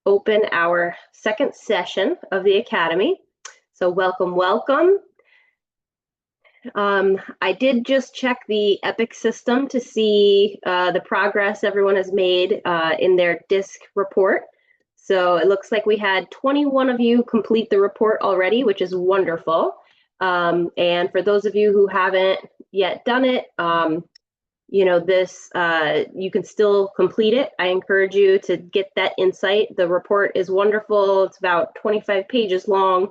open our second session of the Academy. So welcome, welcome. I did just check the EPIC system to see the progress everyone has made in their DISC report. So it looks like we had 21 of you complete the report already, which is wonderful. And for those of you who haven't yet done it, you can still complete it. I encourage you to get that insight. The report is wonderful. It's about 25 pages long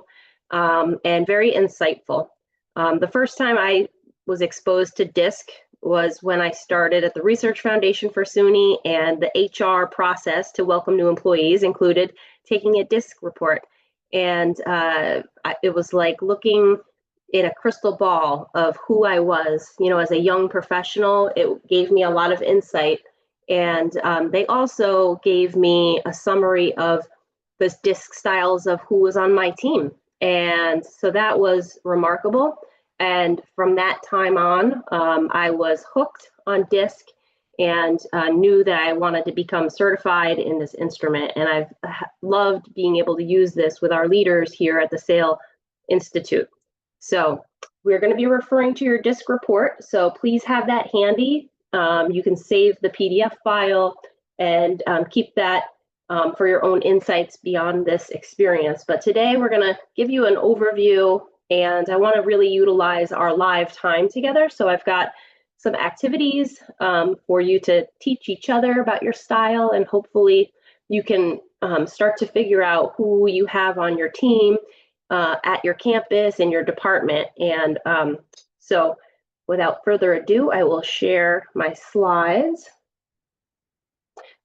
and very insightful. The first time I was exposed to DISC was when I started at the Research Foundation for SUNY, and the HR process to welcome new employees included taking a DISC report. And it was like looking in a crystal ball of who I was, as a young professional. It gave me a lot of insight. And they also gave me a summary of the DISC styles of who was on my team. And so that was remarkable. And from that time on, I was hooked on DISC and knew that I wanted to become certified in this instrument. And I've loved being able to use this with our leaders here at the SAIL Institute. So we're going to be referring to your DISC report. So please have that handy. You can save the PDF file and keep that for your own insights beyond this experience. But today we're going to give you an overview, and I want to really utilize our live time together. So I've got some activities for you to teach each other about your style, and hopefully you can start to figure out who you have on your team at your campus and your department. And so without further ado, I will share my slides.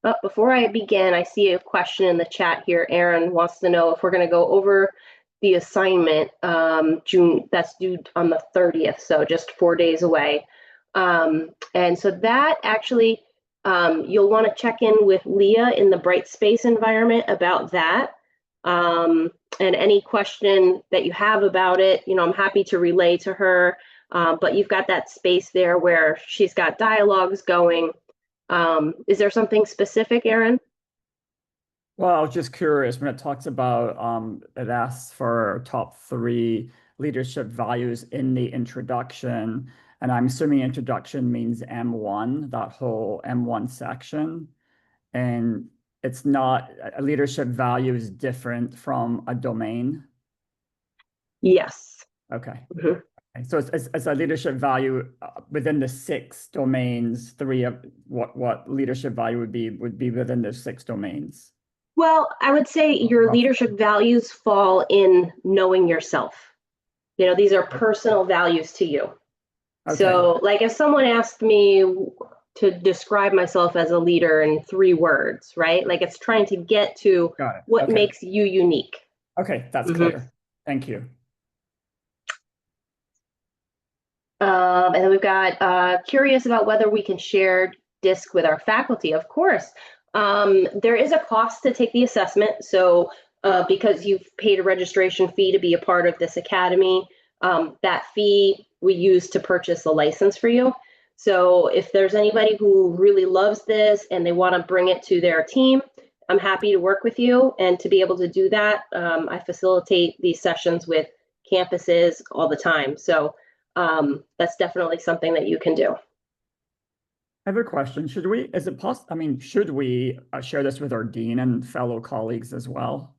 But before I begin, I see a question in the chat here. Aaron wants to know if we're going to go over the assignment that's due on the 30th, so just 4 days away. And so that actually, you'll want to check in with Leah in the Brightspace environment about that. And any question that you have about it, I'm happy to relay to her. But you've got that space there where she's got dialogues going. Is there something specific, Aaron? Well, I was just curious when it talks about, it asks for top 3 leadership values in the introduction. And I'm assuming introduction means M1, that whole M1 section. And it's not, a leadership value is different from a domain? Yes. Okay. Mm-hmm. So it's a leadership value within the 6 domains. 3 of what leadership value would be within the 6 domains. Well, I would say your leadership values fall in knowing yourself. These are personal values to you. Okay. So like if someone asked me to describe myself as a leader in 3 words, right? Like it's trying to get to what makes you unique. Okay, that's clear. Thank you. And then we've got curious about whether we can share DISC with our faculty. Of course. There is a cost to take the assessment. So because you've paid a registration fee to be a part of this academy, that fee we use to purchase a license for you. So if there's anybody who really loves this and they want to bring it to their team, I'm happy to work with you. And to be able to do that, I facilitate these sessions with campuses all the time. So that's definitely something that you can do. I have a question. Should we share this with our dean and fellow colleagues as well?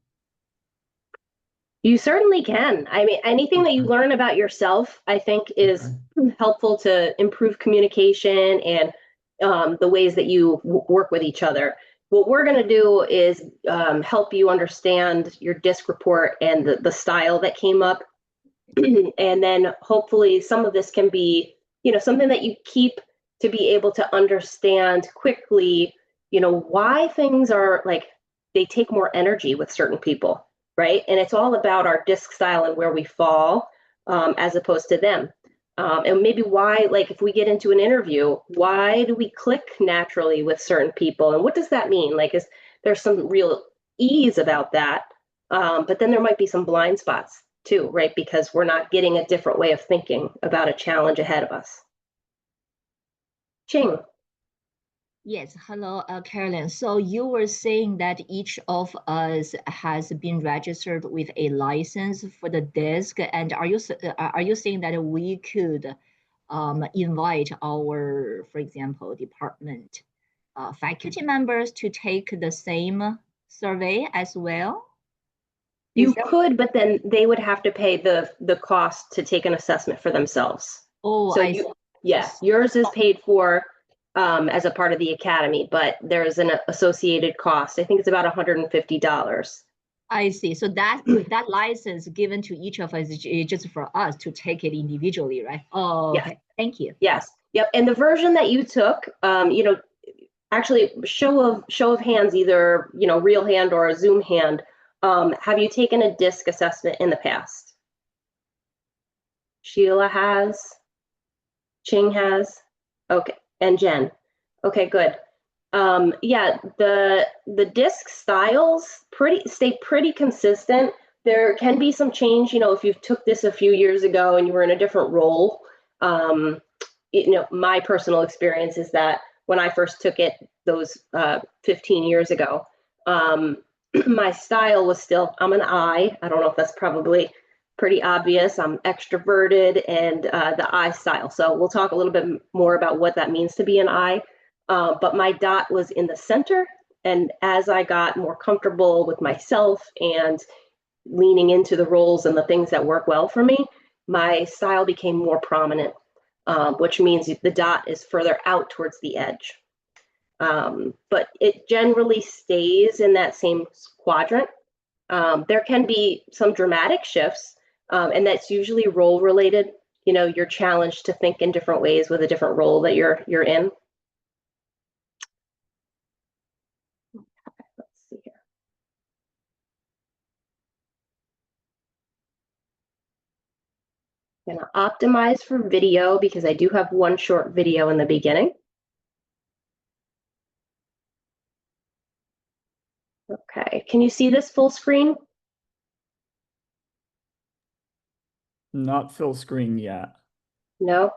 You certainly can. I mean, anything that you learn about yourself, I think, is helpful to improve communication and the ways that you work with each other. What we're going to do is help you understand your DISC report and the style that came up. And then hopefully some of this can be, something that you keep to be able to understand quickly, why things are like, they take more energy with certain people, right? And it's all about our DISC style and where we fall as opposed to them. And maybe why, like if we get into an interview, why do we click naturally with certain people? And what does that mean? Like, there's some real ease about that, but then there might be some blind spots too, right? Because we're not getting a different way of thinking about a challenge ahead of us. Ching. Yes, hello, Carolyn. So you were saying that each of us has been registered with a license for the disc, and are you saying that we could invite our, for example, department faculty members to take the same survey as well? You Is that, could, but then they would have to pay the cost to take an assessment for themselves. oh, So I see. yeah, yours is paid for as a part of the academy, but there's an associated cost. I think it's about $150. I see. So that that license given to each of us is just for us to take it individually, right? Oh, Yes, okay. Thank you. yes, yep. And the version that you took, actually show of hands, either real hand or a Zoom hand. Have you taken a DISC assessment in the past? Sheila has. Ching has. Okay, and Jen. Okay, good. Yeah, the disc styles stay pretty consistent. There can be some change, if you took this a few years ago and you were in a different role. My personal experience is that when I first took it those 15 years ago, my style was still, I'm an I. I don't know if that's probably pretty obvious. I'm extroverted and the I style. So we'll talk a little bit more about what that means to be an I. But my dot was in the center. And as I got more comfortable with myself and leaning into the roles and the things that work well for me, my style became more prominent, which means the dot is further out towards the edge. But it generally stays in that same quadrant. There can be some dramatic shifts, and that's usually role related. You're challenged to think in different ways with a different role that you're in. Let's see here. I'm gonna optimize for video because I do have one short video in the beginning. Okay, can you see this full screen? Not full screen yet. No?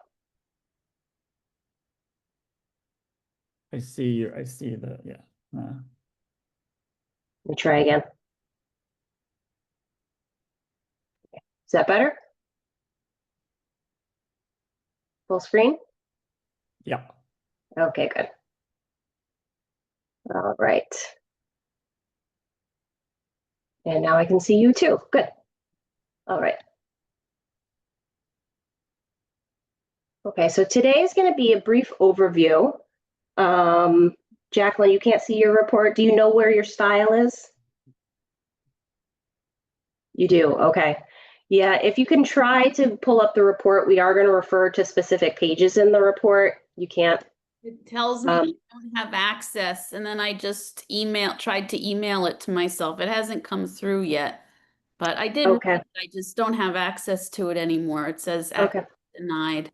I see the, yeah. Let me try again. Is that better? Full screen? Yeah. Okay, good. All right. And now I can see you too. Good. All right. Okay, so today is going to be a brief overview. Jacqueline, you can't see your report. Do you know where your style is? You do, okay. Yeah, if you can try to pull up the report, we are going to refer to specific pages in the report. You can't. It tells me I don't have access, and then I just tried to email it to myself. It hasn't come through yet, but I did. Okay. I just don't have access to it anymore. It says Okay. denied.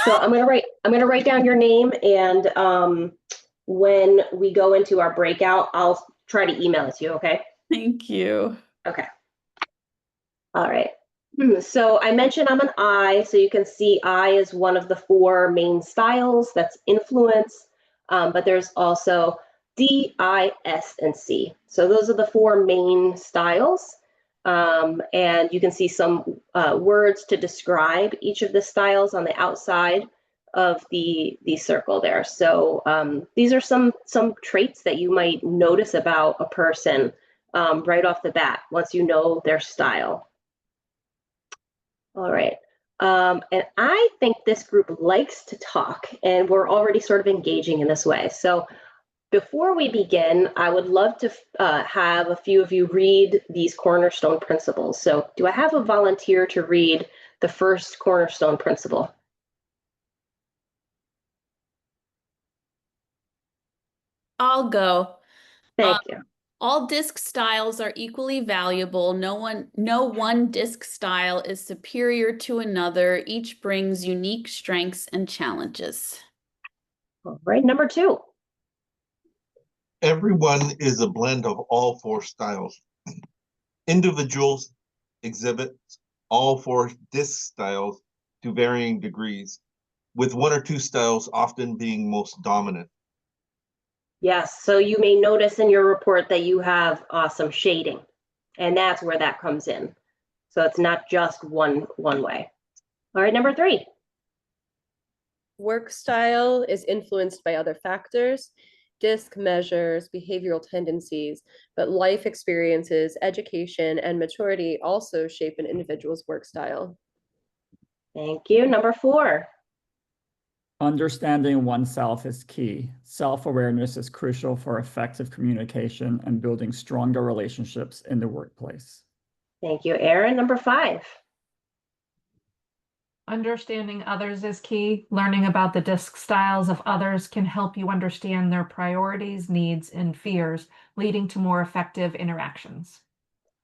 So I'm gonna write down your name, and when we go into our breakout, I'll try to email it to you. Okay. Thank you. Okay. All right. So I mentioned I'm an I, so you can see I is one of the four main styles. That's influence, but there's also D, I, S, and C. So those are the four main styles. And you can see some words to describe each of the styles on the outside of the circle there. So these are some traits that you might notice about a person right off the bat once you know their style. All right. And I think this group likes to talk, and we're already sort of engaging in this way. So before we begin, I would love to have a few of you read these cornerstone principles. So do I have a volunteer to read the first cornerstone principle? I'll go. Thank you. All disc styles are equally valuable. No one disc style is superior to another. Each brings unique strengths and challenges. All right, number two. Everyone is a blend of all four styles. Individuals exhibit all four disc styles to varying degrees, with one or two styles often being most dominant. Yes, so you may notice in your report that you have some shading, and that's where that comes in. So it's not just one way. All right, number 3. Work style is influenced by other factors. DISC measures behavioral tendencies, but life experiences, education, and maturity also shape an individual's work style. Thank you. Number 4. Understanding oneself is key. Self-awareness is crucial for effective communication and building stronger relationships in the workplace. Thank you, Erin. Number 5. Understanding others is key. Learning about the DISC styles of others can help you understand their priorities, needs, and fears, leading to more effective interactions.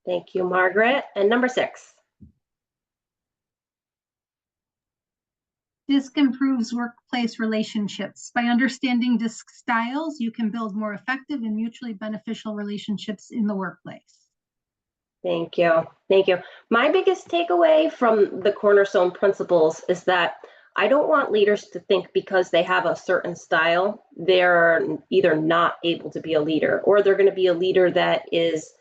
Thank you, Margaret. And number 6. DISC improves workplace relationships. By understanding DISC styles, you can build more effective and mutually beneficial relationships in the workplace. Thank you. Thank you. My biggest takeaway from the Cornerstone Principles is that I don't want leaders to think because they have a certain style, they're either not able to be a leader, or they're going to be a leader that is,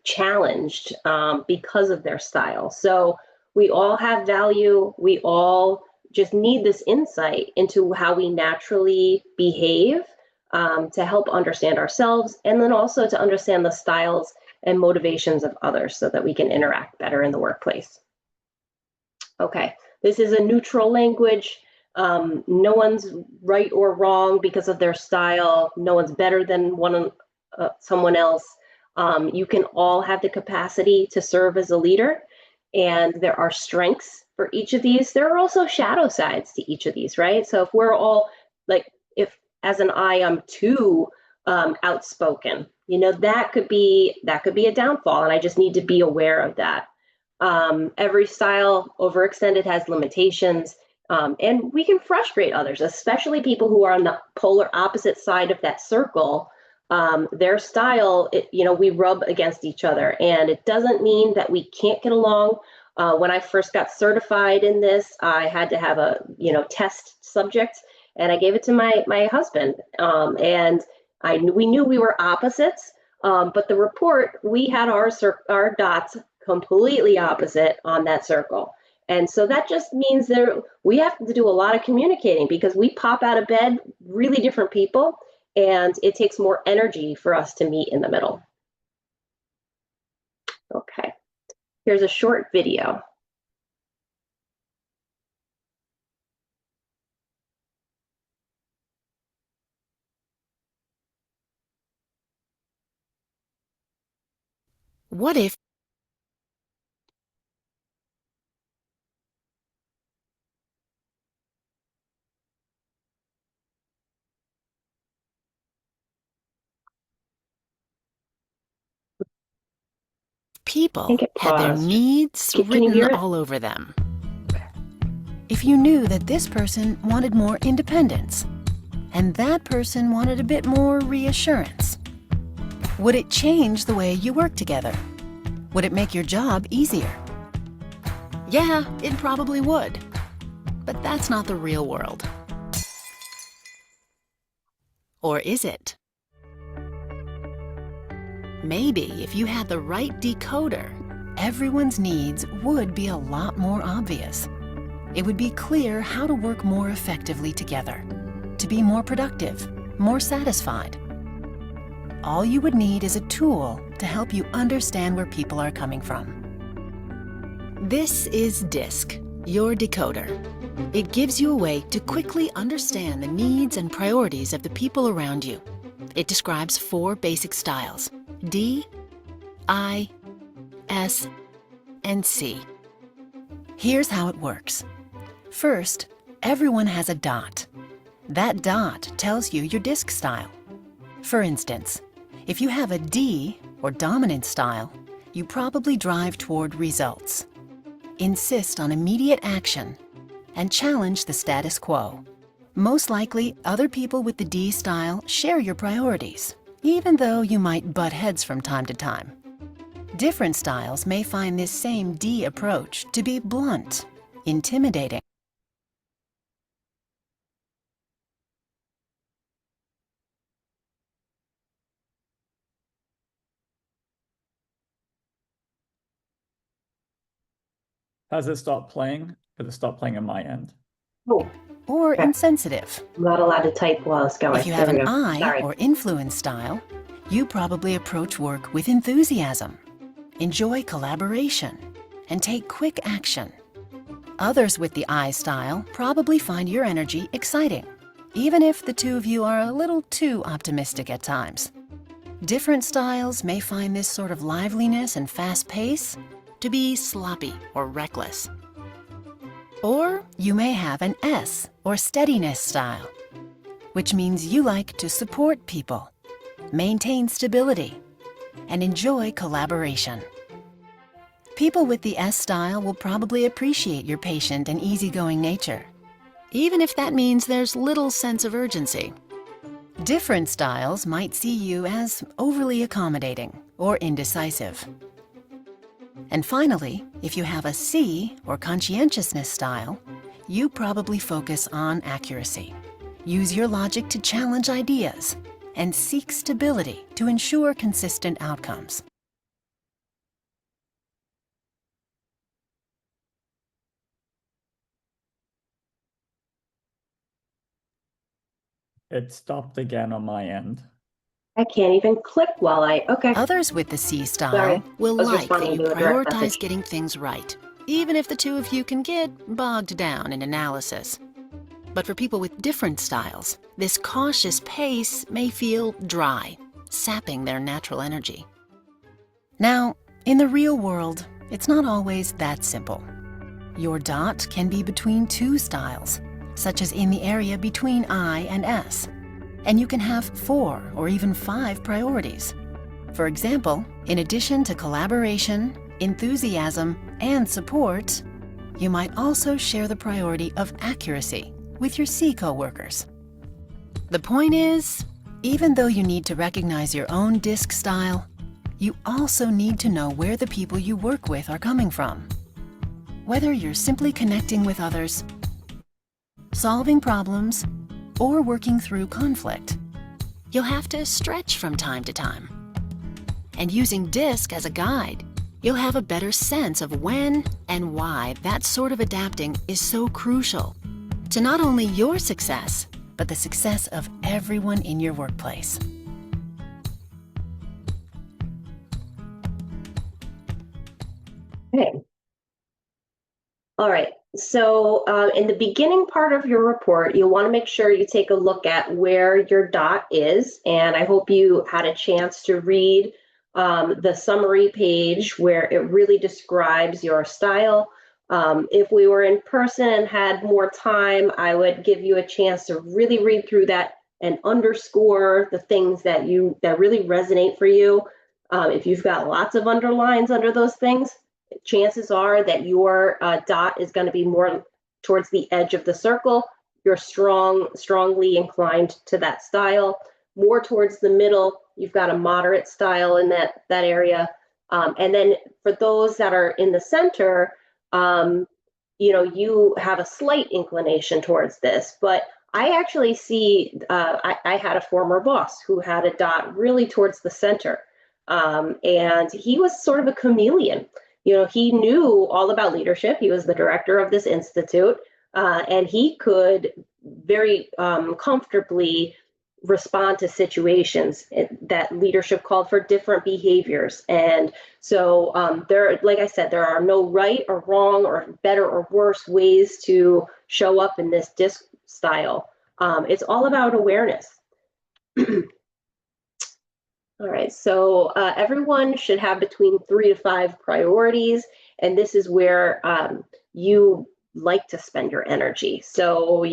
challenged because of their style. So we all have value. We all just need this insight into how we naturally behave to help understand ourselves, and then also to understand the styles and motivations of others so that we can interact better in the workplace. Okay, this is a neutral language. No one's right or wrong because of their style. No one's better than someone else. You can all have the capacity to serve as a leader, and there are strengths for each of these. There are also shadow sides to each of these, right? So if we're all if as an I, I'm too outspoken, that could be a downfall, and I just need to be aware of that. Every style overextended has limitations, and we can frustrate others, especially people who are on the polar opposite side of that circle. Their style, we rub against each other, and it doesn't mean that we can't get along. When I first got certified in this, I had to have a test subject, and I gave it to my husband, and we knew we were opposites, but the report, we had our dots completely opposite on that circle. And so that just means that we have to do a lot of communicating, because we pop out of bed really different people, and it takes more energy for us to meet in the middle. Okay, here's a short video. What if people had their needs written all over them? If you knew that this person wanted more independence and that person wanted a bit more reassurance, would it change the way you work together? Would it make your job easier? Yeah, it probably would. But that's not the real world. Or is it? Maybe if you had the right decoder, everyone's needs would be a lot more obvious. It would be clear how to work more effectively together, to be more productive, more satisfied. All you would need is a tool to help you understand where people are coming from. This is DISC, your decoder. It gives you a way to quickly understand the needs and priorities of the people around you. It describes 4 basic styles: D, I, S, and C. Here's how it works. First, everyone has a dot. That dot tells you your DISC style. For instance, if you have a D, or dominant style, you probably drive toward results, insist on immediate action, and challenge the status quo. Most likely, other people with the D style share your priorities, even though you might butt heads from time to time. Different styles may find this same D approach to be blunt, intimidating, Has it stopped playing? Has it stopped playing on my end? Oh, Or Okay. insensitive. I'm not allowed to type while it's going. If you There have we an go. I Sorry. or influence style, you probably approach work with enthusiasm, enjoy collaboration, and take quick action. Others with the I style probably find your energy exciting, even if the two of you are a little too optimistic at times. Different styles may find this sort of liveliness and fast pace to be sloppy or reckless. Or you may have an S or steadiness style, which means you like to support people, maintain stability, and enjoy collaboration. People with the S style will probably appreciate your patient and easygoing nature, even if that means there's little sense of urgency. Different styles might see you as overly accommodating or indecisive. And finally, if you have a C or conscientiousness style, you probably focus on accuracy. Use your logic to challenge ideas and seek stability to ensure consistent outcomes. It stopped again on my end. I can't even click while okay. Others with the C style Sorry, will I was like that responding you to a direct prioritize message. getting things right, even if the two of you can get bogged down in analysis. But for people with different styles, this cautious pace may feel dry, sapping their natural energy. Now, in the real world, it's not always that simple. Your dot can be between two styles, such as in the area between I and S. And you can have 4 or even 5 priorities. For example, in addition to collaboration, enthusiasm, and support, you might also share the priority of accuracy with your C coworkers. The point is, even though you need to recognize your own DISC style, you also need to know where the people you work with are coming from. Whether you're simply connecting with others, solving problems, or working through conflict, you'll have to stretch from time to time. And using DISC as a guide, you'll have a better sense of when and why that sort of adapting is so crucial to not only your success, but the success of everyone in your workplace. Okay. All right. So in the beginning part of your report, you'll want to make sure you take a look at where your dot is. And I hope you had a chance to read the summary page where it really describes your style. If we were in person and had more time, I would give you a chance to really read through that and underscore the things that really resonate for you. If you've got lots of underlines under those things, chances are that your dot is going to be more towards the edge of the circle. You're strongly inclined to that style. More towards the middle, you've got a moderate style in that area. And then for those that are in the center, you have a slight inclination towards this. But I actually see, I had a former boss who had a dot really towards the center. And he was sort of a chameleon. He knew all about leadership. He was the director of this institute, and he could very comfortably respond to situations that leadership called for different behaviors. And so like I said, there are no right or wrong or better or worse ways to show up in this DISC style. It's all about awareness. All right, so everyone should have between 3 to 5 priorities, and this is where you like to spend your energy. So,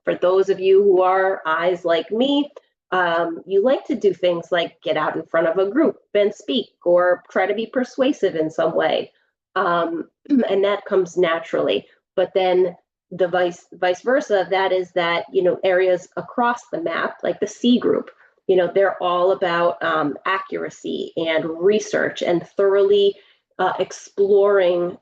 for those of you who are I's like me, you like to do things like get out in front of a group and speak or try to be persuasive in some way, and that comes naturally. But then the vice versa, that is that, areas across the map, like the C group, they're all about accuracy and research and thoroughly exploring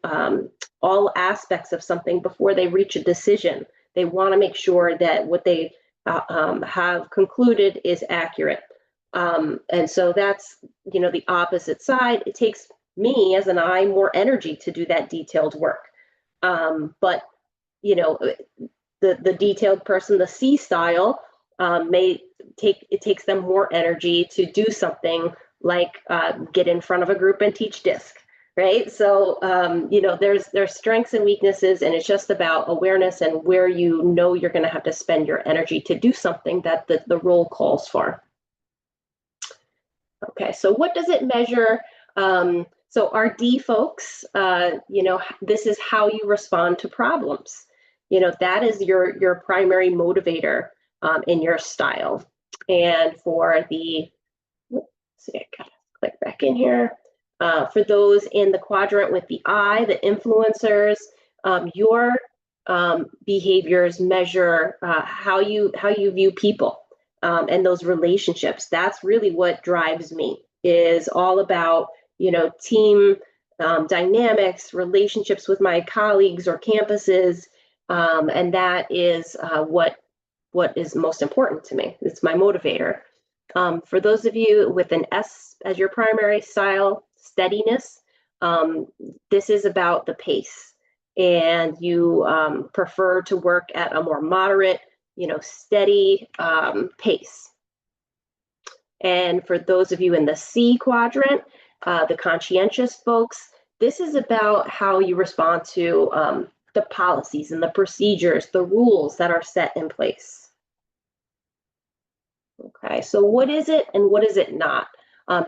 all aspects of something before they reach a decision. They want to make sure that what they have concluded is accurate. And so that's, the opposite side. It takes me as an I more energy to do that detailed work. But, you know, the detailed person, the C style, it takes them more energy to do something like get in front of a group and teach DISC, right? So, you know, there's strengths and weaknesses, and it's just about awareness and where you know you're going to have to spend your energy to do something that the role calls for. Okay, so what does it measure? So our D folks, you know, this is how you respond to problems. You know, that is your primary motivator in your style. And for the, let's see, I gotta click back in here. For those in the quadrant with the I, the influencers, your behaviors measure how you view people and those relationships. That's really what drives me, is all about, you know, team dynamics, relationships with my colleagues or campuses, and that is what is most important to me. It's my motivator. For those of you with an S as your primary style, steadiness, this is about the pace, and you prefer to work at a more moderate, you know, steady pace. And for those of you in the C quadrant, the conscientious folks, this is about how you respond to the policies and the procedures, the rules that are set in place. Okay, so what is it and what is it not?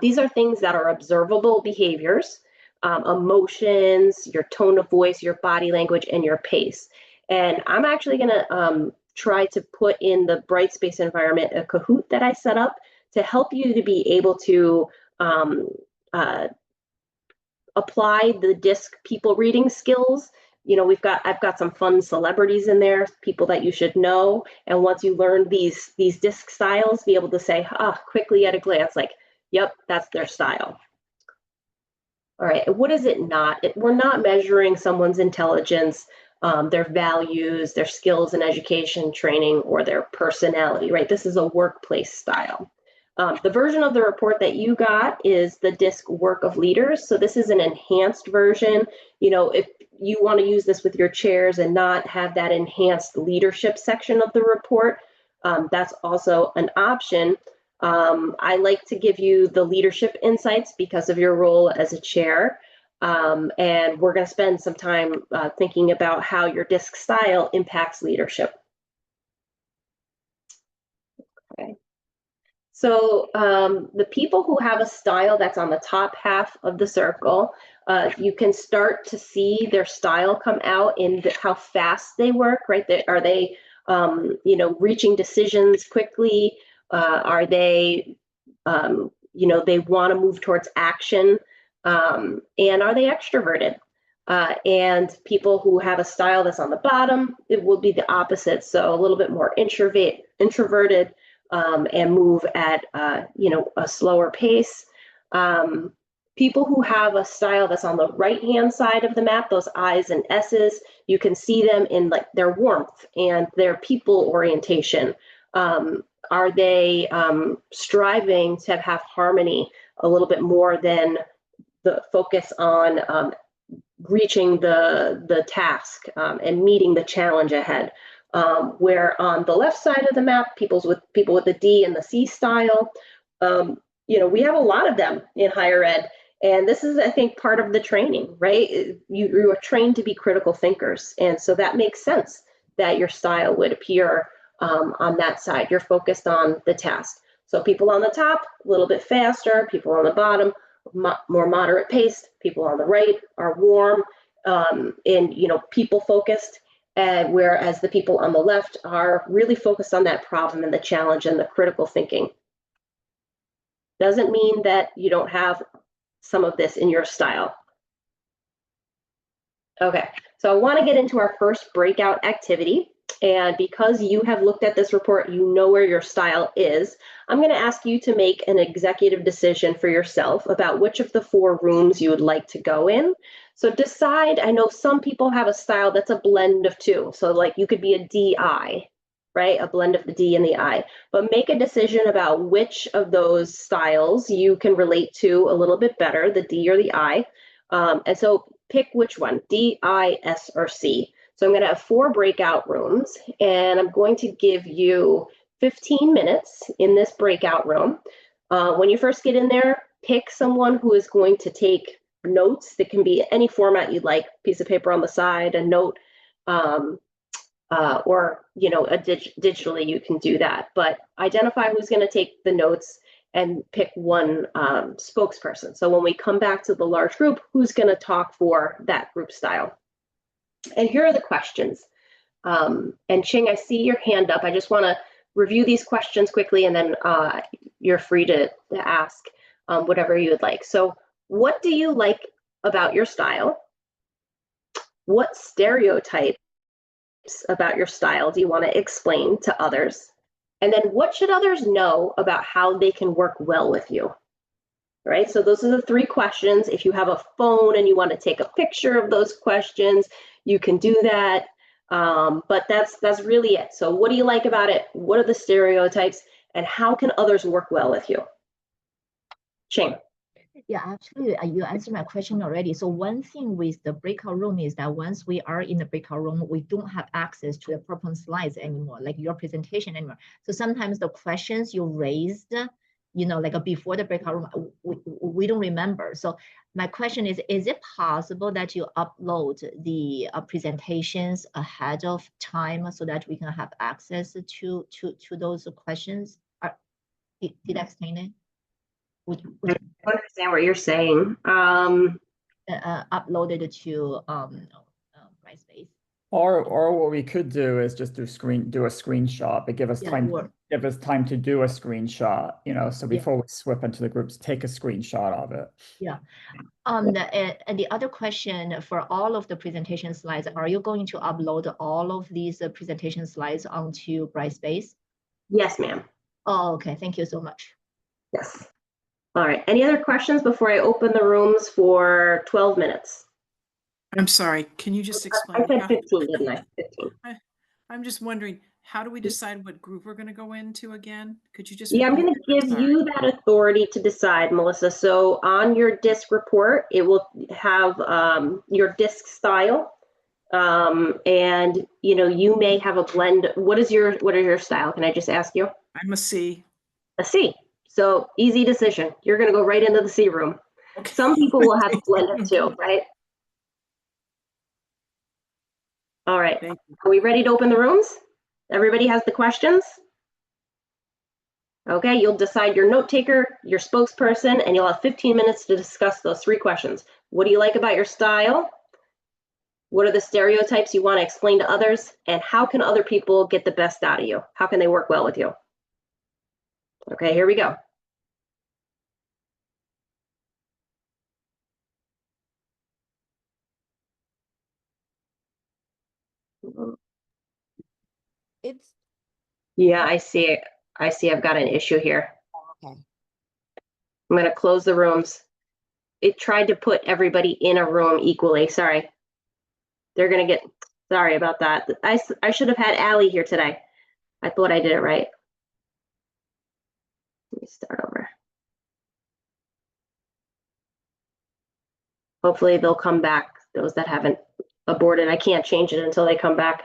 These are things that are observable behaviors, emotions, your tone of voice, your body language, and your pace. And I'm actually going to try to put in the Brightspace environment a Kahoot that I set up to help you to be able to apply the DISC people reading skills. You know, I've got some fun celebrities in there, people that you should know. And once you learn these DISC styles, be able to say, quickly at a glance, like, yep, that's their style. All right, what is it not? We're not measuring someone's intelligence, their values, their skills in education, training, or their personality, right? This is a workplace style. The version of the report that you got is the DISC Work of Leaders. So this is an enhanced version. You know, if you want to use this with your chairs and not have that enhanced leadership section of the report, that's also an option. I like to give you the leadership insights because of your role as a chair. And we're going to spend some time thinking about how your DISC style impacts leadership. Okay. So the people who have a style that's on the top half of the circle, you can start to see their style come out in how fast they work, right? Are they, you know, reaching decisions quickly? Are they, you know, they want to move towards action? And are they extroverted? And people who have a style that's on the bottom, it will be the opposite. So a little bit more introverted, and move at, you know, a slower pace. People who have a style that's on the right-hand side of the map, those I's and S's, you can see them in like their warmth and their people orientation. Are they striving to have harmony a little bit more than the focus on reaching the task and meeting the challenge ahead? Where on the left side of the map, people with the D and the C style, you know, we have a lot of them in higher ed. And this is, I think, part of the training, right? You are trained to be critical thinkers. And so that makes sense that your style would appear on that side. You're focused on the task. So people on the top, a little bit faster, people on the bottom, more moderate paced, people on the right are warm and, you know, people focused. And whereas the people on the left are really focused on that problem and the challenge and the critical thinking. Doesn't mean that you don't have some of this in your style. Okay, so I want to get into our first breakout activity. And because you have looked at this report, you know where your style is. I'm going to ask you to make an executive decision for yourself about which of the 4 rooms you would like to go in. So decide, I know some people have a style that's a blend of 2. So like you could be a DI, right? A blend of the D and the I. But make a decision about which of those styles you can relate to a little bit better, the D or the I. And so pick which one, D, I, S, or C. So I'm going to have 4 breakout rooms, and I'm going to give you 15 minutes in this breakout room. When you first get in there, pick someone who is going to take notes that can be any format you'd like, piece of paper on the side, a note, or digitally you can do that. But identify who's going to take the notes and pick one spokesperson. So when we come back to the large group, who's going to talk for that group style? And here are the questions. And Ching, I see your hand up. I just want to review these questions quickly, and then you're free to ask whatever you would like. So what do you like about your style? What stereotypes about your style do you want to explain to others? And then what should others know about how they can work well with you? Right, so those are the 3 questions. If you have a phone and you want to take a picture of those questions, you can do that. But that's really it. So what do you like about it? What are the stereotypes? And how can others work well with you? Ching. Yeah, actually, you answered my question already. So one thing with the breakout room is that once we are in the breakout room, we don't have access to the PowerPoint slides anymore, like your presentation anymore. So sometimes the questions you raised, like before the breakout room, we don't remember. So my question is it possible that you upload the presentations ahead of time so that we can have access to those questions? Did I explain it? I don't understand what you're saying. Uploaded to Brightspace. Or what we could do is just do a screenshot, but give us Yeah, time or- give us time to do a screenshot, so before we swip into the groups, take a screenshot of it. Yeah. And the other question for all of the presentation slides, are you going to upload all of these presentation slides onto Brightspace? Yes, ma'am. Oh, okay. Thank you so much. Yes. All right. Any other questions before I open the rooms for 12 minutes? I'm sorry, can you just explain? I said 15, didn't I? 15. I'm just wondering, how do we decide what group we're going to go into again? Could you just? Yeah, I'm repeat going to that? give you that authority to decide, Melissa. So on your DISC report, it will have your DISC style. And you may have a blend. What is your style? Can I just ask you? I'm a C. A C. So easy decision. You're going to go right into the C room. Okay. Some people will have blended too, right? All right. Thank you. Are we ready to open the rooms? Everybody has the questions? Okay, you'll decide your note taker, your spokesperson, and you'll have 15 minutes to discuss those 3 questions. What do you like about your style? What are the stereotypes you want to explain to others? And how can other people get the best out of you? How can they work well with you? Okay, here we go. Yeah, I see it. I see I've got an issue here. Okay. I'm going to close the rooms. It tried to put everybody in a room equally. Sorry. They're going to get, sorry about that. I should have had Allie here today. I thought I did it right. Let me start over. Hopefully they'll come back, those that haven't aborted. I can't change it until they come back.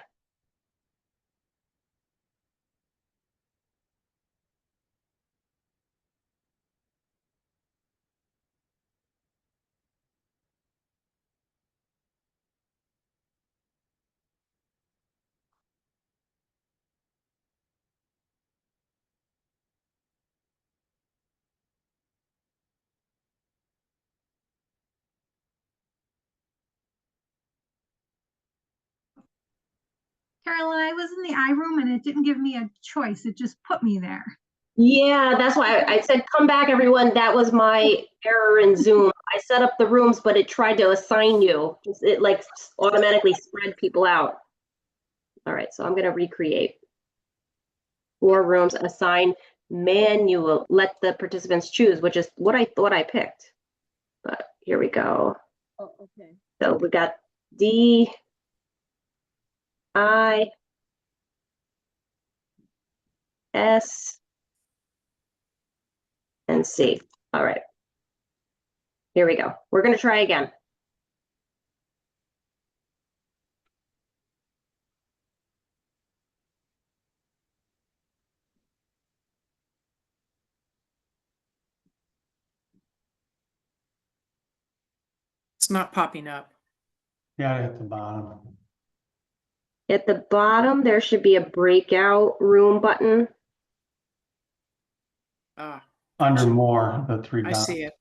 Carolyn, I was in the iRoom and it didn't give me a choice. It just put me there. Yeah, that's why I said, come back, everyone. That was my error in Zoom. I set up the rooms, but it tried to assign you. It like automatically spread people out. All right, so I'm going to recreate 4 rooms, assign manual, let the participants choose, which is what I thought I picked. But here we go. Oh, okay. So we got D, I, S, and C. All right. Here we go. We're going to try again. It's not popping up. Yeah, at the bottom. At the bottom, there should be a breakout room button. Ah, Under more, the three I dots. see it.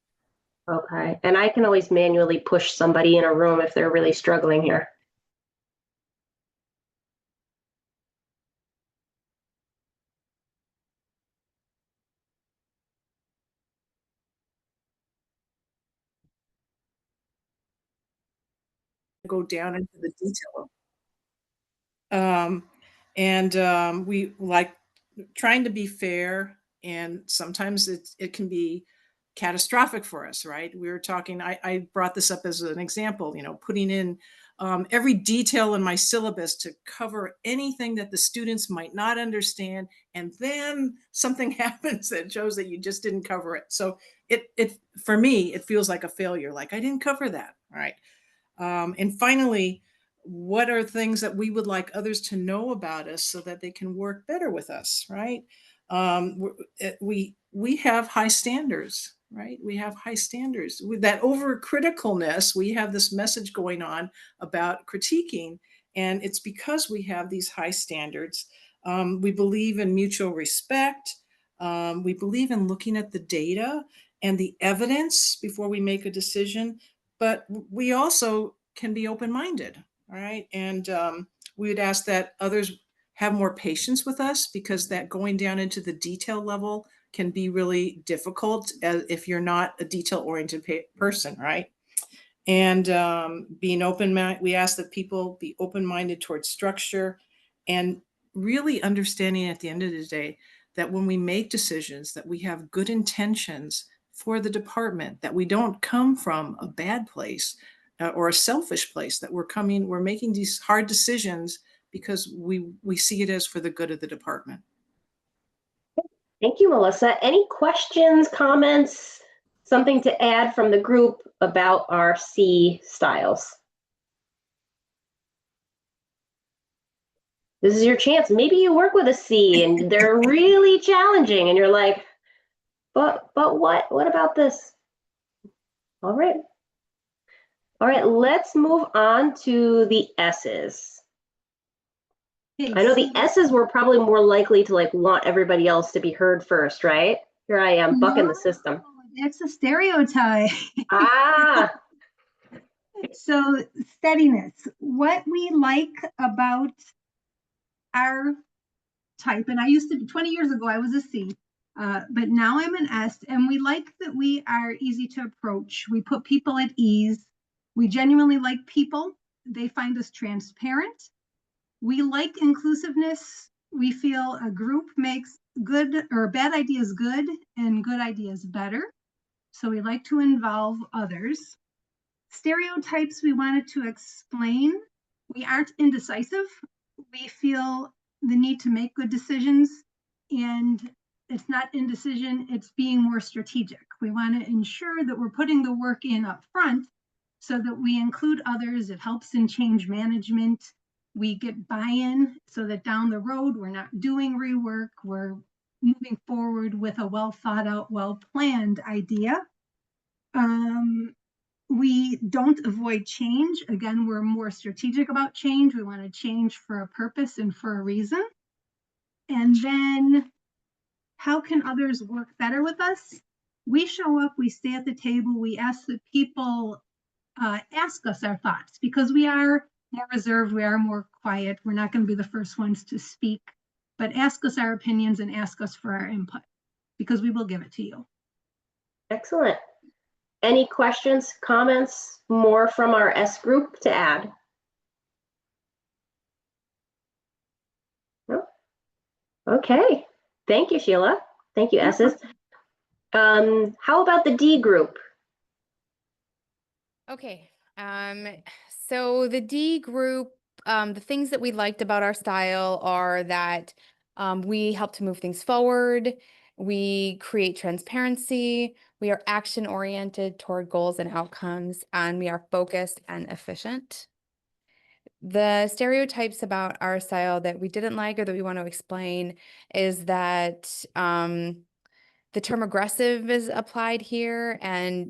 Okay, and I can always manually push somebody in a room if they're really struggling here. Go down into the detail. We like trying to be fair, and sometimes it can be catastrophic for us, right? We were talking, I brought this up as an example, putting in every detail in my syllabus to cover anything that the students might not understand, and then something happens that shows that you just didn't cover it. So it for me, it feels like a failure, like I didn't cover that, right? And finally, what are things that we would like others to know about us so that they can work better with us, right? We have high standards, right? We have high standards. With that overcriticalness, we have this message going on about critiquing, and it's because we have these high standards. We believe in mutual respect. We believe in looking at the data and the evidence before we make a decision, but we also can be open-minded, all right? And we would ask that others have more patience with us, because that going down into the detail level can be really difficult if you're not a detail-oriented person, right? And being open-minded, we ask that people be open-minded towards structure, and really understanding at the end of the day that when we make decisions, that we have good intentions for the department, that we don't come from a bad place or a selfish place, that we're making these hard decisions because we see it as for the good of the department. Thank you, Melissa. Any questions, comments, something to add from the group about our C styles? This is your chance. Maybe you work with a C and they're really challenging and you're like, but what about this? All right. All right, let's move on to the S's. I know the S's were probably more likely to want everybody else to be heard first, right? Here I am bucking the system. It's a stereotype. Ah. So steadiness, what we like about our type, and I used to, 20 years ago, I was a C, but now I'm an S, and we like that we are easy to approach. We put people at ease. We genuinely like people. They find us transparent. We like inclusiveness. We feel a group makes good or bad ideas good and good ideas better. So we like to involve others. Stereotypes we wanted to explain. We aren't indecisive. We feel the need to make good decisions, and it's not indecision, it's being more strategic. We want to ensure that we're putting the work in up front so that we include others. It helps in change management. We get buy-in so that down the road, we're not doing rework, we're moving forward with a well thought out, well planned idea. We don't avoid change. Again, we're more strategic about change. We want to change for a purpose and for a reason. And then how can others work better with us? We show up, we stay at the table, we ask that people ask us our thoughts, because we are more reserved, we are more quiet. We're not going to be the first ones to speak, but ask us our opinions and ask us for our input, because we will give it to you. Excellent. Any questions, comments, more from our S group to add? No? Okay. Thank you, Sheila. Thank you, S's. How about the D group? Okay. So the D group, the things that we liked about our style are that we help to move things forward. We create transparency. We are action oriented toward goals and outcomes, and we are focused and efficient. The stereotypes about our style that we didn't like or that we want to explain is that the term aggressive is applied here, and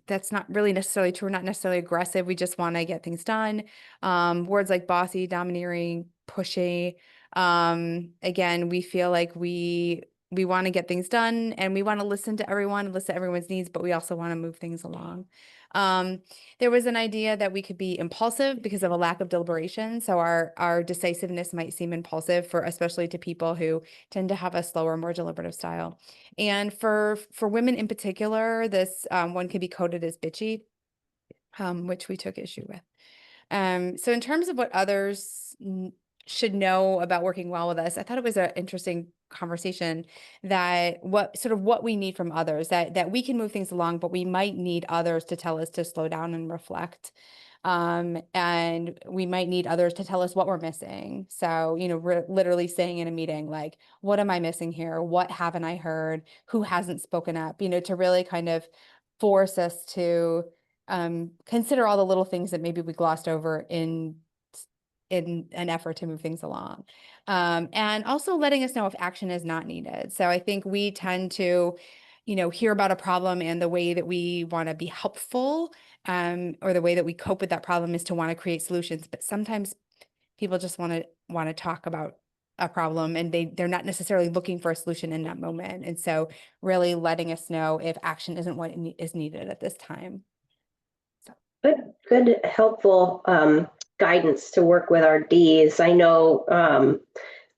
that's not really necessarily true. We're not necessarily aggressive. We just want to get things done. Words like bossy, domineering, pushy. Again, we feel like we want to get things done and we want to listen to everyone, listen to everyone's needs, but we also want to move things along. There was an idea that we could be impulsive because of a lack of deliberation. So our decisiveness might seem impulsive especially to people who tend to have a slower, more deliberative style. And for women in particular, this one could be coded as bitchy, which we took issue with. So in terms of what others should know about working well with us, I thought it was an interesting conversation that what we need from others, that we can move things along, but we might need others to tell us to slow down and reflect. And we might need others to tell us what we're missing. So, literally saying in a meeting, like, what am I missing here? What haven't I heard? Who hasn't spoken up? To really kind of force us to consider all the little things that maybe we glossed over in an effort to move things along. And also letting us know if action is not needed. So I think we tend to, hear about a problem and the way that we want to be helpful, or the way that we cope with that problem is to want to create solutions. But sometimes people just want to talk about a problem and they're not necessarily looking for a solution in that moment. And so really letting us know if action isn't what is needed at this time. Good, helpful guidance to work with our Ds. I know,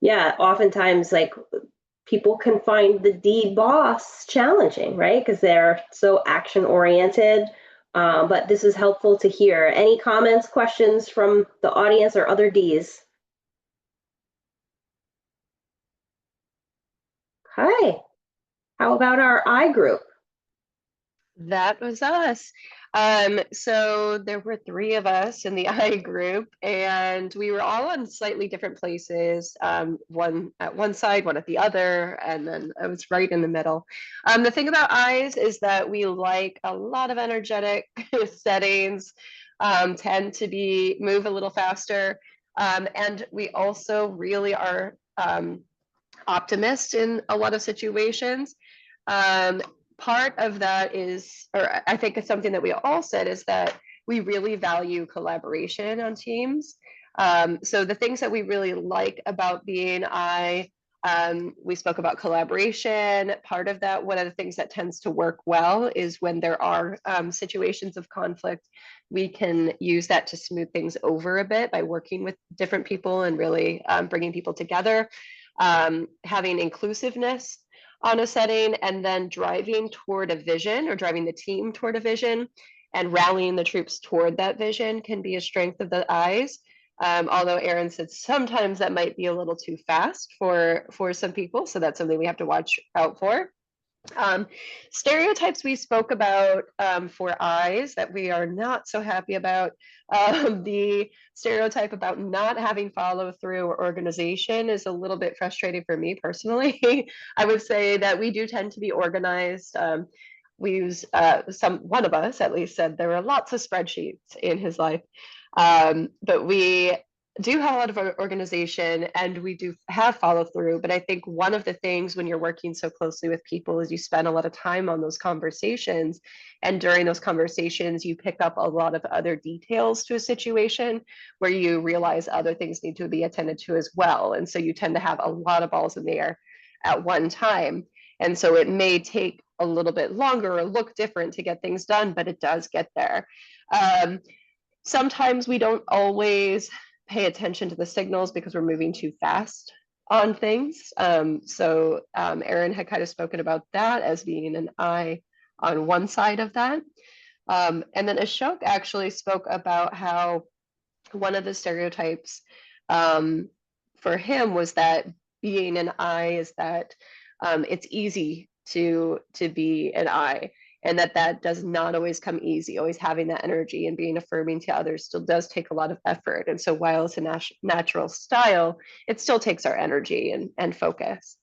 oftentimes like people can find the D boss challenging, right? Because they're so action oriented. But this is helpful to hear. Any comments, questions from the audience or other Ds? Hi. How about our I group? That was us. So there were 3 of us in the I group, and we were all on slightly different places. One at one side, one at the other, and then I was right in the middle. The thing about I's is that we like a lot of energetic settings, tend to move a little faster, and we also really are optimist in a lot of situations. Part of that is, or I think it's something that we all said, is that we really value collaboration on teams. So the things that we really like about being I, we spoke about collaboration. Part of that, one of the things that tends to work well is when there are situations of conflict, we can use that to smooth things over a bit by working with different people and really bringing people together. Having inclusiveness on a setting, and then driving toward a vision, or driving the team toward a vision and rallying the troops toward that vision can be a strength of the I's. Although Erin said sometimes that might be a little too fast for some people. So that's something we have to watch out for. Stereotypes we spoke about for I's that we are not so happy about. The stereotype about not having follow through or organization is a little bit frustrating for me personally. I would say that we do tend to be organized. We use one of us at least said there were lots of spreadsheets in his life, but we do have a lot of organization and we do have follow through. But I think one of the things when you're working so closely with people is you spend a lot of time on those conversations. And during those conversations, you pick up a lot of other details to a situation where you realize other things need to be attended to as well. And so you tend to have a lot of balls in the air at one time. And so it may take a little bit longer or look different to get things done, but it does get there. Sometimes we don't always pay attention to the signals because we're moving too fast on things. So Erin had kind of spoken about that as being an I on one side of that. And then Ashok actually spoke about how one of the stereotypes for him was that being an I is that it's easy to be an I, and that does not always come easy. Always having that energy and being affirming to others still does take a lot of effort. And so while it's a natural style, it still takes our energy and focus.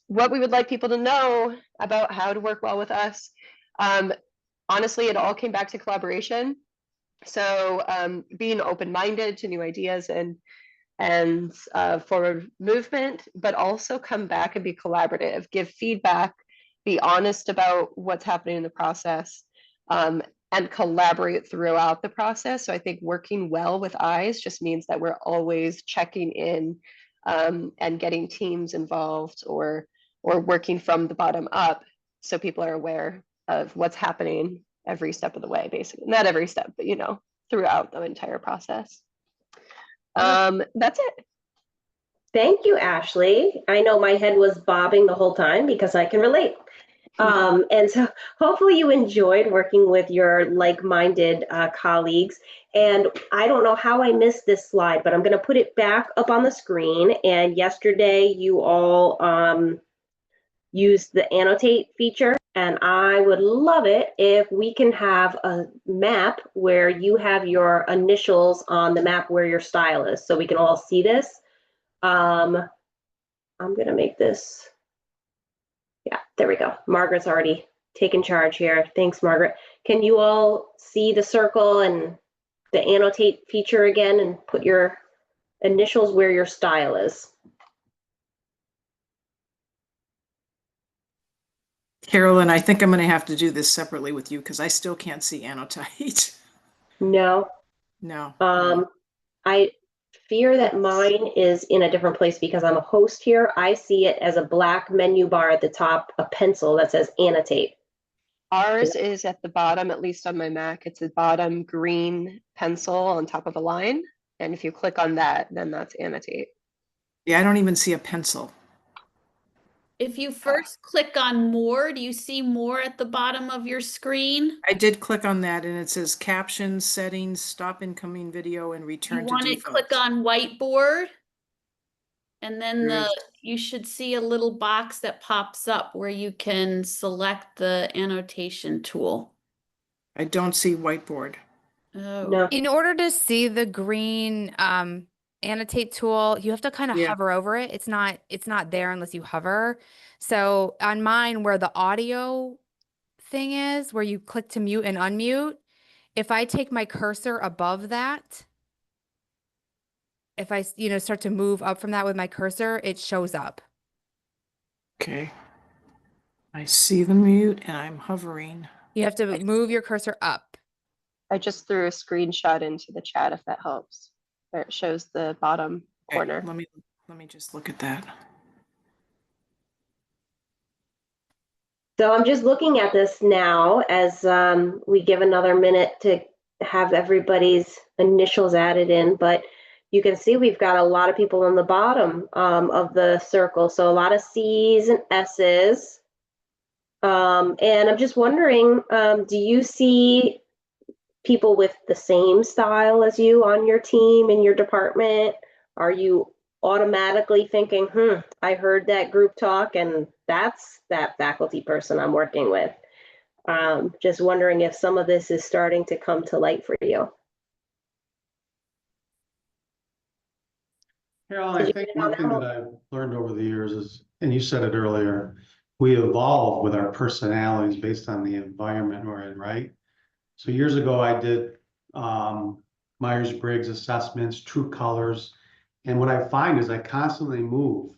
What we would like people to know about how to work well with us, honestly, it all came back to collaboration. So being open-minded to new ideas and forward movement, but also come back and be collaborative, give feedback, be honest about what's happening in the process, and collaborate throughout the process. So I think working well with eyes just means that we're always checking in and getting teams involved or working from the bottom up so people are aware of what's happening every step of the way, basically. Not every step, but you know, throughout the entire process. That's it. Thank you, Ashley. I know my head was bobbing the whole time because I can relate. And so hopefully you enjoyed working with your like-minded colleagues. And I don't know how I missed this slide, but I'm going to put it back up on the screen. And yesterday you all used the annotate feature, and I would love it if we can have a map where you have your initials on the map where your style is, so we can all see this. I'm going to make this. Yeah, there we go. Margaret's already taken charge here. Thanks, Margaret. Can you all see the circle and the annotate feature again and put your initials where your style is? Carolyn, I think I'm going to have to do this separately with you because I still can't see annotate. No. No. I fear that mine is in a different place because I'm a host here. I see it as a black menu bar at the top, a pencil that says annotate. Ours is at the bottom, at least on my Mac. It's a bottom green pencil on top of a line. And if you click on that, then that's annotate. Yeah, I don't even see a pencil. If you first click on more, do you see more at the bottom of your screen? I did click on that and it says captions, settings, stop incoming video, and You return to want to default. click on whiteboard, and then There is- you should see a little box that pops up where you can select the annotation tool. I don't see whiteboard. Oh. No. In order to see the green annotate tool, you have to kind of Yeah. hover over it. It's not there unless you hover. So on mine, where the audio thing is, where you click to mute and unmute, if I take my cursor above that, if I start to move up from that with my cursor, it shows up. Okay. I see the mute and I'm hovering. You have to move your cursor up. I just threw a screenshot into the chat if that helps. There it shows the bottom Okay, corner. let me just look at that. So I'm just looking at this now as we give another minute to have everybody's initials added in, but you can see we've got a lot of people on the bottom of the circle. So a lot of C's and S's. And I'm just wondering, do you see people with the same style as you on your team, in your department? Are you automatically thinking, I heard that group talk and that's that faculty person I'm working with? Just wondering if some of this is starting to come to light for you. Carolyn, I think one thing that I've learned over the years is, and you said it earlier, we evolve with our personalities based on the environment we're in, right? So years ago, I did Myers-Briggs assessments, True Colors, and what I find is I constantly move.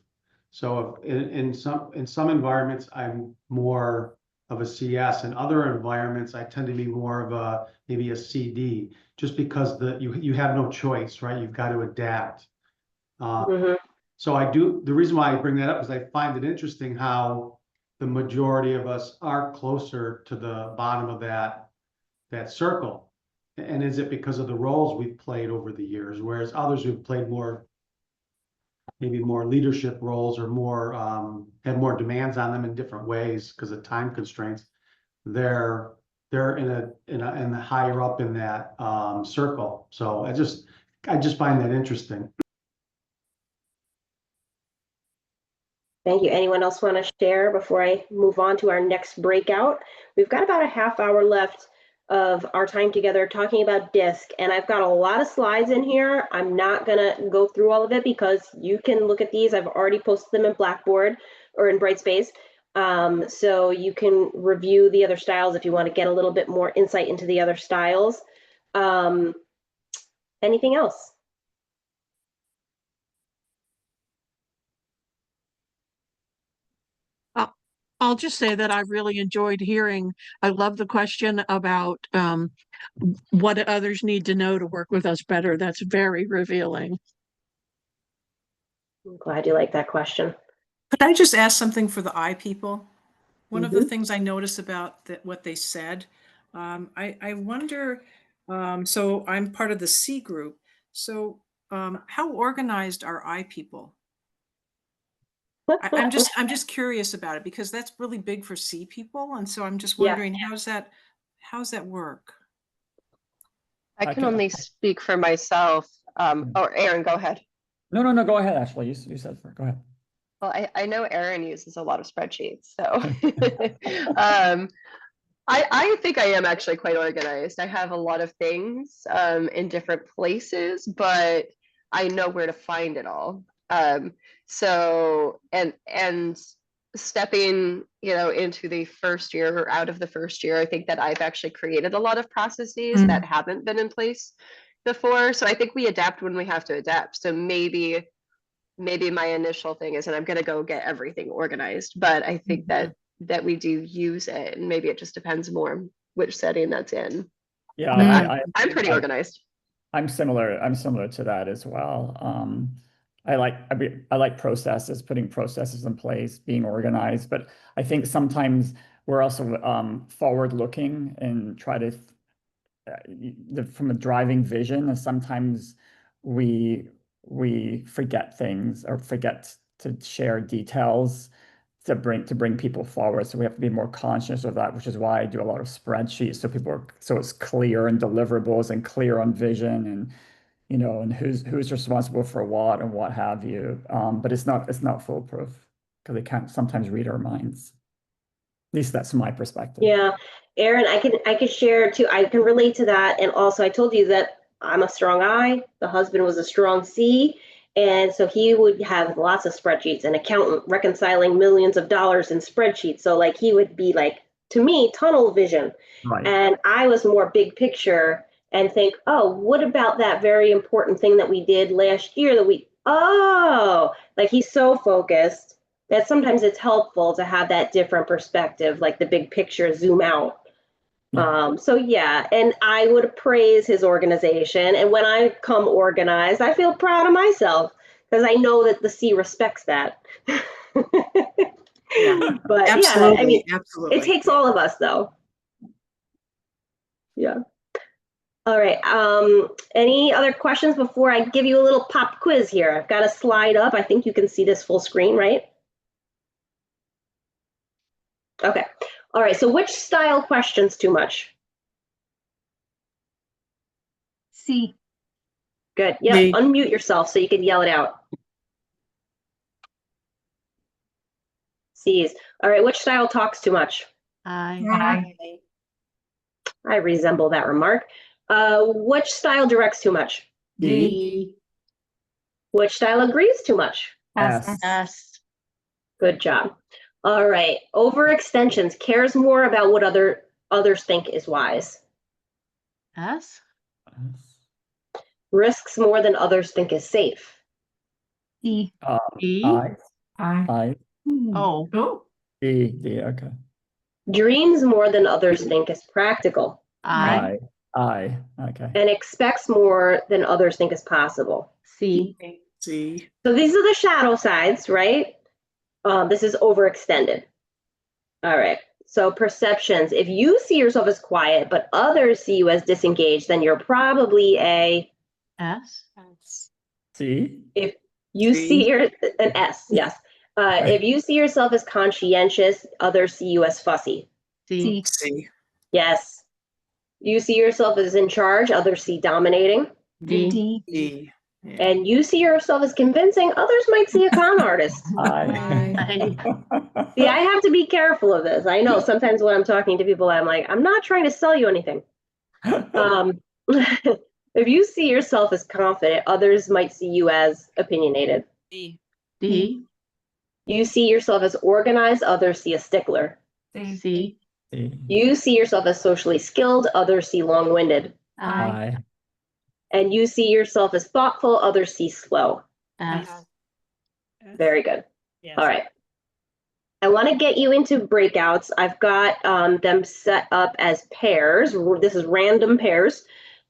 So if in some environments, I'm more of a CS. In other environments, I tend to be more of maybe a CD, just because you have no choice, right? You've got to adapt. So the reason why I bring that up is I find it interesting how the majority of us are closer to the bottom of that circle. And is it because of the roles we've played over the years, whereas others who've played maybe more leadership roles or more have more demands on them in different ways because of time constraints, they're in higher up in that circle. So I just find that interesting. Thank you. Anyone else want to share before I move on to our next breakout? We've got about a half hour left of our time together talking about DISC, and I've got a lot of slides in here. I'm not going to go through all of it because you can look at these. I've already posted them in Blackboard or in Brightspace. So you can review the other styles if you want to get a little bit more insight into the other styles. Anything else? I'll just say that I really enjoyed hearing. I love the question about what others need to know to work with us better. That's very revealing. I'm glad you like that question. Could I just ask something for the I people? One of the Mhm. things I noticed about what they said, I wonder, so I'm part of the C group. So how organized are I people? I'm just curious about it because that's really big for C people. And so I'm just Yeah. wondering, how's that work? I I can can- only speak for myself. Or Aaron, go ahead. No, go ahead, Ashley. You said first. Go ahead. Well, I know Aaron uses a lot of spreadsheets, so I think I am actually quite organized. I have a lot of things in different places, but I know where to find it all. So and stepping, into the first year or out of the first year, I think that I've actually created a lot of processes that haven't been in place before. So I think we adapt when we have to adapt. So maybe my initial thing is, and I'm going to go get everything organized, but I think that we do use it, and maybe it just depends more which setting that's in. Yeah, But I'm pretty organized. I'm similar to that as well. I like processes, putting processes in place, being organized, but I think sometimes we're also forward looking and try to from a driving vision, and sometimes we forget things or forget to share details to bring people forward. So we have to be more conscious of that, which is why I do a lot of spreadsheets so it's clear and deliverables and clear on vision and and who's responsible for what and what have you. But it's not foolproof because they can't sometimes read our minds. At least that's my perspective. Yeah, Aaron, I can share too. I can relate to that. And also I told you that I'm a strong I, the husband was a strong C. And so he would have lots of spreadsheets, an accountant reconciling millions of dollars in spreadsheets. So like he would be like, to me, tunnel vision. Right. And I was more big picture and think, oh, what about that very important thing that we did last year like he's so focused that sometimes it's helpful to have that different perspective, like the big picture, zoom out. Yeah. So yeah, and I would praise his organization. And when I come organized, I feel proud of myself because I know that the C respects that. Yeah, But absolutely, yeah, I mean, absolutely. it takes all of us though. Yeah. All right. Any other questions before I give you a little pop quiz here? I've got a slide up. I think you can see this full screen, right? Okay. All right. So which style questions too much? C. Good. Yep. Me. Unmute yourself so you can yell it out. C's. All right. Which style talks too much? Aye. I resemble that remark. Which style directs too much? D. Which style agrees too much? S. Good job. All right. Overextensions, cares more about what others think is wise. S. Risks more than others think is safe. D. E. I. Oh. D. Okay. Dreams more than others think is practical. I. Okay. And expects more than others think is possible. C. See, So these are the shadow sides, right? This is overextended. All right. So perceptions. If you see yourself as quiet, but others see you as disengaged, then you're probably a S. C. If you C. see an S, yes. If you see yourself as conscientious, others see you as fussy. C. see, Yes. You see yourself as in charge, others see dominating. D. D. E. Yeah. And you see yourself as convincing, others might see a con artist. I. See, I have to be careful of this. I know sometimes when I'm talking to people, I'm like, I'm not trying to sell you anything. If you see yourself as confident, others might see you as opinionated. D. You see yourself as organized, others see a stickler. C. You see yourself as socially skilled, others see long-winded. I. And you see yourself as thoughtful, others see slow. S. Very good. Yes. All right. I want to get you into breakouts. I've got them set up as pairs. This is random pairs.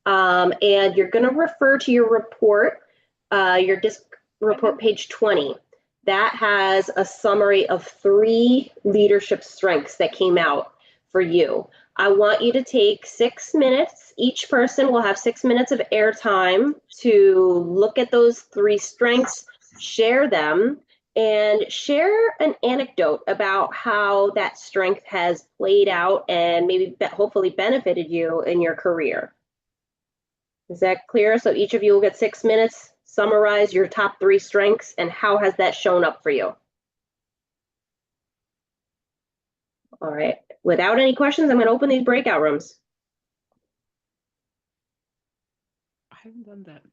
And you're going to refer to your report, your DISC report, page 20. That has a summary of 3 leadership strengths that came out for you. I want you to take 6 minutes. Each person will have 6 minutes of airtime to look at those 3 strengths, share them, and share an anecdote about how that strength has played out and maybe hopefully benefited you in your career. Is that clear? So each of you will get 6 minutes, summarize your top 3 strengths and how has that shown up for you. All right, without any questions, I'm going to open these breakout rooms. I haven't done that.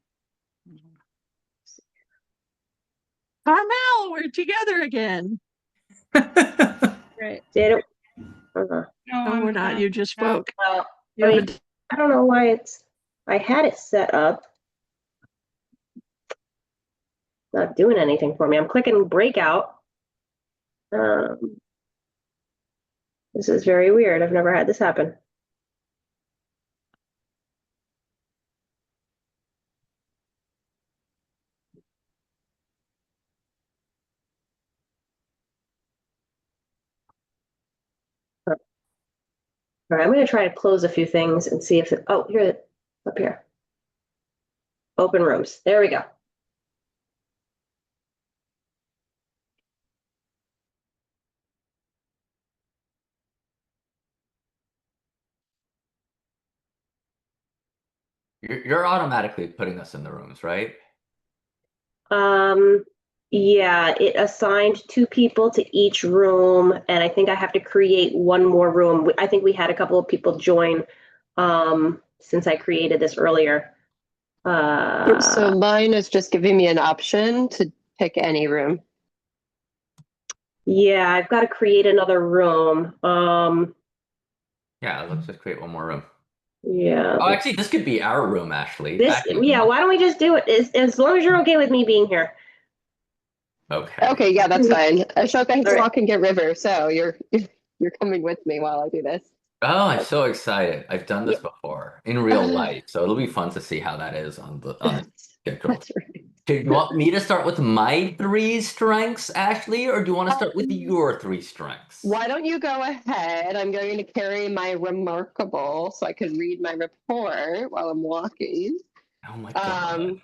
Carmel, we're together again. Right. Did it? No, we're not. You just spoke. Well, You I haven't- don't know why I had it set up. Not doing anything for me. I'm clicking breakout. This is very weird. I've never had this happen. All right, I'm going to try to close a few things and see if it, oh, here, up here. Open rooms. There we go. You're automatically putting us in the rooms, right? Yeah, it assigned 2 people to each room, and I think I have to create 1 more room. I think we had a couple of people join since I created this earlier. So mine is just giving me an option to pick any room. Yeah, I've got to create another room. Yeah, let's just create 1 more room. Yeah. Oh, actually, this could be our room, Ashley. This, yeah, why don't we just do it? As long as you're okay with me being here. Okay. Okay, yeah, that's fine. Ashoka has to Alright. walk and get River, so you're coming with me while I do this. Oh, I'm so excited. I've done this before in real life, so it'll be fun to see how that is on the schedule. That's right. Do you want me to start with my 3 strengths, Ashley, or do you want to start with your 3 strengths? Why don't you go ahead? I'm going to carry my remarkable so I can read my report while I'm walking. Oh my god.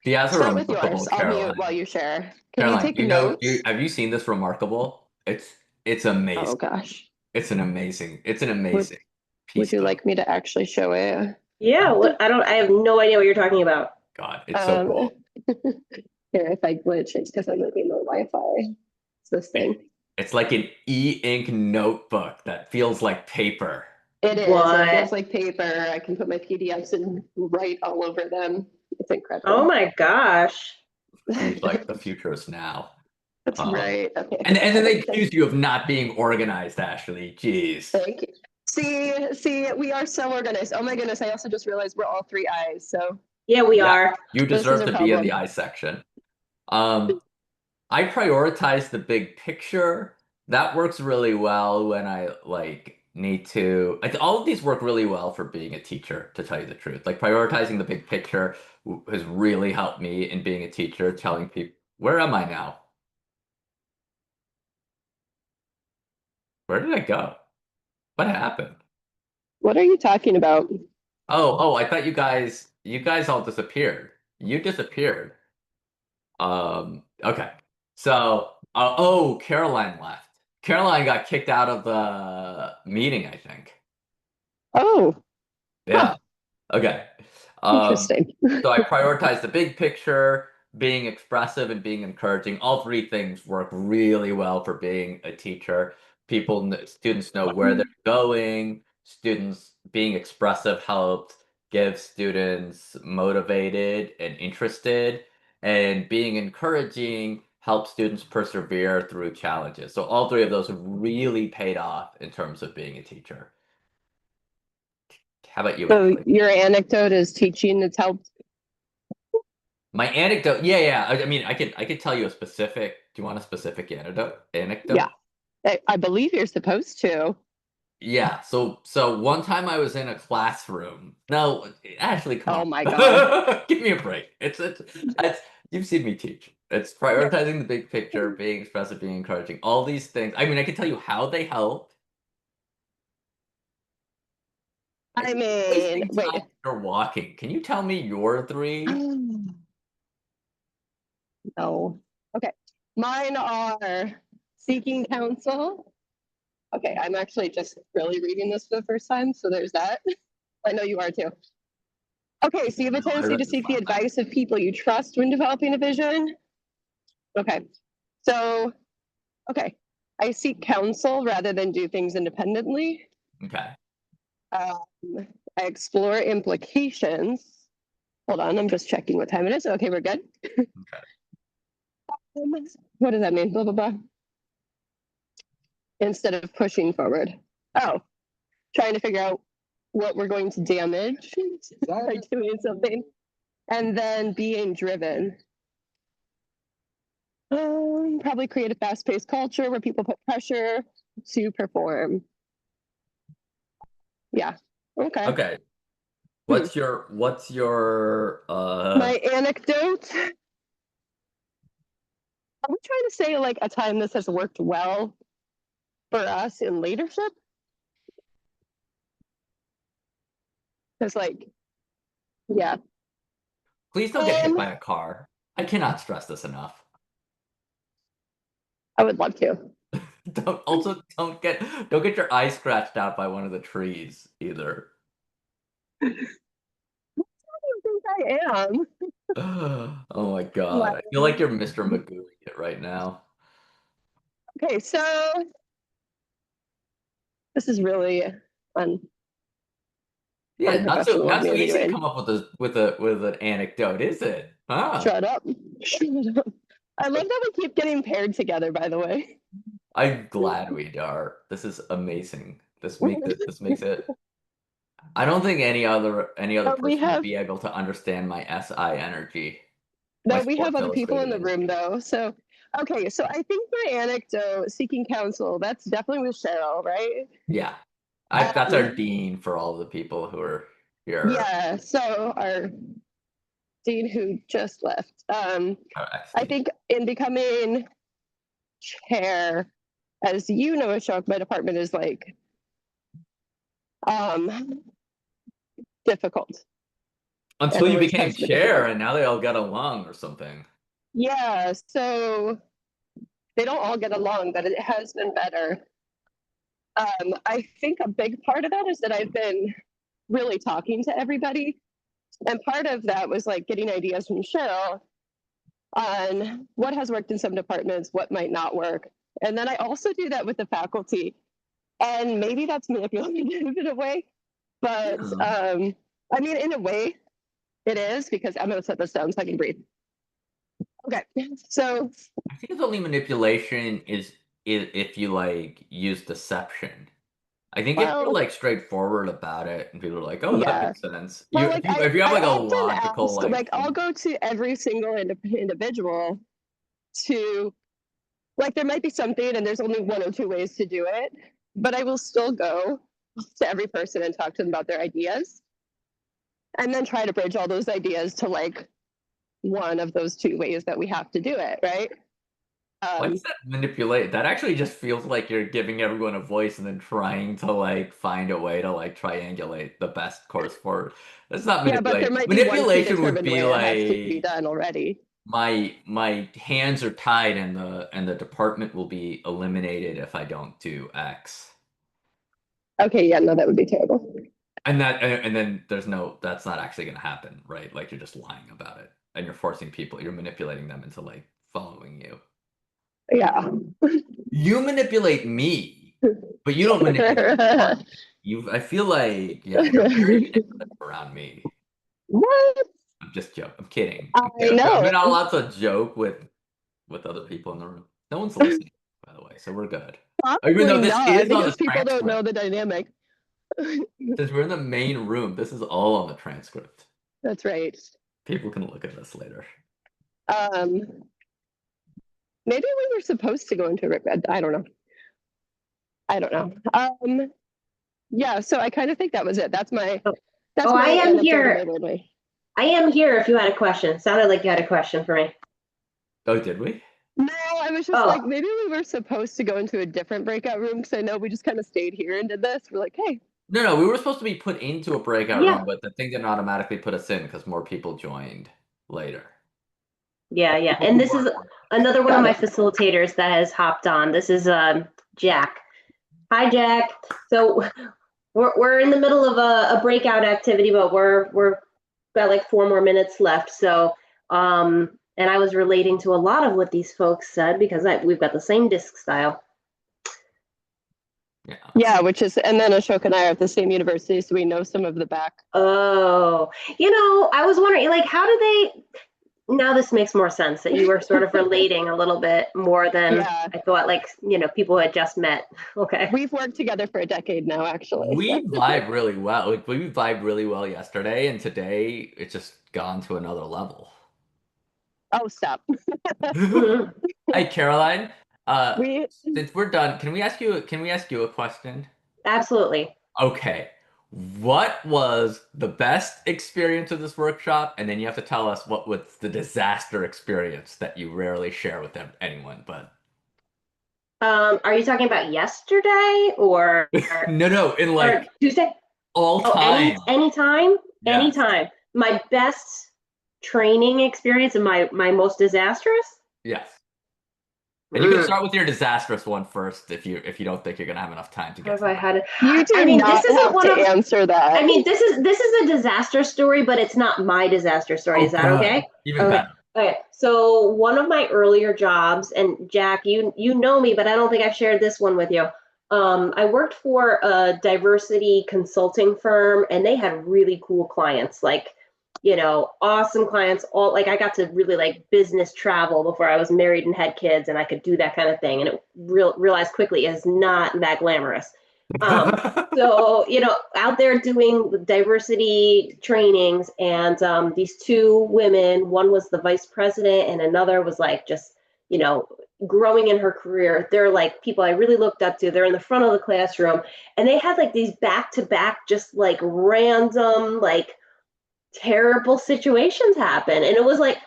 She has a Start with remarkable, yours. I'll Caroline. mute while you share. Can Caroline, you take you know, notes? have you seen this remarkable? It's amazing. Oh gosh. It's an amazing piece. Would you like me to actually show it? Yeah, I have no idea what you're talking about. God, it's so cool. Here, if I glitch, it's because I'm looking at Wi-Fi. It's this thing. It's like an e-ink notebook that feels like paper. It is. What? It feels like paper. I can put my PDFs and write all over them. It's incredible. Oh my gosh. Seems like the future is now. That's right. Okay. And then they accuse you of not being organized, Ashley. Jeez. Thank you. See, we are so organized. Oh my goodness, I also just realized we're all 3 eyes, so. Yeah, we are. You This deserve is a to be in the problem. I section. I prioritize the big picture. That works really well when I need to. All of these work really well for being a teacher, to tell you the truth. Like prioritizing the big picture has really helped me in being a teacher, telling people, where am I now? Where did I go? What happened? What are you talking about? Oh, I thought you guys all disappeared. You disappeared. Okay. So, Caroline left. Caroline got kicked out of the meeting, I think. Oh. Yeah. Okay. Interesting. So I prioritize the big picture, being expressive and being encouraging. All 3 things work really well for being a teacher. Students know where they're going. Students being expressive helps give students motivated and interested, and being encouraging helps students persevere through challenges. So all 3 of those have really paid off in terms of being a teacher. How about you? So Ashley? your anecdote is teaching that's helped. My anecdote, yeah. I mean, I could tell you a specific. Do you want a specific anecdote? Yeah. I believe you're supposed to. Yeah, so one time I was in a classroom. No, Ashley, come Oh on. my God. Give me a break. It's you've seen me teach. It's prioritizing the big picture, being expressive, being encouraging, all these things. I mean, I can tell you how they help. I mean, Wasting wait. time you're walking. Can you tell me your 3? No. Okay. Mine are seeking counsel. Okay, I'm actually just really reading this for the first time, so there's that. I know you are too. Okay, so you have a tendency to seek the advice of people you trust when developing a vision. Okay, so, okay, I seek counsel rather than do things independently. Okay. I explore implications. Hold on, I'm just checking what time it is. Okay, we're good. Okay. What does that mean? Blah, blah, blah. Instead of pushing forward. Oh, trying to figure out what we're going to damage by doing something. And then being driven. Probably create a fast-paced culture where people put pressure to perform. Yeah. Okay. Okay. What's your My anecdote? Are we trying to say like a time this has worked well for us in leadership? Because like, yeah. Please don't get hit by a car. I cannot stress this enough. I would love to. Don't get your eye scratched out by one of the trees either. I don't think I am. Oh my God. I feel like you're Mr. Magooing it right now. Okay, so this is really fun. Yeah, not so Unprofessional of me to be easy to doing. come up with an anecdote, is it? Huh? Shut up. Shut up. I love that we keep getting paired together, by the way. I'm glad we are. This is amazing. This makes it. I don't think any other person would be able to understand my SI energy. No, my we have Sports other people in the Illustrated room though. So, okay, so I think my anecdote, seeking counsel, that's definitely with Cheryl, right? Yeah. That's our dean for all the people who are here. Yeah, so our dean who just left. I think in becoming chair, as you know, Ashok, my department is like difficult. Until you became chair and now they all got along or something. Yeah, so they don't all get along, but it has been better. I think a big part of that is that I've been really talking to everybody. And part of that was like getting ideas from Cheryl on what has worked in some departments, what might not work. And then I also do that with the faculty. And maybe that's manipulative in a way. But I mean, in a way, it is, because I'm going to set this down so I can breathe. Okay, so I think the only manipulation is if you like use deception. I think if you're like straightforward about it and people are like, "Oh, that makes sense." Well, If you have like a logical like I'll go to every single individual to, like, there might be something and there's only 1 or 2 ways to do it, but I will still go to every person and talk to them about their ideas, and then try to bridge all those ideas to like one of those 2 ways that we have to do it, right? Why does that manipulate? That actually just feels like you're giving everyone a voice and then trying to like find a way to like triangulate the best course forward. That's not Yeah, but there manipulation. might be one Manipulation would predetermined be way it has to be like done already. my hands are tied and the department will be eliminated if I don't do X. Okay, yeah, no, that would be terrible. And then that's not actually going to happen, right? Like you're just lying about it and you're forcing people, you're manipulating them into like following you. Yeah. You manipulate me, but you don't manipulate the I feel like, yeah, you're very manipulative around me. What? I'm just joking. I'm kidding. I know. I'm not allowed to joke with other people in the room. No one's listening, by the way, so we're good. Even though this Not, is on because the people don't transcript. know the dynamic. Since we're in the main room, this is all on the transcript. That's right. People can look at this later. Maybe we were supposed to go into regret. I don't know. I don't know. Yeah, so I kind of think that was it. That's my Oh, I am anecdote here. about my- I am here if you had a question. Sounded like you had a question for me. Oh, did we? No, I was just Oh. like, maybe we were supposed to go into a different breakout room because I know we just kind of stayed here and did this. We're like, hey. No, we were supposed to be put into a breakout Yeah. room, but the thing didn't automatically put us in because more people joined later. Yeah, yeah. And this is another one of my facilitators that has hopped on. This is Jack. Hi, Jack. So we're in the middle of a breakout activity, but we're got like 4 more minutes left. So and I was relating to a lot of what these folks said because we've got the same disc style. Yeah, which is, and then Ashok and I are at the same university, so we know some of the back. Oh, I was wondering, like, how do they? Now this makes more sense that you were sort of relating a little bit more than I thought. Like, people had just met. Okay. We've worked together for a decade now, actually. We vibe really well. Like, we vibed really well yesterday, and today it's just gone to another level. Oh, stop. Hey, Caroline. Since we're done, can we ask you a question? Absolutely. Okay. What was the best experience of this workshop? And then you have to tell us what was the disaster experience that you rarely share with anyone, but are you talking about yesterday or no, in like Tuesday? All time. Anytime? Yes. Anytime. My best training experience and my most disastrous? Yes. And you can start with your disastrous one first if you don't think you're gonna have enough time to get. Have I had it? You do not have to answer that. I mean, this is a disaster story, but it's not my disaster story. Is that okay? Even better. Okay. So one of my earlier jobs, and Jack, you know me, but I don't think I've shared this one with you. I worked for a diversity consulting firm, and they had really cool clients, like, awesome clients. All like I got to really like business travel before I was married and had kids, and I could do that kind of thing. And it realized quickly it's not that glamorous. So, out there doing diversity trainings, and these 2 women, one was the vice president and another was like just, growing in her career. They're like people I really looked up to. They're in the front of the classroom, and they had like these back-to-back, just like random, like terrible situations happen. And it was like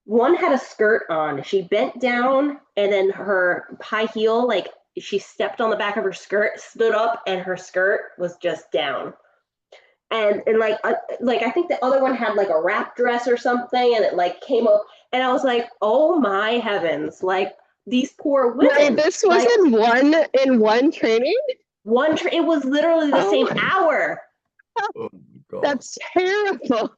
one had a skirt on. She bent down, and then her high heel, like she stepped on the back of her skirt, stood up, and her skirt was just down. And like I think the other one had like a wrap dress or something, and it like came up, and I was like, oh my heavens, like these poor women. Wait, this was like, in one training? It was literally the same hour. Oh, that's terrible.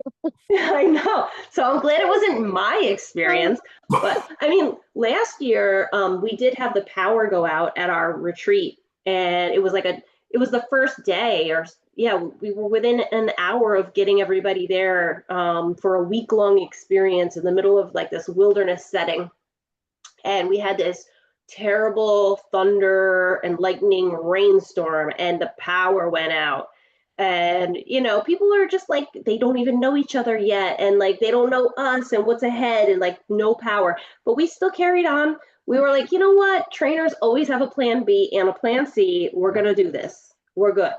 I know. So I'm glad it wasn't my experience. But I mean, last year we did have the power go out at our retreat, and it was the first day, we were within an hour of getting everybody there for a week-long experience in the middle of like this wilderness setting. And we had this terrible thunder and lightning rainstorm, and the power went out. And people are just like, they don't even know each other yet, and like they don't know us and what's ahead, and like no power. But we still carried on. We were like, you know what, trainers always have a plan B and a plan C. We're gonna do this. We're good.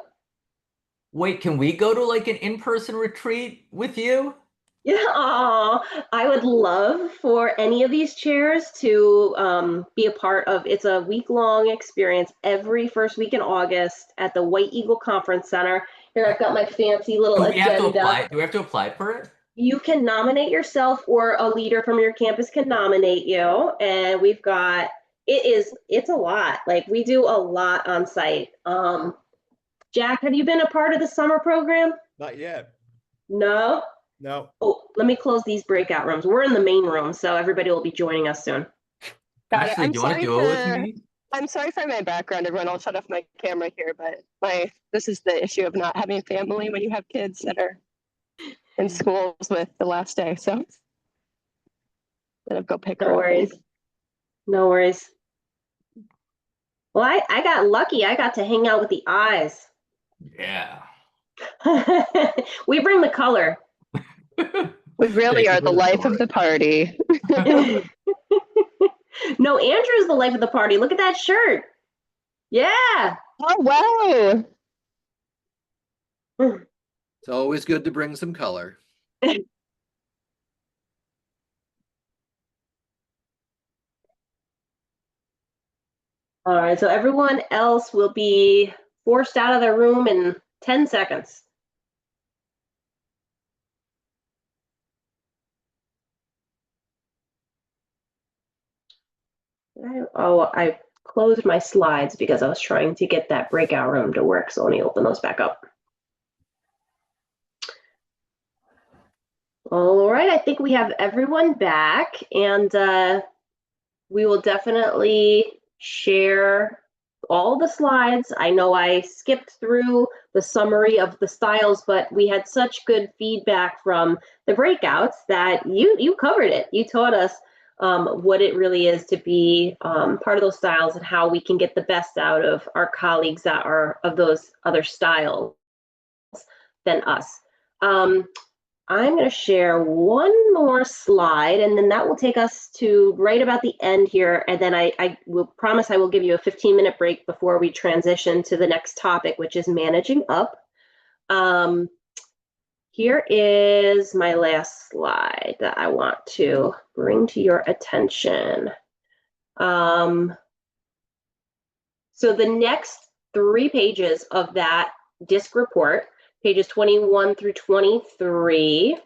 Wait, can we go to like an in-person retreat with you? Yeah, I would love for any of these chairs to be a part of. It's a week-long experience every first week in August at the White Eagle Conference Center. Here, I've got my fancy little agenda. Do we have to apply for it? You can nominate yourself, or a leader from your campus can nominate you. And we've got, it's a lot. Like, we do a lot on site. Jack, have you been a part of the summer program? Not yet. No? No. Oh, let me close these breakout rooms. We're in the main room, so everybody will be joining us soon. Ashley, do you want to do it with me? I'm sorry for my background, everyone. I'll shut off my camera here, but this is the issue of not having family when you have kids that are in schools with the last day. So I'll go pick her up. No worries. No worries. Well, I got lucky. I got to hang out with the eyes. Yeah. We bring the color. We really are the life of the party. No, Andrew's the life of the party. Look at that shirt. Yeah. Oh, wow. It's always good to bring some color. All right, so everyone else will be forced out of their room in 10 seconds. I closed my slides because I was trying to get that breakout room to work, so let me open those back up. All right, I think we have everyone back, and we will definitely share all the slides. I know I skipped through the summary of the styles, but we had such good feedback from the breakouts that you covered it. You taught us what it really is to be part of those styles and how we can get the best out of our colleagues that are of those other styles than us. I'm going to share one more slide, and then that will take us to right about the end here. And then I will promise I will give you a 15-minute break before we transition to the next topic, which is managing up. Here is my last slide that I want to bring to your attention. So the next 3 pages of that DISC report, pages 21 through 23,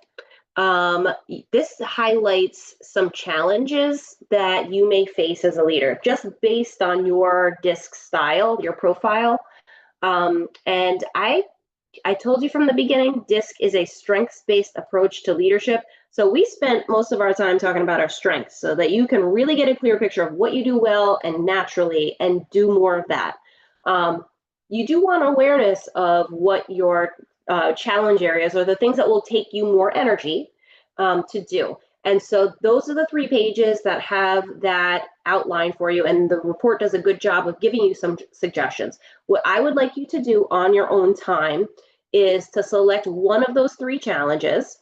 this highlights some challenges that you may face as a leader, just based on your DISC style, your profile. And I told you from the beginning, DISC is a strengths-based approach to leadership. So we spent most of our time talking about our strengths so that you can really get a clear picture of what you do well and naturally and do more of that. You do want awareness of what your challenge areas are, the things that will take you more energy to do. And so those are the 3 pages that have that outline for you. And the report does a good job of giving you some suggestions. What I would like you to do on your own time is to select one of those 3 challenges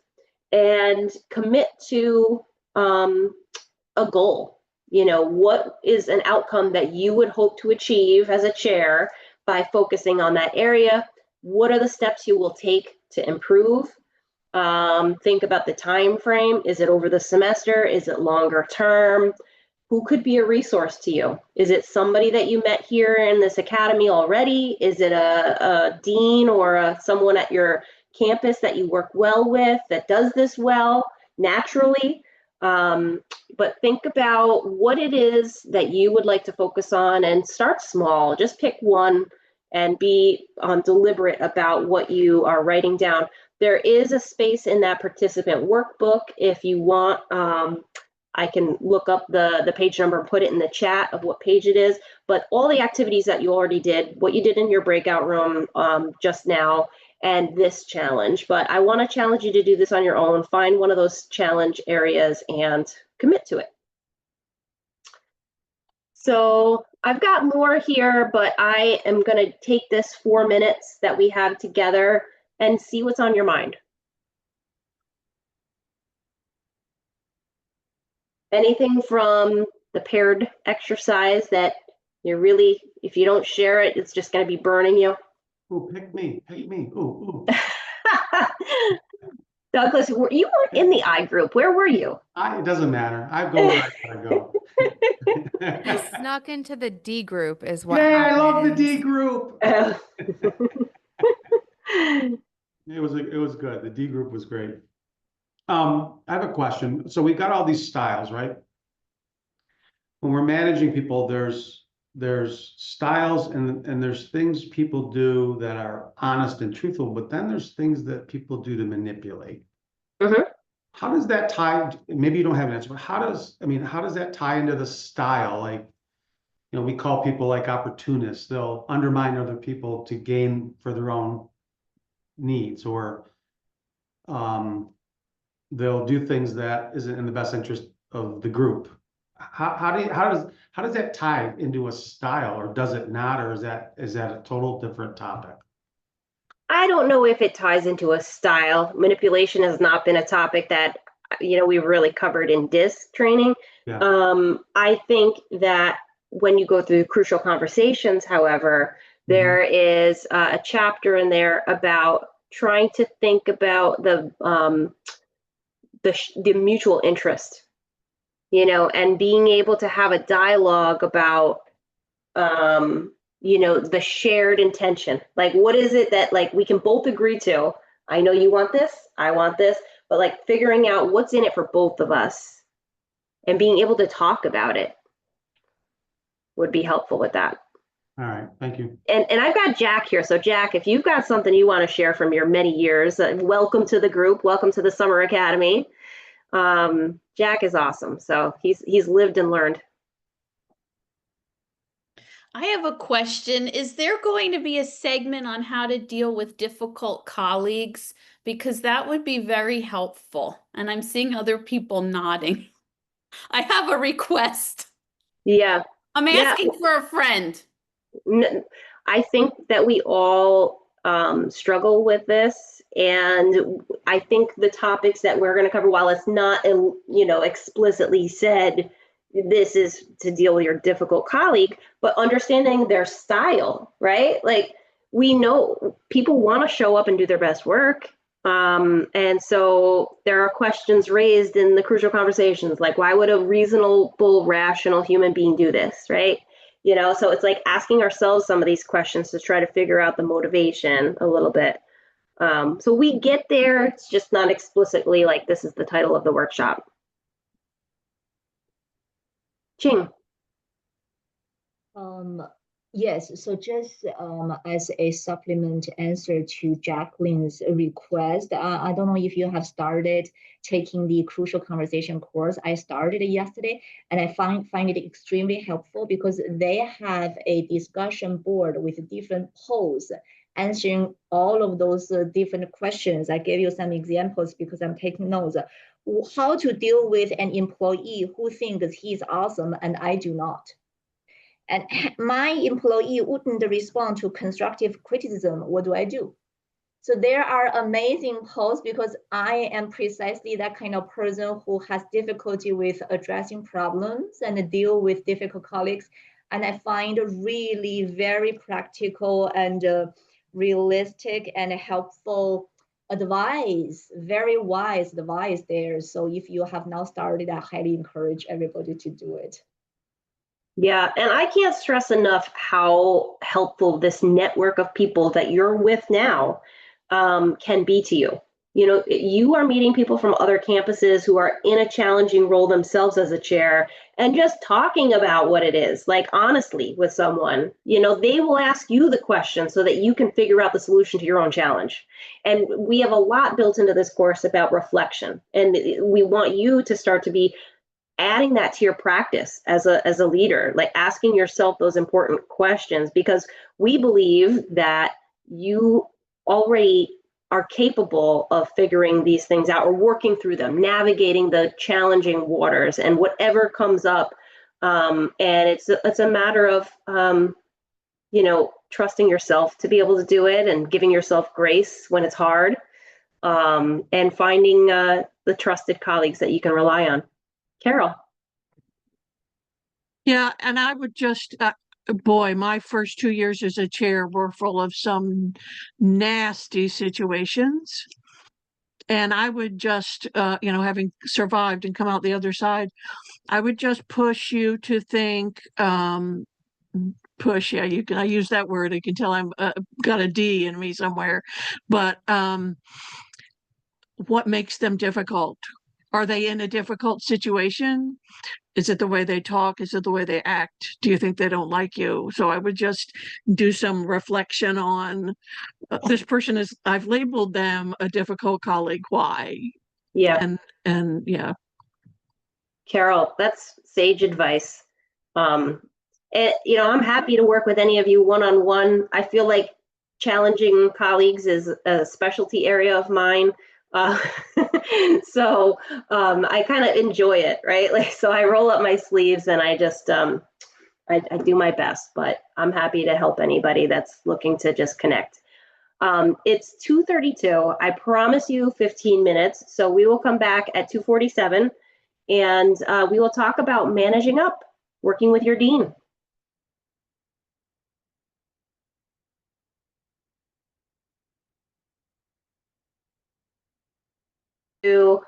and commit to a goal. You know, what is an outcome that you would hope to achieve as a chair by focusing on that area? What are the steps you will take to improve? Think about the time frame. Is it over the semester? Is it longer term? Who could be a resource to you? Is it somebody that you met here in this academy already? Is it a dean or someone at your campus that you work well with that does this well naturally? But think about what it is that you would like to focus on and start small. Just pick one and be deliberate about what you are writing down. There is a space in that participant workbook. If you want, I can look up the page number and put it in the chat of what page it is. But all the activities that you already did, what you did in your breakout room just now, and this challenge. But I want to challenge you to do this on your own. Find one of those challenge areas and commit to it. So I've got more here, but I am going to take this 4 minutes that we have together and see what's on your mind. Anything from the paired exercise that you're really, if you don't share it, it's just going to be burning you? Ooh, pick me. Ooh. Douglas, you weren't in the I group. Where were you? It doesn't matter. I go where I gotta go. I snuck into the D group is what Yeah, happened. I love the D group. It was good. The D group was great. I have a question. So we got all these styles, right? When we're managing people, there's styles and there's things people do that are honest and truthful, but then there's things that people do to manipulate. Mm-hmm. How does that tie? Maybe you don't have an answer, but how does that tie into the style? Like, you know, we call people like opportunists. They'll undermine other people to gain for their own needs, or they'll do things that isn't in the best interest of the group. How does that tie into a style, or does it not, or is that a total different topic? I don't know if it ties into a style. Manipulation has not been a topic that, you know, we've really covered in DISC training. Yeah. I think that when you go through crucial conversations, however, There is a chapter in there about trying to think about the mutual interest, you know, and being able to have a dialogue about, you know, the shared intention. Like, what is it that like we can both agree to? I know you want this, I want this, but like figuring out what's in it for both of us and being able to talk about it would be helpful with that. All right, thank you. And I've got Jack here. So Jack, if you've got something you want to share from your many years, welcome to the group. Welcome to the Summer Academy. Jack is awesome. So he's lived and learned. I have a question. Is there going to be a segment on how to deal with difficult colleagues? Because that would be very helpful. And I'm seeing other people nodding. I have a request. Yeah. I'm asking for a friend. I think that we all struggle with this, and I think the topics that we're going to cover, while it's not, you know, explicitly said, this is to deal with your difficult colleague, but understanding their style, right? Like, we know people want to show up and do their best work. And so there are questions raised in the crucial conversations, like, why would a reasonable, rational human being do this, right? You know, so it's like asking ourselves some of these questions to try to figure out the motivation a little bit. So we get there, it's just not explicitly like this is the title of the workshop. Ching. Yes, so just as a supplement answer to Jacqueline's request, I don't know if you have started taking the Crucial Conversation course. I started yesterday, and I find it extremely helpful because they have a discussion board with different polls answering all of those different questions. I gave you some examples because I'm taking notes. How to deal with an employee who thinks he's awesome and I do not. And my employee wouldn't respond to constructive criticism. What do I do? So there are amazing polls because I am precisely that kind of person who has difficulty with addressing problems and deal with difficult colleagues. And I find really very practical and realistic and helpful advice, very wise advice there. So if you have not started, I highly encourage everybody to do it. Yeah, and I can't stress enough how helpful this network of people that you're with now can be to you. You know, you are meeting people from other campuses who are in a challenging role themselves as a chair, and just talking about what it is, like honestly with someone, you know, they will ask you the question so that you can figure out the solution to your own challenge. And we have a lot built into this course about reflection, and we want you to start to be adding that to your practice as a leader, like asking yourself those important questions, because we believe that you already are capable of figuring these things out or working through them, navigating the challenging waters and whatever comes up. And it's a matter of, you know, trusting yourself to be able to do it and giving yourself grace when it's hard, and finding the trusted colleagues that you can rely on. Carol. Yeah, and I would just, boy, my first 2 years as a chair were full of some nasty situations. And I would just, you know, having survived and come out the other side, I would just push you to think, push, yeah, I use that word. I can tell I'm got a D in me somewhere. But what makes them difficult? Are they in a difficult situation? Is it the way they talk? Is it the way they act? Do you think they don't like you? So I would just do some reflection on this person is, I've labeled them a difficult colleague. Why? Yeah. And yeah. Carol, that's sage advice. And, you know, I'm happy to work with any of you one-on-one. I feel like challenging colleagues is a specialty area of mine. So I kind of enjoy it, right? Like, so I roll up my sleeves and I just, I do my best, but I'm happy to help anybody that's looking to just connect. It's 2:32. I promise you 15 minutes. So we will come back at 2:47 and we will talk about managing up, working with your dean. to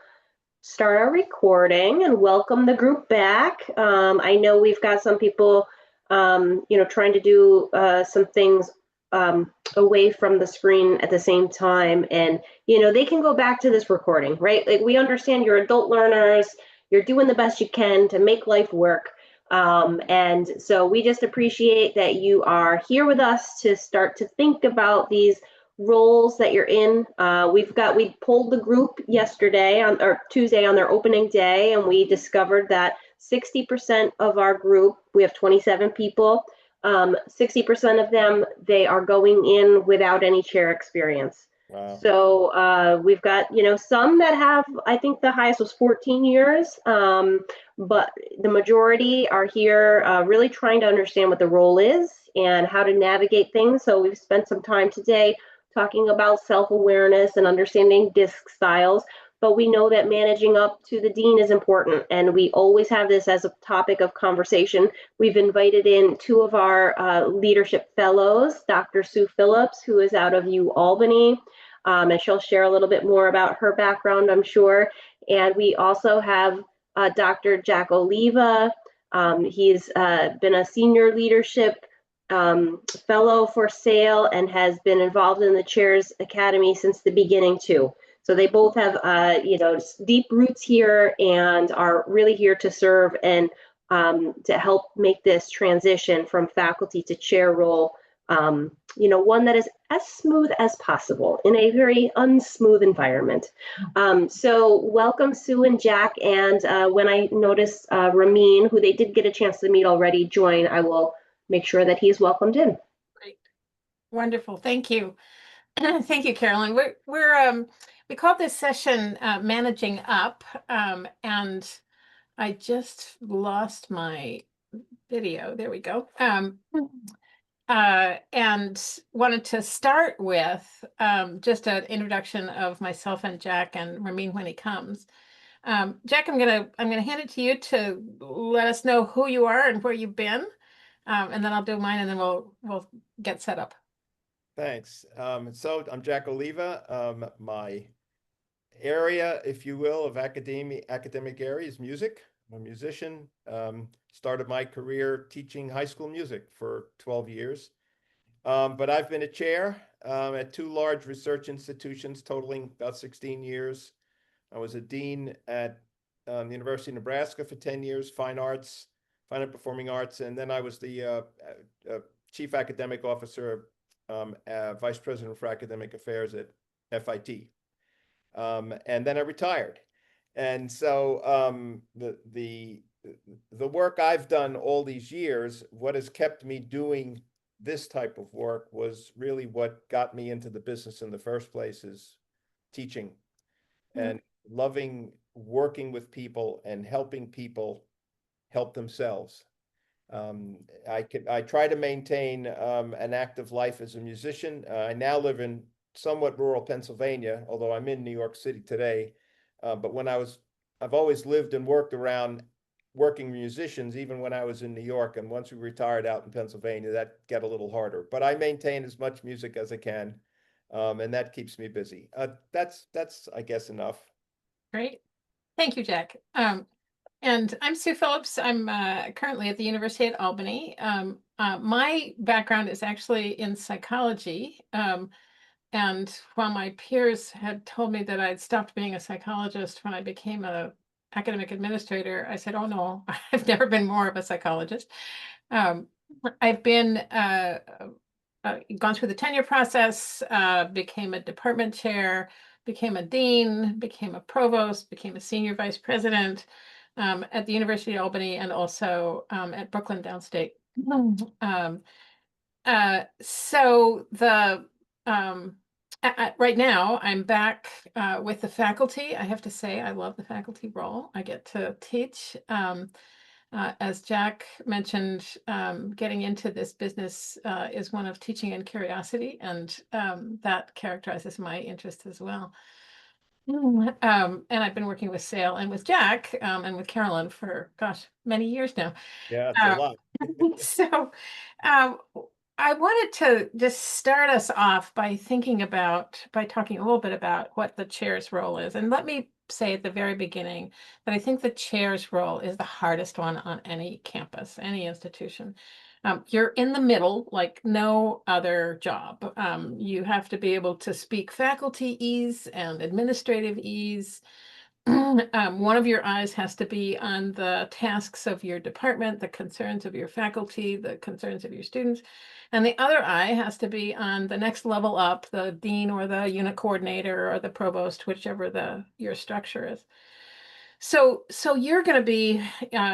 start our recording and welcome the group back. I know we've got some people, trying to do some things away from the screen at the same time. And, they can go back to this recording, right? Like, we understand you're adult learners, you're doing the best you can to make life work. And so we just appreciate that you are here with us to start to think about these roles that you're in. We polled the group yesterday or Tuesday on their opening day, and we discovered that 60% of our group, we have 27 people, 60% of them, they are going in without any chair experience. Wow. So we've got, some that have, I think the highest was 14 years, but the majority are here really trying to understand what the role is and how to navigate things. So we've spent some time today talking about self-awareness and understanding DISC styles, but we know that managing up to the dean is important, and we always have this as a topic of conversation. We've invited in two of our leadership fellows, Dr. Sue Phillips, who is out of UAlbany, and she'll share a little bit more about her background, I'm sure. And we also have Dr. Jack Oliva. He's been a senior leadership fellow for SAIL and has been involved in the Chairs Academy since the beginning too. So they both have deep roots here and are really here to serve and to help make this transition from faculty to chair role, one that is as smooth as possible in a very unsmooth environment. So welcome Sue and Jack, and when I notice Ramin, who they did get a chance to meet already, join, I will make sure that he's welcomed in. Great. Wonderful. Thank you. Thank you, Carolyn. We called this session Managing Up, and I just lost my video. There we go. And wanted to start with just an introduction of myself and Jack and Ramin when he comes. Jack, I'm gonna hand it to you to let us know who you are and where you've been. And then I'll do mine, and then we'll get set up. Thanks. So I'm Jack Oliva. My area, if you will, of academic area is music. I'm a musician. Started my career teaching high school music for 12 years. But I've been a chair at two large research institutions totaling about 16 years. I was a dean at the University of Nebraska for 10 years, fine and performing arts. And then I was the chief academic officer, vice president for academic affairs at FIT. And then I retired. And so the work I've done all these years, what has kept me doing this type of work was really what got me into the business in the first place, is teaching and loving working with people and helping people help themselves. I try to maintain an active life as a musician. I now live in somewhat rural Pennsylvania, although I'm in New York City today. But I've always lived and worked around working musicians, even when I was in New York. And once we retired out in Pennsylvania, that got a little harder. But I maintain as much music as I can, and that keeps me busy. That's I guess enough. Great, thank you, Jack. And I'm Sue Phillips. I'm currently at the University at Albany. My background is actually in psychology. And while my peers had told me that I'd stopped being a psychologist when I became an academic administrator, I said, oh no, I've never been more of a psychologist. I've been gone through the tenure process, became a department chair, became a dean, became a provost, became a senior vice president at the University of Albany, and also at Brooklyn Downstate. So the right now I'm back with the faculty. I have to say I love the faculty role. I get to teach. As Jack mentioned, getting into this business is one of teaching and curiosity, and that characterizes my interest as well. And I've been working with SAIL and with Jack and with Carolyn for, gosh, many years now. Yeah, it's a lot. So I wanted to just start us off by talking a little bit about what the chair's role is. And let me say at the very beginning that I think the chair's role is the hardest one on any campus, any institution. You're in the middle like no other job. You have to be able to speak faculty ease and administrative ease. One of your eyes has to be on the tasks of your department, the concerns of your faculty, the concerns of your students. And the other eye has to be on the next level up, the dean or the unit coordinator or the provost, whichever your structure is. So you're going to be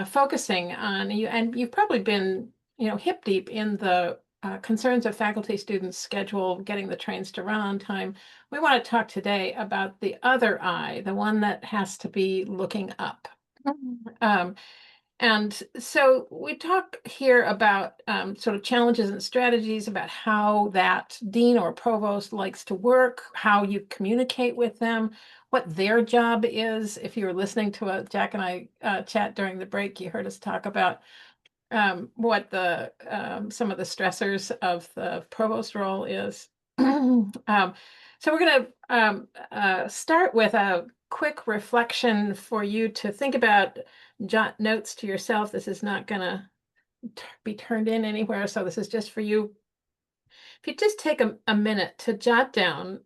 focusing on you, and you've probably been, hip deep in the concerns of faculty, students, schedule, getting the trains to run on time. We want to talk today about the other eye, the one that has to be looking up. And so we talk here about sort of challenges and strategies about how that dean or provost likes to work, how you communicate with them, what their job is. If you were listening to Jack and I chat during the break, you heard us talk about what some of the stressors of the provost role is. So we're going to start with a quick reflection for you to think about, jot notes to yourself. This is not going to be turned in anywhere, so this is just for you. If you just take a minute to jot down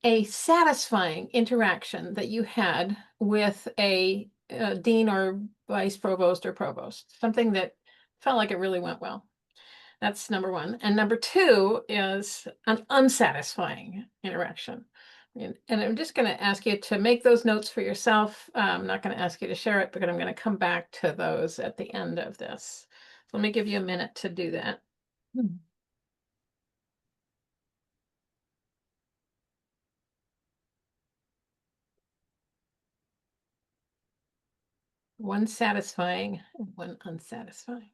a satisfying interaction that you had with a dean or vice provost or provost, something that felt like it really went well. That's number one. And number two is an unsatisfying interaction. And I'm just going to ask you to make those notes for yourself. I'm not going to ask you to share it, but I'm going to come back to those at the end of this. So let me give you a minute to do that. One satisfying and one unsatisfying.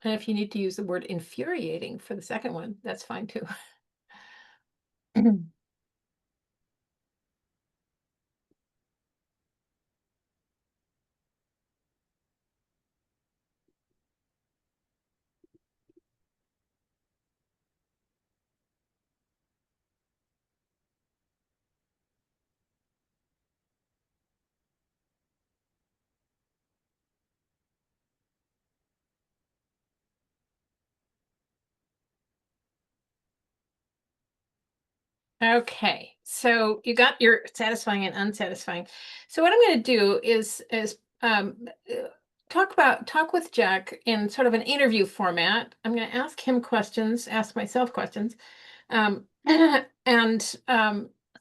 And if you need to use the word infuriating for the second one, that's fine too. Okay, so you got your satisfying and unsatisfying. So what I'm going to do is talk with Jack in sort of an interview format. I'm going to ask him questions, ask myself questions, and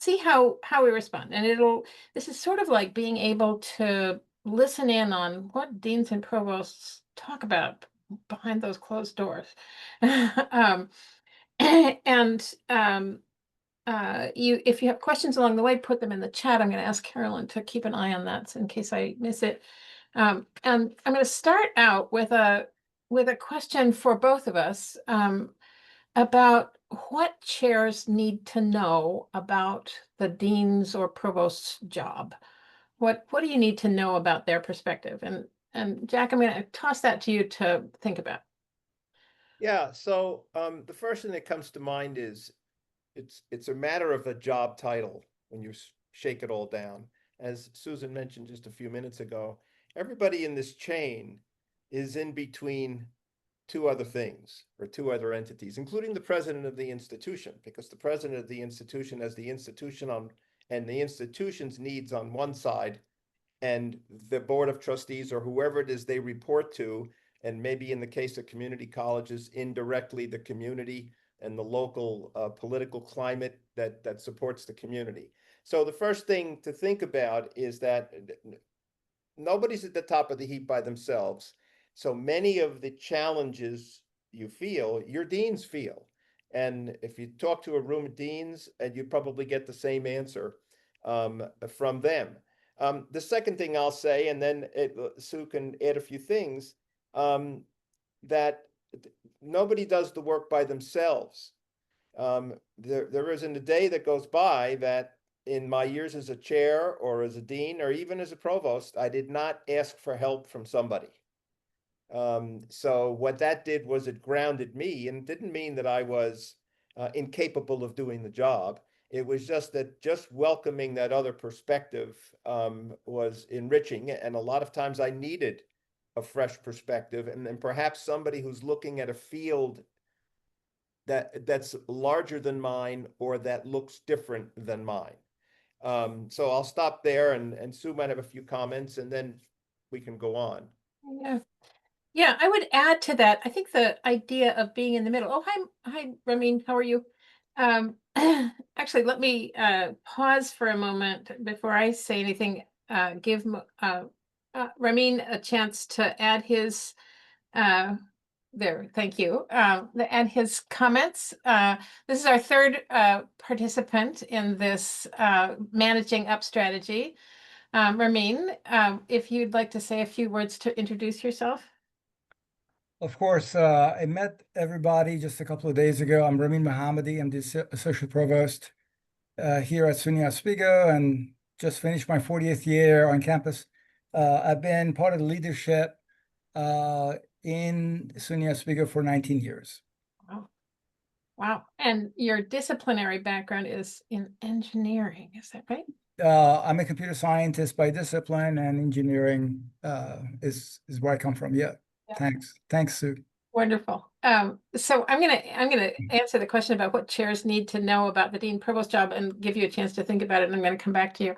see how we respond. And this is sort of like being able to listen in on what deans and provosts talk about behind those closed doors. If you have questions along the way, put them in the chat. I'm going to ask Carolyn to keep an eye on that in case I miss it. And I'm going to start out with a question for both of us about what chairs need to know about the dean's or provost's job. What do you need to know about their perspective? And Jack, I'm going to toss that to you to think about. Yeah, so the first thing that comes to mind is it's a matter of a job title when you shake it all down. As Susan mentioned just a few minutes ago, everybody in this chain is in between two other things or two other entities, including the president of the institution, because the president of the institution has the institution on and the institution's needs on one side, and the board of trustees or whoever it is they report to, and maybe in the case of community colleges, indirectly the community and the local political climate that supports the community. So the first thing to think about is that nobody's at the top of the heap by themselves. So many of the challenges you feel, your deans feel. And if you talk to a room of deans, and you probably get the same answer from them. The second thing I'll say, and then Sue can add a few things, that nobody does the work by themselves. There isn't a day that goes by that in my years as a chair or as a dean or even as a provost, I did not ask for help from somebody. So what that did was it grounded me, and it didn't mean that I was incapable of doing the job. It was just that just welcoming that other perspective was enriching. And a lot of times I needed a fresh perspective, and then perhaps somebody who's looking at a field that's larger than mine or that looks different than mine. So I'll stop there, and Sue might have a few comments, and then we can go on. Yeah. Yeah, I would add to that. I think the idea of being in the middle. Oh, hi, Ramin. How are you? Actually, let me pause for a moment before I say anything. Give Ramin a chance to add his. There, thank you. Add his comments. This is our third participant in this managing up strategy. Ramin, if you'd like to say a few words to introduce yourself. Of course, I met everybody just a couple of days ago. I'm Ramin Mohammadi. I'm the Associate Provost here at SUNY Oswego and just finished my 40th year on campus. I've been part of the leadership in SUNY Oswego for 19 years. Wow. Wow. And your disciplinary background is in engineering, is that right? I'm a computer scientist by discipline, and engineering is where I come from. Yeah. Thanks, Sue. Wonderful. So I'm gonna answer the question about what chairs need to know about the dean provost job and give you a chance to think about it, and I'm going to come back to you.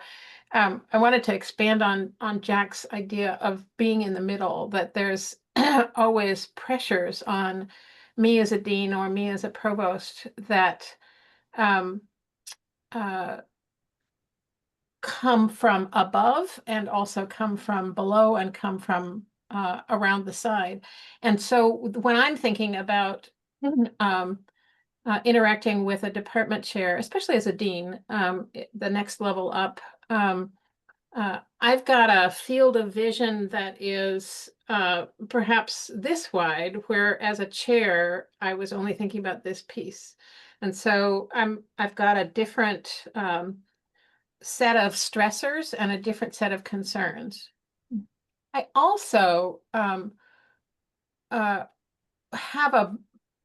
I wanted to expand on Jack's idea of being in the middle, that there's always pressures on me as a dean or me as a provost that come from above and also come from below and come from around the side. And so when I'm thinking about interacting with a department chair, especially as a dean, the next level up, I've got a field of vision that is perhaps this wide, where as a chair, I was only thinking about this piece. And so I've got a different set of stressors and a different set of concerns. I also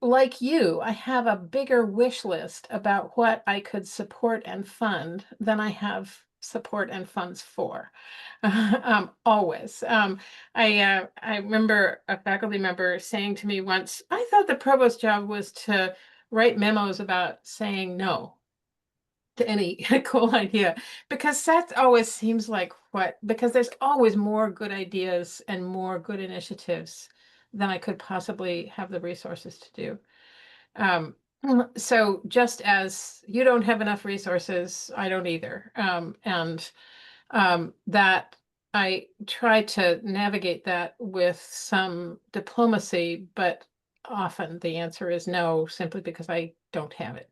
like you, I have a bigger wish list about what I could support and fund than I have support and funds for. Always. I remember a faculty member saying to me once, I thought the provost job was to write memos about saying no to any cool idea, because that always seems like because there's always more good ideas and more good initiatives than I could possibly have the resources to do. So just as you don't have enough resources, I don't either. That I try to navigate that with some diplomacy, but often the answer is no, simply because I don't have it.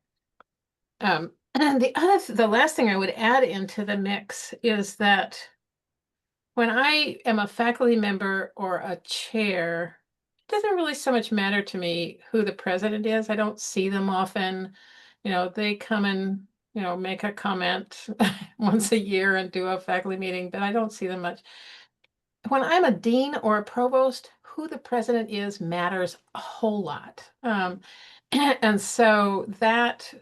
And the last thing I would add into the mix is that when I am a faculty member or a chair, it doesn't really so much matter to me who the president is. I don't see them often. They come and, make a comment once a year and do a faculty meeting, but I don't see them much. When I'm a dean or a provost, who the president is matters a whole lot. And so that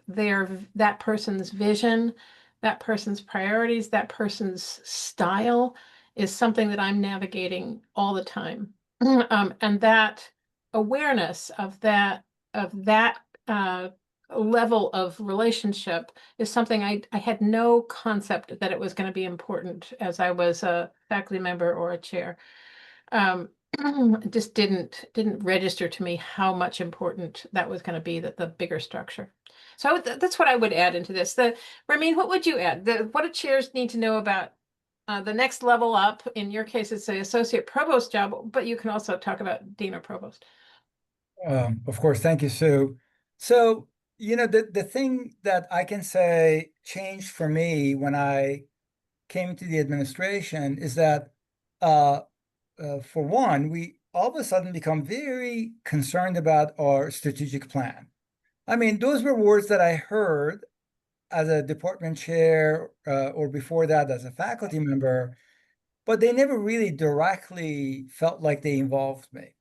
person's vision, that person's priorities, that person's style is something that I'm navigating all the time. And that awareness of that level of relationship is something I had no concept that it was going to be important as I was a faculty member or a chair. It just didn't register to me how much important that was going to be, the bigger structure. So that's what I would add into this. Ramin, what would you add? What do chairs need to know about the next level up? In your case, it's the associate provost job, but you can also talk about dean or provost. Of course, thank you, Sue. So, the thing that I can say changed for me when I came to the administration is that for one, we all of a sudden become very concerned about our strategic plan. I mean, those were words that I heard as a department chair or before that as a faculty member, but they never really directly felt like they involved me.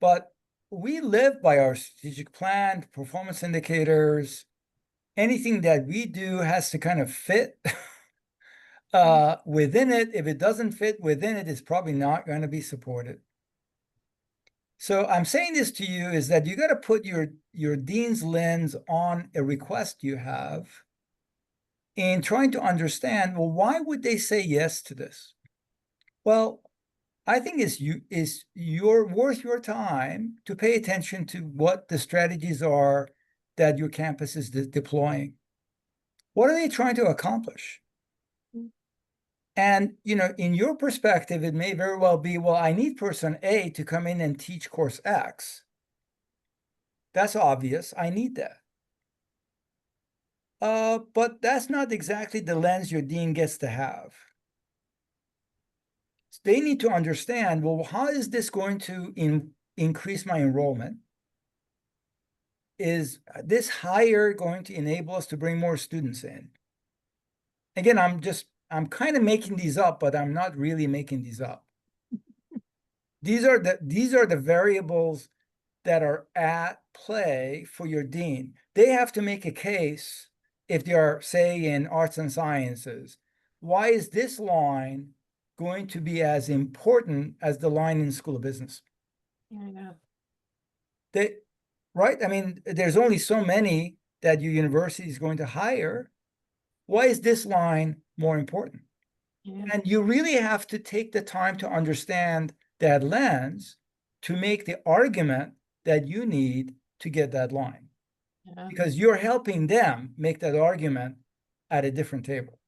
But we live by our strategic plan, performance indicators. Anything that we do has to kind of fit within it. If it doesn't fit within it, it's probably not going to be supported. So I'm saying this to you is that you got to put your dean's lens on a request you have in trying to understand, well, why would they say yes to this? Well, I think it's worth your time to pay attention to what the strategies are that your campus is deploying. What are they trying to accomplish? And, in your perspective, it may very well be, well, I need person A to come in and teach course X. That's obvious. I need that. But that's not exactly the lens your dean gets to have. They need to understand, well, how is this going to increase my enrollment? Is this hire going to enable us to bring more students in? Again, I'm kind of making these up, but I'm not really making these up. These are the variables that are at play for your dean. They have to make a case if they are, say, in arts and sciences. Why is this line going to be as important as the line in School of Business? Yeah, I know. Right? I mean, there's only so many that your university is going to hire. Why is this line more important? Yeah. And you really have to take the time to understand that lens to make the argument that you need to get that line. Yeah. Because you're helping them make that argument at a different table.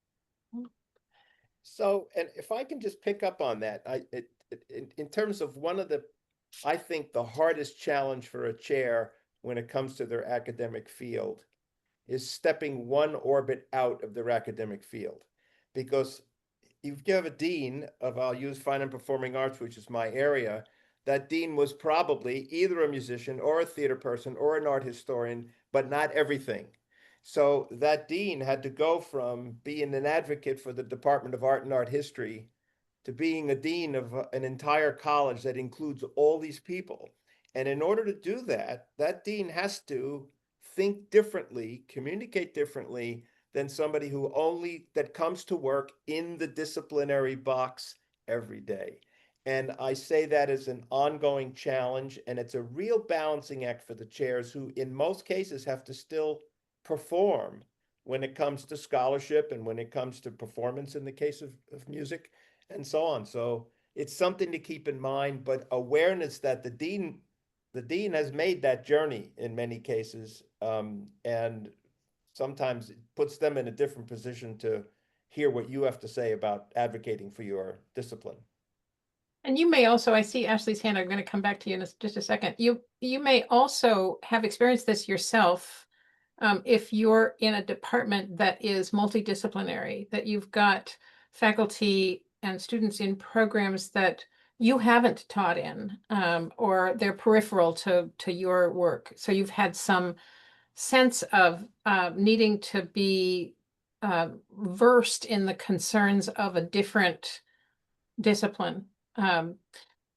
So, and if I can just pick up on that, in terms of I think the hardest challenge for a chair when it comes to their academic field is stepping one orbit out of their academic field. Because if you have a dean of, I'll use fine and performing arts, which is my area, that dean was probably either a musician or a theater person or an art historian, but not everything. So that dean had to go from being an advocate for the Department of Art and Art History to being a dean of an entire college that includes all these people. And in order to do that, that dean has to think differently, communicate differently than somebody that comes to work in the disciplinary box every day. And I say that as an ongoing challenge, and it's a real balancing act for the chairs who in most cases have to still perform when it comes to scholarship and when it comes to performance in the case of music and so on. So it's something to keep in mind, but awareness that the dean has made that journey in many cases, and sometimes it puts them in a different position to hear what you have to say about advocating for your discipline. And you may also, I see Ashley's hand, I'm going to come back to you in just a second. You may also have experienced this yourself if you're in a department that is multidisciplinary, that you've got faculty and students in programs that you haven't taught in, or they're peripheral to your work. So you've had some sense of needing to be versed in the concerns of a different discipline. I'm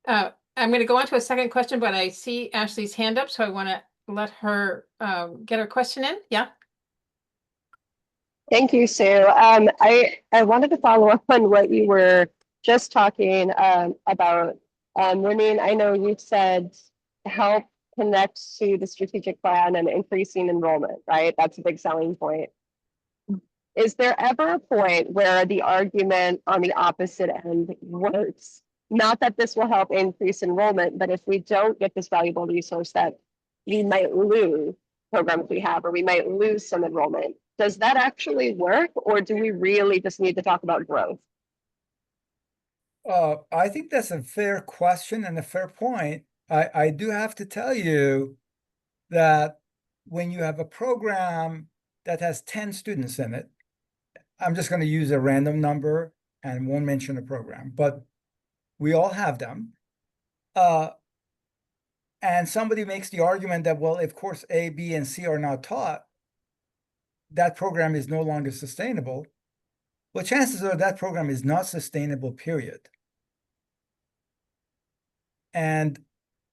going to go on to a second question, but I see Ashley's hand up, so I want to let her get her question in. Yeah. Thank you, Sue. I wanted to follow up on what you were just talking about. Ramin, I know you said help connect to the strategic plan and increasing enrollment, right? That's a big selling point. Is there ever a point where the argument on the opposite end works? Not that this will help increase enrollment, but if we don't get this valuable resource, that we might lose programs we have, or we might lose some enrollment. Does that actually work, or do we really just need to talk about growth? I think that's a fair question and a fair point. I do have to tell you that when you have a program that has 10 students in it, I'm just going to use a random number and won't mention a program, but we all have them. And somebody makes the argument that, well, if course A, B, and C are not taught, that program is no longer sustainable, well, chances are that program is not sustainable, period. And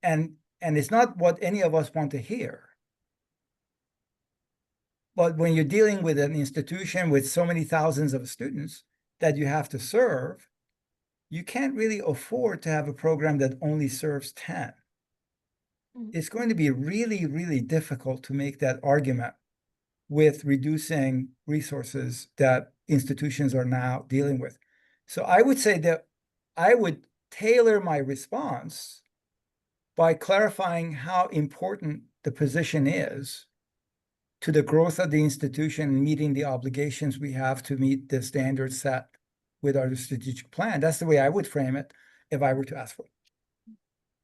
it's not what any of us want to hear. But when you're dealing with an institution with so many thousands of students that you have to serve, you can't really afford to have a program that only serves 10. It's going to be really, really difficult to make that argument with reducing resources that institutions are now dealing with. So I would say that I would tailor my response by clarifying how important the position is to the growth of the institution and meeting the obligations we have to meet the standards set with our strategic plan. That's the way I would frame it if I were to ask for it.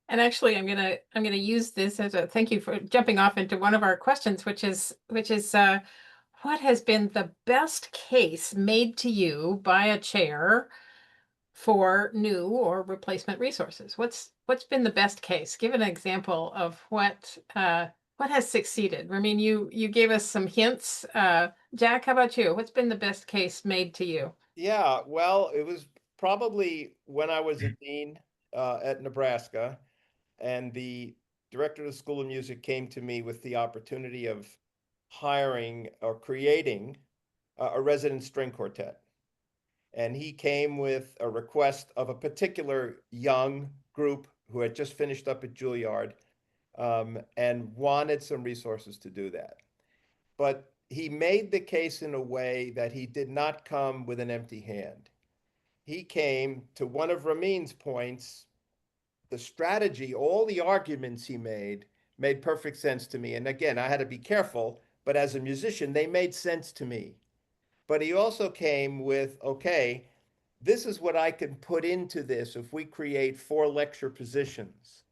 And actually, I'm gonna use this as a thank you for jumping off into one of our questions, which is what has been the best case made to you by a chair for new or replacement resources? What's been the best case? Give an example of what has succeeded. Ramin, you gave us some hints. Jack, how about you? What's been the best case made to you? Yeah, well, it was probably when I was a dean at Nebraska, and the director of the School of Music came to me with the opportunity of hiring or creating a resident string quartet. And he came with a request of a particular young group who had just finished up at Juilliard and wanted some resources to do that. But he made the case in a way that he did not come with an empty hand. He came to one of Ramin's points, the strategy, all the arguments he made perfect sense to me. And again, I had to be careful, but as a musician, they made sense to me. But he also came with, okay, this is what I can put into this if we create 4 lecture positions.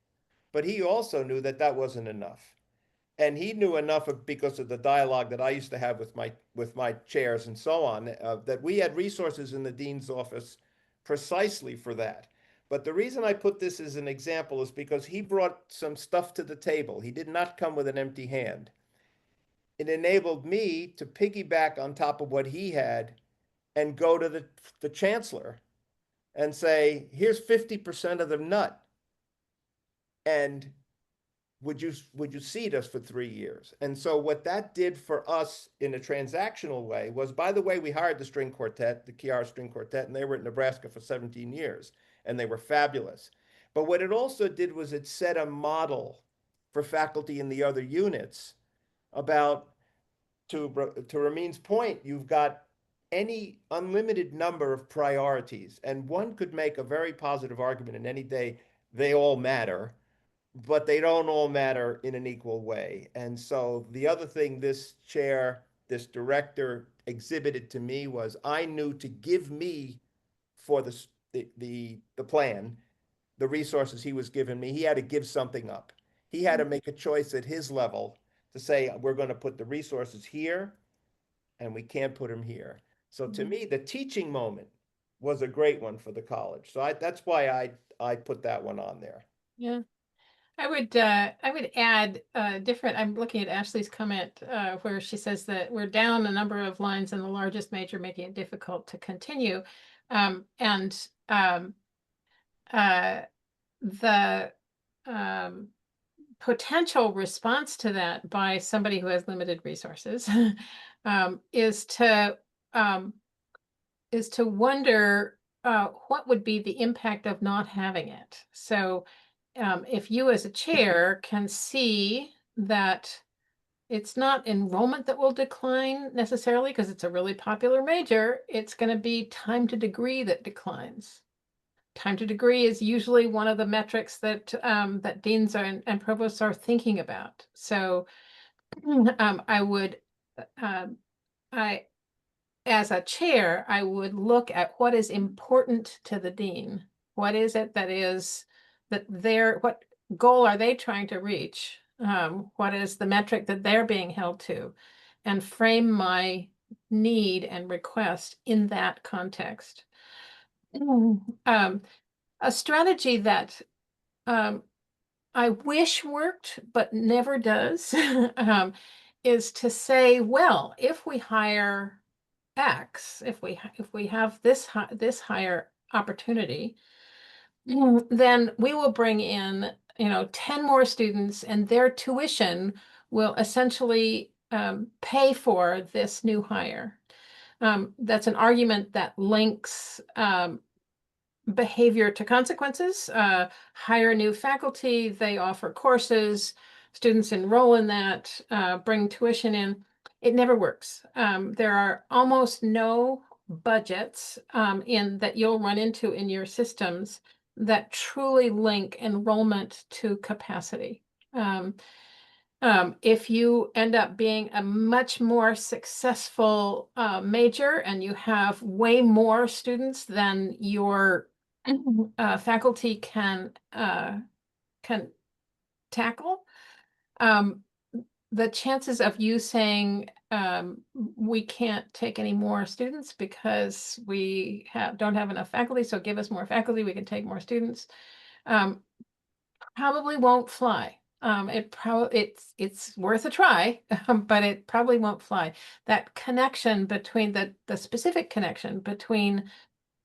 But he also knew that that wasn't enough. And he knew enough because of the dialogue that I used to have with my chairs and so on, that we had resources in the dean's office precisely for that. But the reason I put this as an example is because he brought some stuff to the table. He did not come with an empty hand. It enabled me to piggyback on top of what he had and go to the chancellor and say, here's 50% of the nut. And would you seat us for 3 years? And so what that did for us in a transactional way was, by the way, we hired the string quartet, the Chiara String Quartet, and they were at Nebraska for 17 years, and they were fabulous. But what it also did was it set a model for faculty in the other units about, to Ramin's point, you've got any unlimited number of priorities, and one could make a very positive argument in any day, they all matter, but they don't all matter in an equal way. And so the other thing this chair, this director exhibited to me was, I knew to give me for the plan, the resources he was giving me, he had to give something up. He had to make a choice at his level to say, we're going to put the resources here and we can't put them here. So to me, the teaching moment was a great one for the college. So that's why I put that one on there. Yeah. I would add different. I'm looking at Ashley's comment where she says that we're down a number of lines in the largest major, making it difficult to continue. The potential response to that by somebody who has limited resources is to wonder what would be the impact of not having it. So if you as a chair can see that it's not enrollment that will decline necessarily because it's a really popular major, it's going to be time to degree that declines. Time to degree is usually one of the metrics that that deans and provosts are thinking about. So as a chair, I would look at what is important to the dean. What is it what goal are they trying to reach? What is the metric that they're being held to? And frame my need and request in that context. A strategy that I wish worked, but never does, is to say, well, if we hire X, if we have this higher opportunity, then we will bring in 10 more students, and their tuition will essentially pay for this new hire. That's an argument that links behavior to consequences. Hire new faculty, they offer courses, students enroll in that, bring tuition in. It never works. There are almost no budgets that you'll run into in your systems that truly link enrollment to capacity. If you end up being a much more successful major and you have way more students than your faculty can tackle, the chances of you saying we can't take any more students because we don't have enough faculty, so give us more faculty, we can take more students, probably won't fly. It's worth a try, but it probably won't fly. That connection between the specific connection between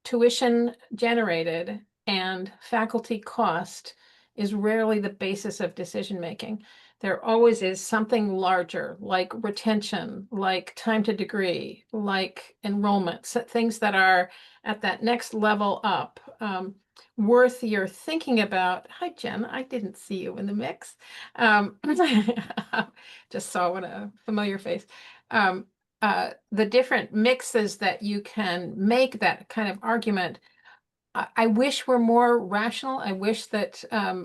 tuition generated and faculty cost is rarely the basis of decision making. There always is something larger, like retention, like time to degree, like enrollment, things that are at that next level up, worth your thinking about. Hi, Jen, I didn't see you in the mix. Just saw what a familiar face. The different mixes that you can make that kind of argument, I wish were more rational. I wish that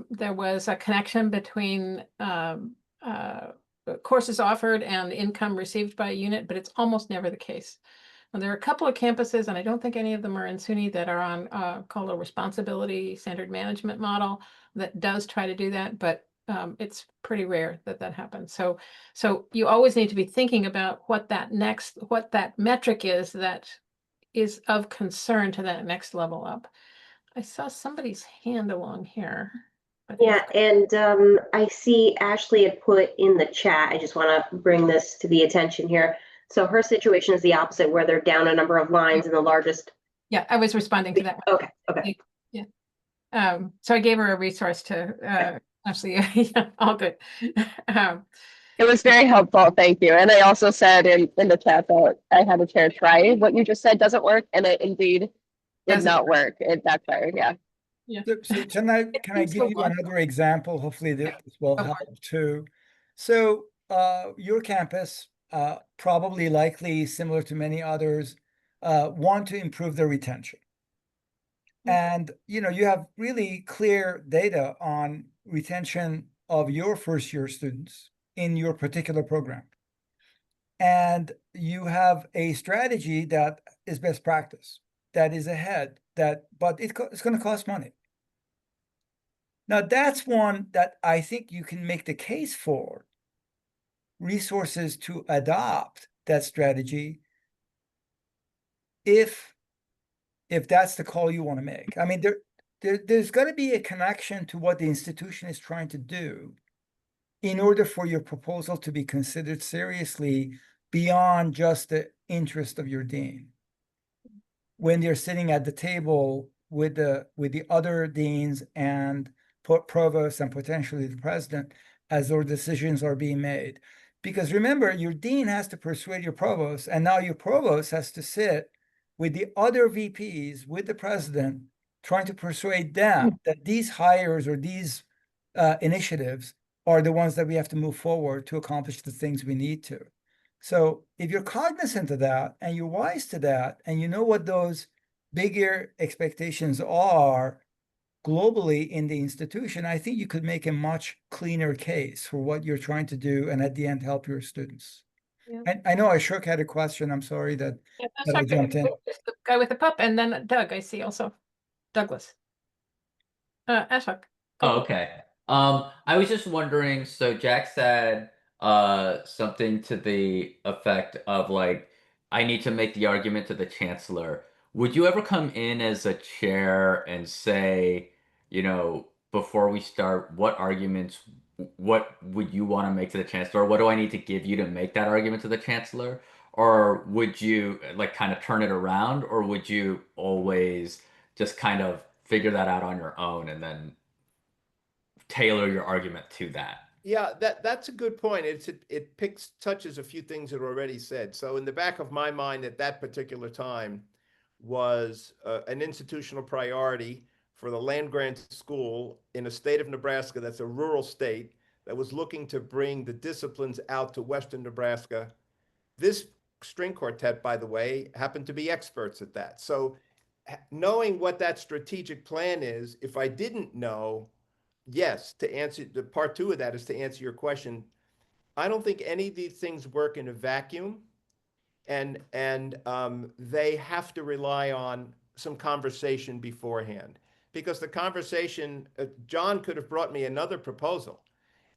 there was a connection between courses offered and income received by a unit, but it's almost never the case. And there are a couple of campuses, and I don't think any of them are in SUNY, that are on called a responsibility centered management model that does try to do that, but it's pretty rare that happens. So you always need to be thinking about what that metric is that is of concern to that next level up. I saw somebody's hand along here. Yeah, and I see Ashley had put in the chat. I just want to bring this to the attention here. So her situation is the opposite, where they're down a number of lines in the largest. Yeah, I was responding to that one. Okay. Yeah. So I gave her a resource to Ashley. Yeah, all good. It was very helpful, thank you. And I also said in the chat that I had a chair try what you just said doesn't work, and it indeed did not work. It backfired, yeah. Yeah. So can I give you another example? Hopefully this will help too. So your campus, probably likely similar to many others, want to improve their retention. And you have really clear data on retention of your first year students in your particular program. And you have a strategy that is best practice, that is ahead, but it's going to cost money. Now, that's one that I think you can make the case for resources to adopt that strategy if that's the call you want to make. I mean, there's got to be a connection to what the institution is trying to do in order for your proposal to be considered seriously beyond just the interest of your dean. When they're sitting at the table with the other deans and provosts and potentially the president as their decisions are being made. Because remember, your dean has to persuade your provost, and now your provost has to sit with the other VPs, with the president, trying to persuade them that these hires or these initiatives are the ones that we have to move forward to accomplish the things we need to. So if you're cognizant of that and you're wise to that, and you know what those bigger expectations are globally in the institution, I think you could make a much cleaner case for what you're trying to do and at the end help your students. Yeah. And I know Ashok had a question. I'm sorry that I jumped in. The guy with the pup, and then Doug, I see also. Douglas. Ashok. Oh, okay. I was just wondering, so Jack said something to the effect of like, I need to make the argument to the chancellor. Would you ever come in as a chair and say, before we start, what arguments what would you want to make to the chancellor? What do I need to give you to make that argument to the chancellor? Or would you like kind of turn it around, or would you always just kind of figure that out on your own and then tailor your argument to that? Yeah, that's a good point. It touches a few things that are already said. So in the back of my mind at that particular time was an institutional priority for the land grant school in a state of Nebraska that's a rural state that was looking to bring the disciplines out to Western Nebraska. This string quartet, by the way, happened to be experts at that. So knowing what that strategic plan is, if I didn't know, yes, to answer the part two of that is to answer your question. I don't think any of these things work in a vacuum, and they have to rely on some conversation beforehand, because the conversation, John could have brought me another proposal.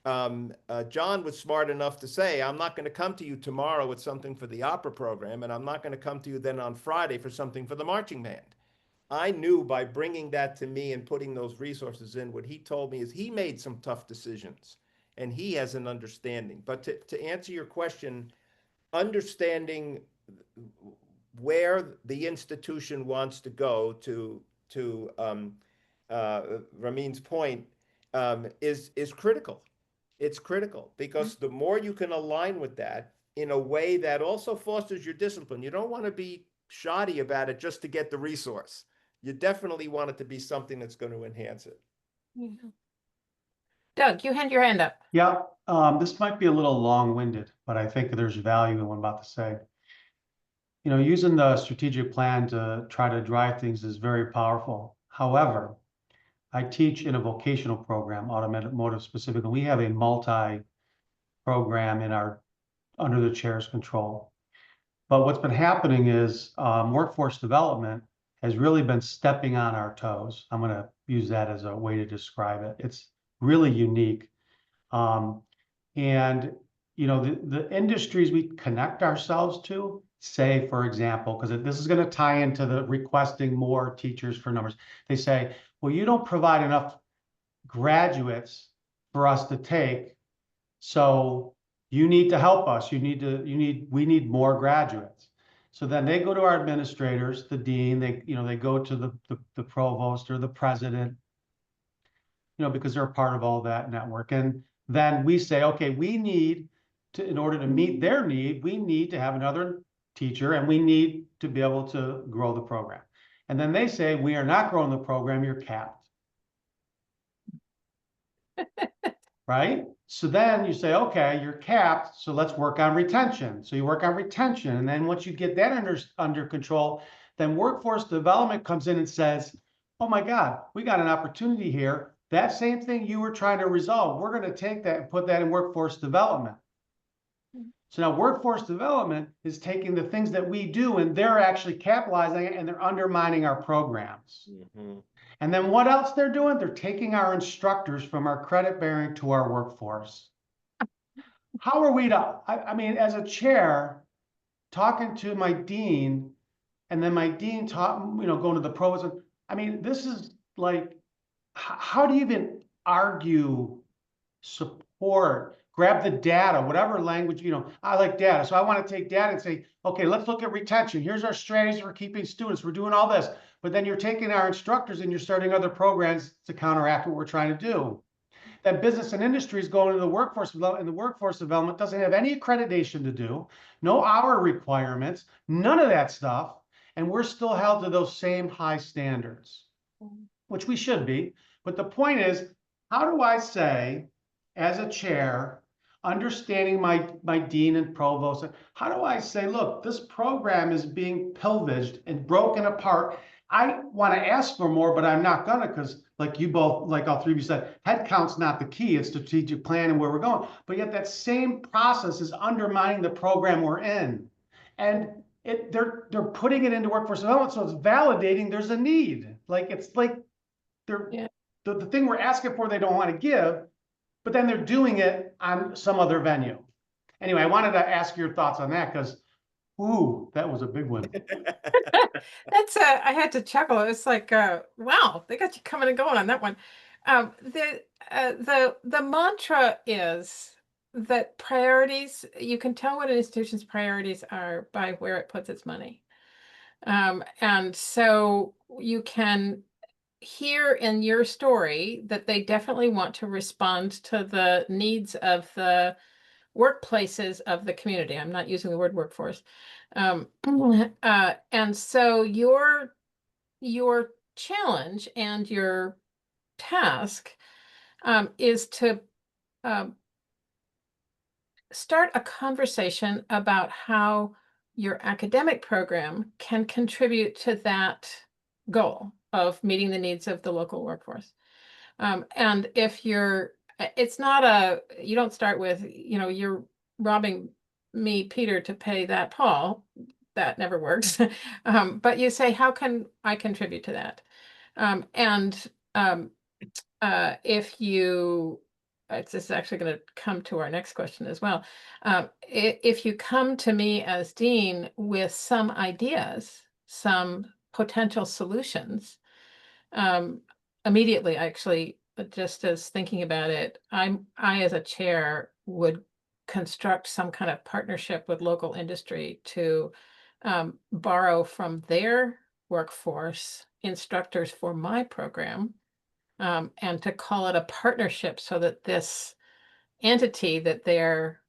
John was smart enough to say, I'm not going to come to you tomorrow with something for the opera program, and I'm not going to come to you then on Friday for something for the marching band. I knew by bringing that to me and putting those resources in, what he told me is he made some tough decisions and he has an understanding. But to answer your question, understanding where the institution wants to go to Ramin's point is critical. It's critical because the more you can align with that in a way that also fosters your discipline. You don't want to be shoddy about it just to get the resource. You definitely want it to be something that's going to enhance it. Yeah. Doug, you had your hand up. Yeah, this might be a little long-winded, but I think there's value in what I'm about to say. You know, using the strategic plan to try to drive things is very powerful. However, I teach in a vocational program, automotive specifically. We have a multi-program under the chair's control. But what's been happening is workforce development has really been stepping on our toes. I'm going to use that as a way to describe it. It's really unique. And, you know, the industries we connect ourselves to, say, for example, because this is going to tie into the requesting more teachers for numbers. They say, well, you don't provide enough graduates for us to take, so you need to help us. We need more graduates. So then they go to our administrators, the dean, they go to the provost or the president, you know, because they're a part of all that network. And then we say, okay, we need to, in order to meet their need, we need to have another teacher and we need to be able to grow the program. And then they say, we are not growing the program, you're capped. Right? So then you say, okay, you're capped, so let's work on retention. So you work on retention. And then once you get that under control, then workforce development comes in and says, oh my God, we got an opportunity here. That same thing you were trying to resolve, we're going to take that and put that in workforce development. So now workforce development is taking the things that we do and they're actually capitalizing it and they're undermining our programs. Mm-hmm. And then what else they're doing? They're taking our instructors from our credit bearing to our workforce. How are we to, I mean, as a chair, talking to my dean, and then my dean going to the provost. I mean, this is like, how do you even argue, support, grab the data, whatever language, you know, I like data. So I want to take data and say, okay, let's look at retention. Here's our strategies for keeping students. We're doing all this. But then you're taking our instructors and you're starting other programs to counteract what we're trying to do. That business and industry is going into the workforce development, and the workforce development doesn't have any accreditation to do, no hour requirements, none of that stuff. And we're still held to those same high standards, which we should be. But the point is, how do I say, as a chair, understanding my dean and provost, how do I say, look, this program is being pillaged and broken apart. I want to ask for more, but I'm not gonna, because like you both, like all three of you said, head count's not the key, it's strategic plan and where we're going. But yet that same process is undermining the program we're in. And they're putting it into workforce development, so it's validating there's a need. Like it's like the thing we're asking for they don't want to give, but then they're doing it on some other venue. Anyway, I wanted to ask your thoughts on that because, ooh, that was a big one. That's I had to chuckle. It's like, wow, they got you coming and going on that one. The mantra is that priorities, you can tell what an institution's priorities are by where it puts its money. And so you can hear in your story that they definitely want to respond to the needs of the workplaces of the community. I'm not using the word workforce. And so your challenge and your task is to start a conversation about how your academic program can contribute to that goal of meeting the needs of the local workforce. And if it's not you don't start with, you're robbing me, Peter, to pay that Paul. That never works. But you say, how can I contribute to that? If you, this is actually going to come to our next question as well. If you come to me as dean with some ideas, some potential solutions, immediately, actually, just as thinking about it, I as a chair would construct some kind of partnership with local industry to borrow from their workforce instructors for my program, and to call it a partnership so that this entity that they're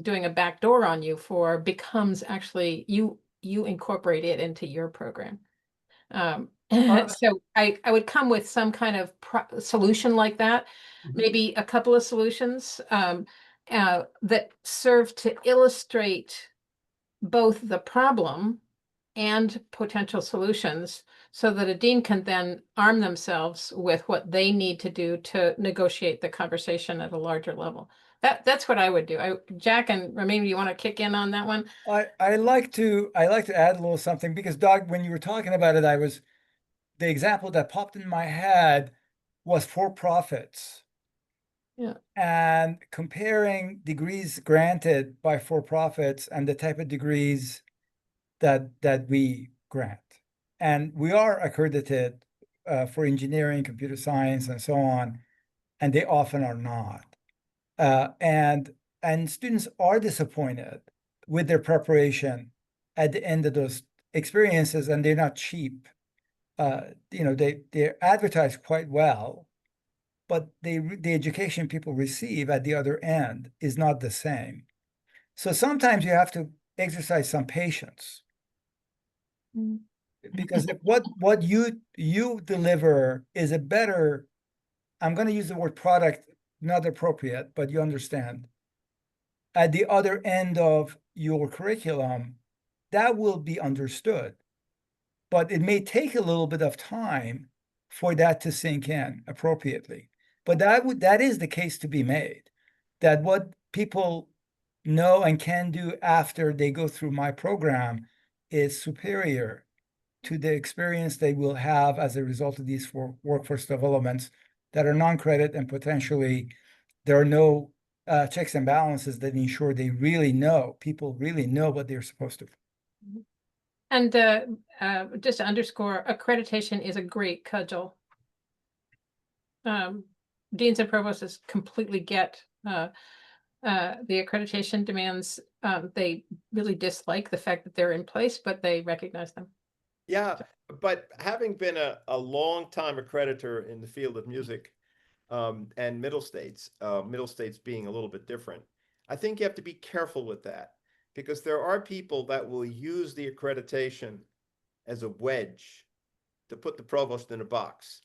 doing a backdoor on you for becomes actually you incorporate it into your program. So I would come with some kind of solution like that, maybe a couple of solutions that serve to illustrate both the problem and potential solutions, so that a dean can then arm themselves with what they need to do to negotiate the conversation at a larger level. That's what I would do. Jack and Ramin, you want to kick in on that one? I like to add a little something, because Doug, when you were talking about it, the example that popped in my head was for-profits. Yeah. And comparing degrees granted by for-profits and the type of degrees that we grant. And we are accredited for engineering, computer science, and so on, and they often are not. And students are disappointed with their preparation at the end of those experiences, and they're not cheap. They're advertised quite well, but the education people receive at the other end is not the same. So sometimes you have to exercise some patience. Because if what you deliver is a better, I'm going to use the word product, not appropriate, but you understand, at the other end of your curriculum, that will be understood. But it may take a little bit of time for that to sink in appropriately. But that is the case to be made, that what people know and can do after they go through my program is superior to the experience they will have as a result of these workforce developments that are non-credit, and potentially there are no checks and balances that ensure people really know what they're supposed to. And just to underscore, accreditation is a great cudgel. Deans and provosts completely get the accreditation demands. They really dislike the fact that they're in place, but they recognize them. Yeah, but having been a long time accreditor in the field of music, and middle states being a little bit different, I think you have to be careful with that, because there are people that will use the accreditation as a wedge to put the provost in a box.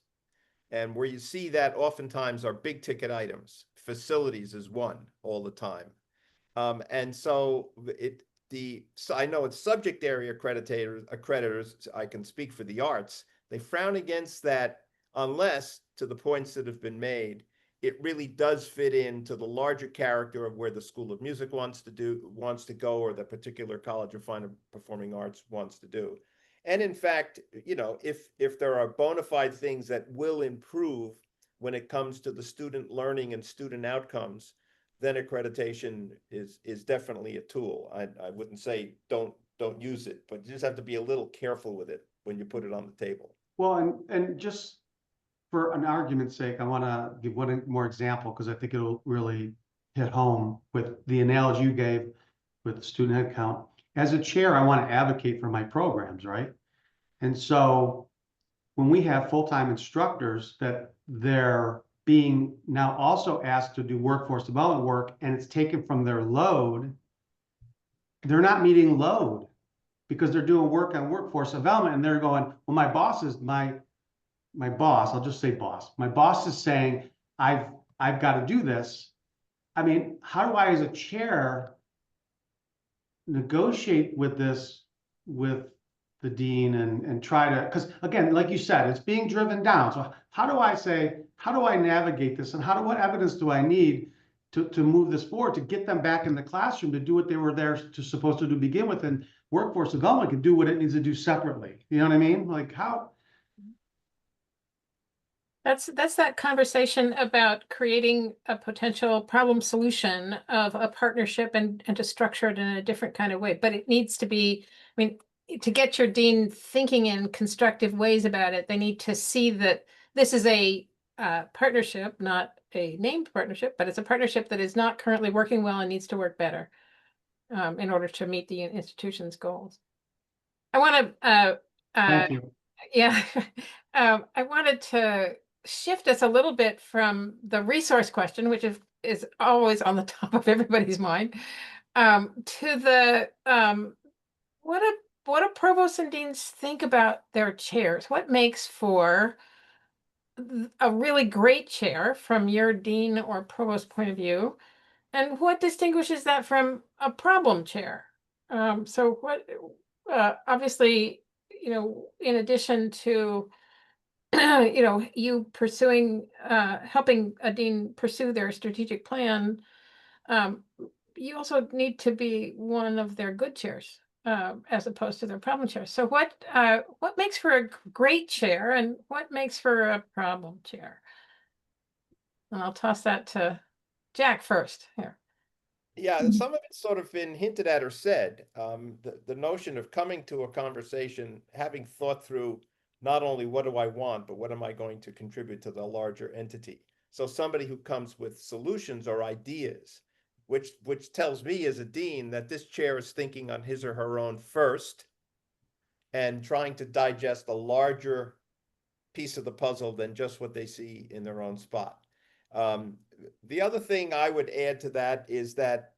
And where you see that oftentimes are big ticket items. Facilities is one all the time. And so I know it's subject area accreditors, I can speak for the arts, they frown against that unless, to the points that have been made, it really does fit into the larger character of where the School of Music wants to go, or the particular College of Fine and Performing Arts wants to do. And in fact, if there are bona fide things that will improve when it comes to the student learning and student outcomes, then accreditation is definitely a tool. I wouldn't say don't use it, but you just have to be a little careful with it when you put it on the table. Well, and just for an argument's sake, I want to give one more example because I think it'll really hit home with the analogy you gave with the student head count. As a chair, I want to advocate for my programs, right? And so when we have full-time instructors that they're being now also asked to do workforce development work and it's taken from their load, they're not meeting load because they're doing work on workforce development and they're going, well, my boss is my boss, I'll just say boss. My boss is saying, I've got to do this. I mean, how do I as a chair negotiate with this, with the dean and try to, because again, like you said, it's being driven down. So how do I navigate this and what evidence do I need to move this forward, to get them back in the classroom to do what they were there to supposed to do begin with, and workforce development can do what it needs to do separately. You know what I mean? Like how? That's that conversation about creating a potential problem solution of a partnership and to structure it in a different kind of way. But it needs to be, I mean, to get your dean thinking in constructive ways about it, they need to see that this is a partnership, not a named partnership, but it's a partnership that is not currently working well and needs to work better in order to meet the institution's goals. I want to, Thank you. yeah, I wanted to shift us a little bit from the resource question, which is always on the top of everybody's mind, to the what do provosts and deans think about their chairs? What makes for a really great chair from your dean or provost point of view, and what distinguishes that from a problem chair? So what obviously, you know, in addition to you know, you pursuing, helping a dean pursue their strategic plan, you also need to be one of their good chairs, as opposed to their problem chairs. So what makes for a great chair and what makes for a problem chair? And I'll toss that to Jack first here. Yeah, some of it's sort of been hinted at or said. The notion of coming to a conversation, having thought through not only what do I want, but what am I going to contribute to the larger entity? So somebody who comes with solutions or ideas, which tells me as a dean that this chair is thinking on his or her own first and trying to digest a larger piece of the puzzle than just what they see in their own spot. The other thing I would add to that is that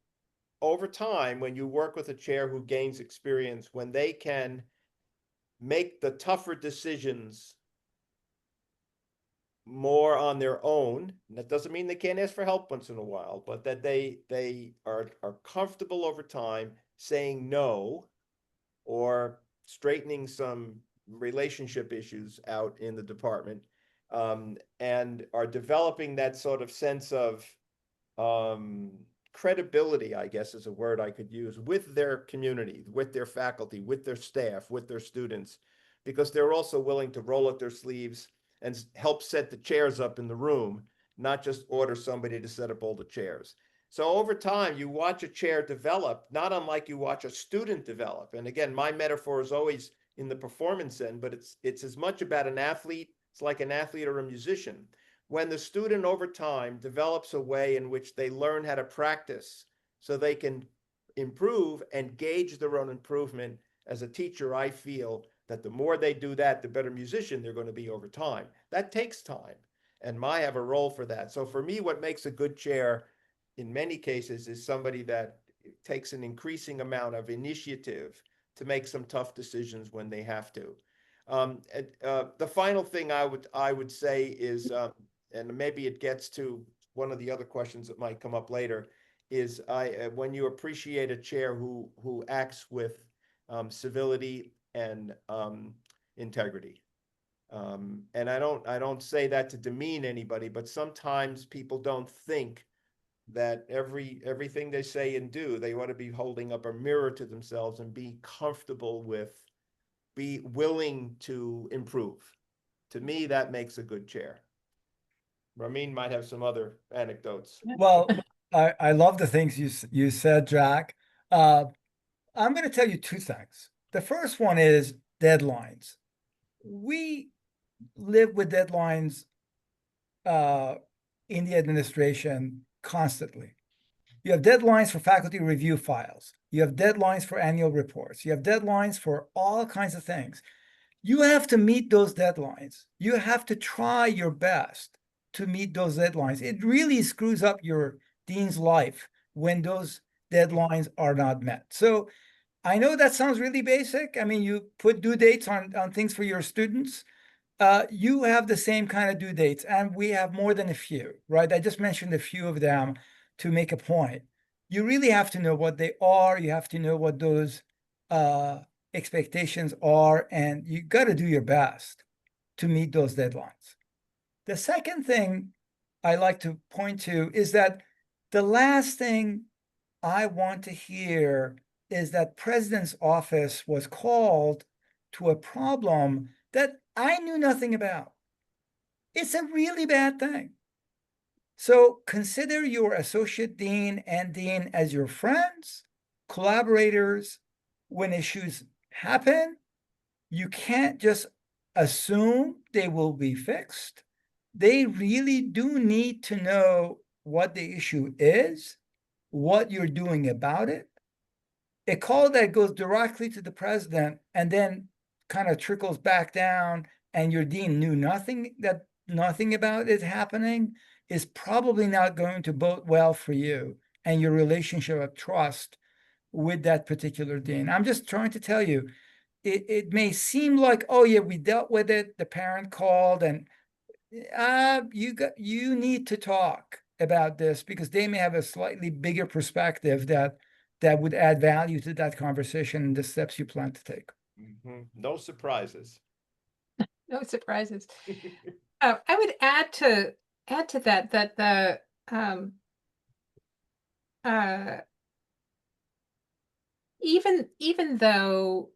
over time, when you work with a chair who gains experience, when they can make the tougher decisions more on their own, and that doesn't mean they can't ask for help once in a while, but that they are comfortable over time saying no or straightening some relationship issues out in the department, and are developing that sort of sense of credibility, I guess is a word I could use, with their community, with their faculty, with their staff, with their students, because they're also willing to roll up their sleeves and help set the chairs up in the room, not just order somebody to set up all the chairs. So over time, you watch a chair develop, not unlike you watch a student develop. And again, my metaphor is always in the performance end, but it's as much about an athlete. It's like an athlete or a musician. When the student over time develops a way in which they learn how to practice so they can improve and gauge their own improvement, as a teacher, I feel that the more they do that, the better musician they're going to be over time. That takes time, and I have a role for that. So for me, what makes a good chair in many cases is somebody that takes an increasing amount of initiative to make some tough decisions when they have to. The final thing I would say is, and maybe it gets to one of the other questions that might come up later, is when you appreciate a chair who acts with civility and integrity. And I don't say that to demean anybody, but sometimes people don't think that everything they say and do, they ought to be holding up a mirror to themselves and be comfortable with, be willing to improve. To me, that makes a good chair. Ramin might have some other anecdotes. Well, I love the things you said, Jack. I'm going to tell you two things. The first one is deadlines. We live with deadlines in the administration constantly. You have deadlines for faculty review files. You have deadlines for annual reports. You have deadlines for all kinds of things. You have to meet those deadlines. You have to try your best to meet those deadlines. It really screws up your dean's life when those deadlines are not met. So I know that sounds really basic. I mean, you put due dates on things for your students. You have the same kind of due dates, and we have more than a few, right? I just mentioned a few of them to make a point. You really have to know what they are. You have to know what those expectations are, and you got to do your best to meet those deadlines. The second thing I like to point to is that the last thing I want to hear is that President's office was called to a problem that I knew nothing about. It's a really bad thing. So consider your associate dean and dean as your friends, collaborators. When issues happen, you can't just assume they will be fixed. They really do need to know what the issue is, what you're doing about it. A call that goes directly to the president and then kind of trickles back down and your dean knew nothing about it happening is probably not going to bode well for you and your relationship of trust with that particular dean. I'm just trying to tell you, it may seem like, oh yeah, we dealt with it, the parent called, and you need to talk about this because they may have a slightly bigger perspective that would add value to that conversation and the steps you plan to take. No surprises. No surprises. I would add to that the even though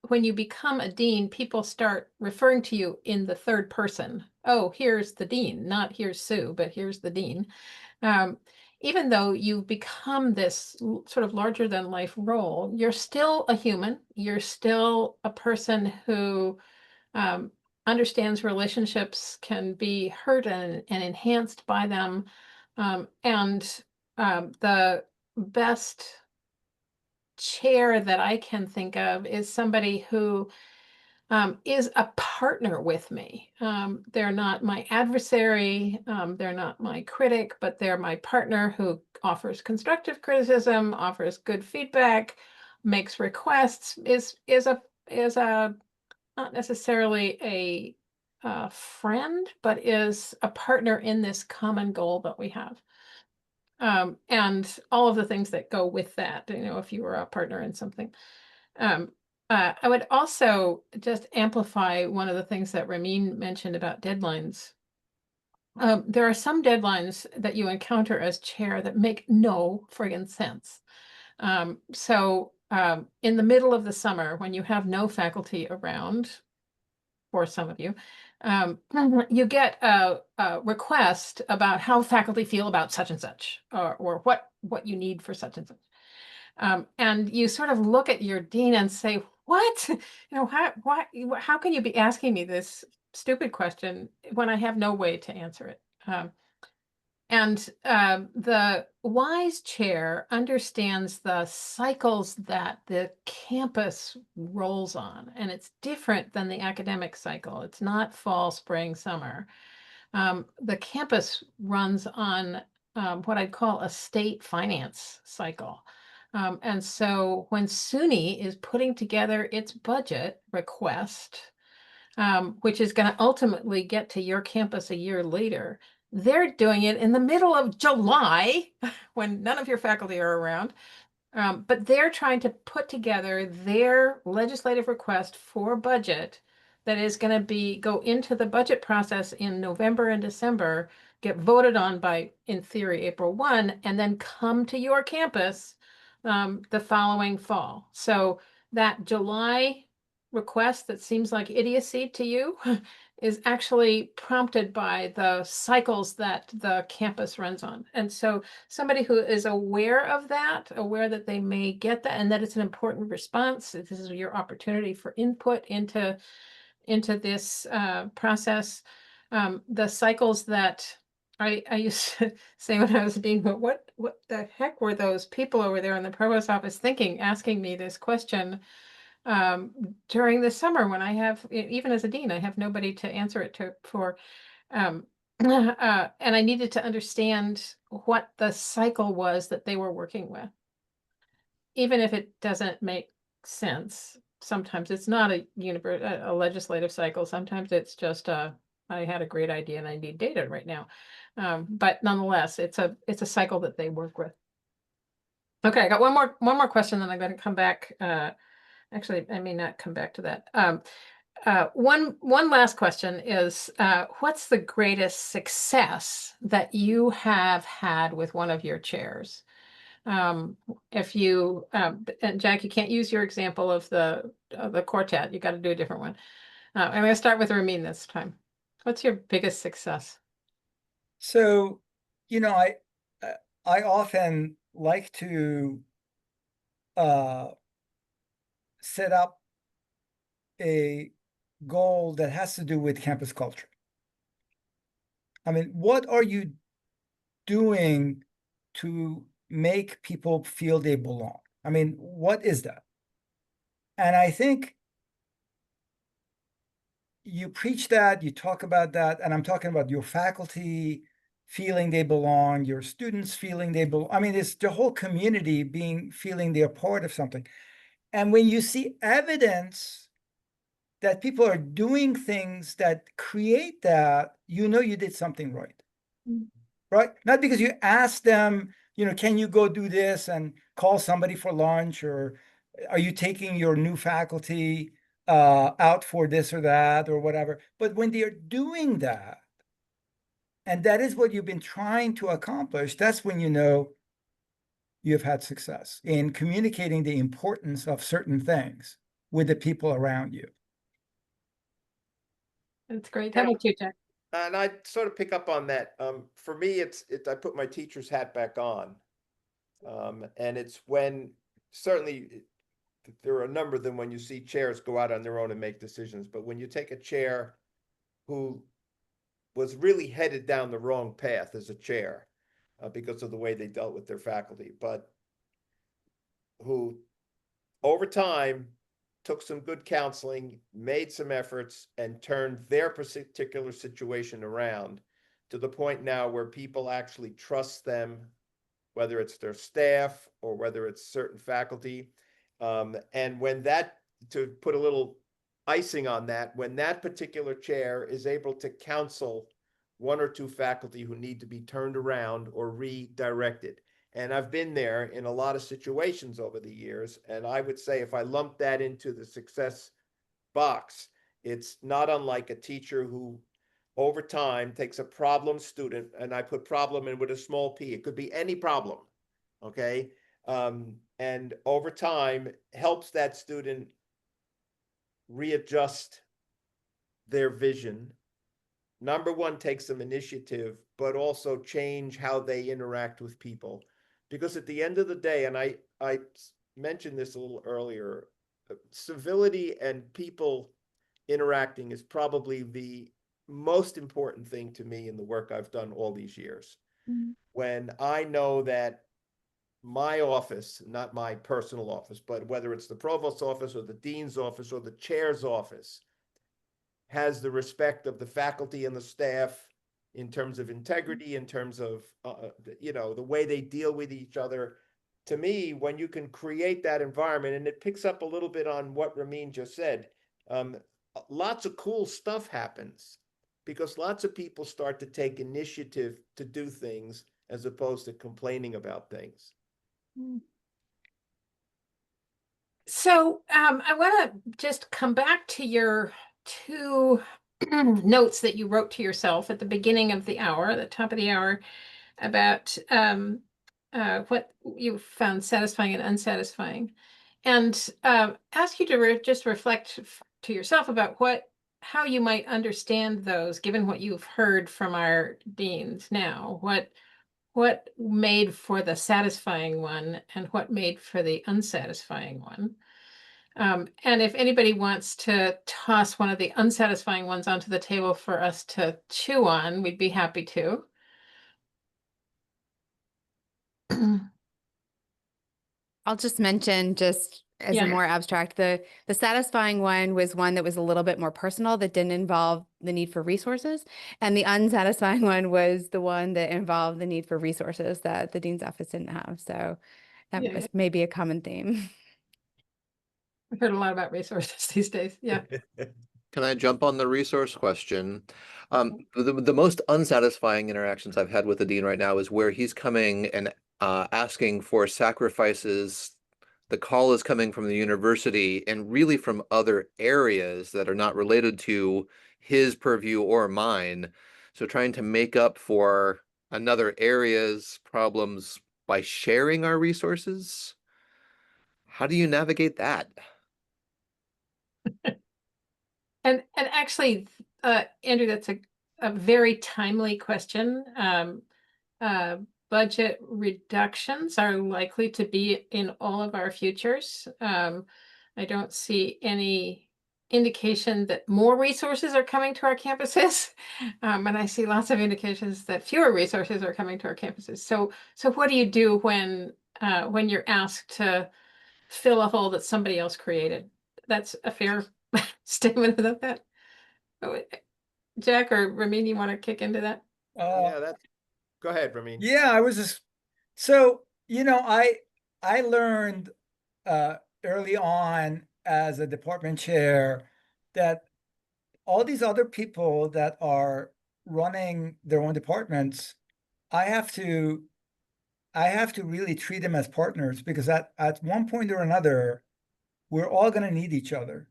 when you become a dean, people start referring to you in the third person. Oh, here's the dean, not here's Sue, but here's the dean. Even though you become this sort of larger than life role, you're still a human. You're still a person who understands relationships can be hurt and enhanced by them. The best chair that I can think of is somebody who is a partner with me. They're not my adversary, they're not my critic, but they're my partner who offers constructive criticism, offers good feedback, makes requests, is a not necessarily a friend, but is a partner in this common goal that we have. And all of the things that go with that, you know, if you were a partner in something. I would also just amplify one of the things that Ramin mentioned about deadlines. There are some deadlines that you encounter as chair that make no friggin' sense. In the middle of the summer, when you have no faculty around, for some of you, you get a request about how faculty feel about such and such, or what you need for such and such. And you sort of look at your dean and say, what? You know, how can you be asking me this stupid question when I have no way to answer it? The wise chair understands the cycles that the campus rolls on, and it's different than the academic cycle. It's not fall, spring, summer. The campus runs on what I'd call a state finance cycle. And so when SUNY is putting together its budget request, which is going to ultimately get to your campus a year later, they're doing it in the middle of July when none of your faculty are around. But they're trying to put together their legislative request for budget that is going to go into the budget process in November and December, get voted on by, in theory, April 1, and then come to your campus the following fall. So that July request that seems like idiocy to you is actually prompted by the cycles that the campus runs on. And so somebody who is aware of that, aware that they may get that, and that it's an important response, this is your opportunity for input into this process, the cycles that I used to say when I was a dean, but what the heck were those people over there in the provost office thinking, asking me this question during the summer when I have, even as a dean, I have nobody to answer it to for. And I needed to understand what the cycle was that they were working with. Even if it doesn't make sense, sometimes it's not a legislative cycle. Sometimes it's just I had a great idea and I need data right now. But nonetheless, it's a cycle that they work with. Okay, I got one more question, then I'm going to come back. Actually, I may not come back to that. One last question is, what's the greatest success that you have had with one of your chairs? If you, and Jack, you can't use your example of the quartet. You got to do a different one. I'm going to start with Ramin this time. What's your biggest success? So, I often like to set up a goal that has to do with campus culture. I mean, what are you doing to make people feel they belong? I mean, what is that? And I think you preach that, you talk about that, and I'm talking about your faculty feeling they belong, your students feeling they belong. I mean, it's the whole community feeling they're part of something. And when you see evidence that people are doing things that create that, you know you did something right. Right? Not because you asked them, can you go do this and call somebody for lunch, or are you taking your new faculty out for this or that or whatever. But when they're doing that, and that is what you've been trying to accomplish, that's when you know you've had success in communicating the importance of certain things with the people around you. That's great. How about you, Jack? And I sort of pick up on that. For me, it's I put my teacher's hat back on. And it's when, certainly there are a number of them when you see chairs go out on their own and make decisions, but when you take a chair who was really headed down the wrong path as a chair because of the way they dealt with their faculty, but who over time took some good counseling, made some efforts, and turned their particular situation around to the point now where people actually trust them, whether it's their staff or whether it's certain faculty. And when that, to put a little icing on that, when that particular chair is able to counsel one or two faculty who need to be turned around or redirected. And I've been there in a lot of situations over the years. And I would say if I lump that into the success box, it's not unlike a teacher who over time takes a problem student, and I put problem in with a small p. It could be any problem, okay? And over time helps that student readjust their vision. Number one, take some initiative, but also change how they interact with people. Because at the end of the day, and I mentioned this a little earlier, civility and people interacting is probably the most important thing to me in the work I've done all these years. Mm-hmm. When I know that my office, not my personal office, but whether it's the provost's office or the dean's office or the chair's office, has the respect of the faculty and the staff in terms of integrity, in terms of, the way they deal with each other. To me, when you can create that environment, and it picks up a little bit on what Ramin just said, lots of cool stuff happens because lots of people start to take initiative to do things as opposed to complaining about things. So I want to just come back to your two notes that you wrote to yourself at the beginning of the hour, at the top of the hour, about what you found satisfying and unsatisfying, and ask you to just reflect to yourself about how you might understand those, given what you've heard from our deans now. What made for the satisfying one and what made for the unsatisfying one. And if anybody wants to toss one of the unsatisfying ones onto the table for us to chew on, we'd be happy to. I'll just mention, just as Yeah. a more abstract, the satisfying one was one that was a little bit more personal, that didn't involve the need for resources. And the unsatisfying one was the one that involved the need for resources that the dean's office didn't have. So that Yeah. was maybe a common theme. I've heard a lot about resources these days. Yeah. Can I jump on the resource question? The most unsatisfying interactions I've had with the dean right now is where he's coming and asking for sacrifices. The call is coming from the university and really from other areas that are not related to his purview or mine. So trying to make up for another area's problems by sharing our resources. How do you navigate that? And actually, Andrew, that's a very timely question. Budget reductions are likely to be in all of our futures. I don't see any indication that more resources are coming to our campuses. And I see lots of indications that fewer resources are coming to our campuses. So what do you do when you're asked to fill a hole that somebody else created? That's a fair statement about that. Oh, Jack or Ramin, you want to kick into that? Yeah, that's, go ahead, Ramin. Yeah, I was just, so, you know, I learned early on as a department chair that all these other people that are running their own departments, I have to really treat them as partners, because at one point or another, we're all going to need each other,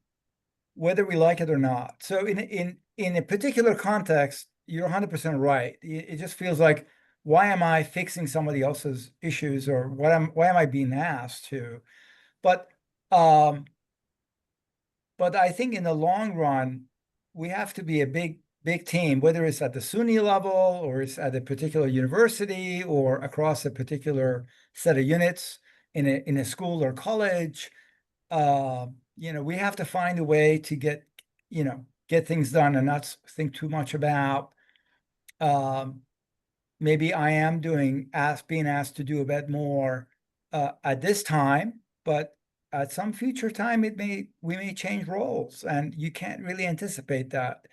whether we like it or not. So in a particular context, you're 100% right. It just feels like, why am I fixing somebody else's issues, or why am I being asked to? But I think in the long run, we have to be a big team, whether it's at the SUNY level, or it's at a particular university, or across a particular set of units in a school or college. You know, we have to find a way to get things done and not think too much about, maybe I am being asked to do a bit more at this time, but at some future time, we may change roles, and you can't really anticipate that.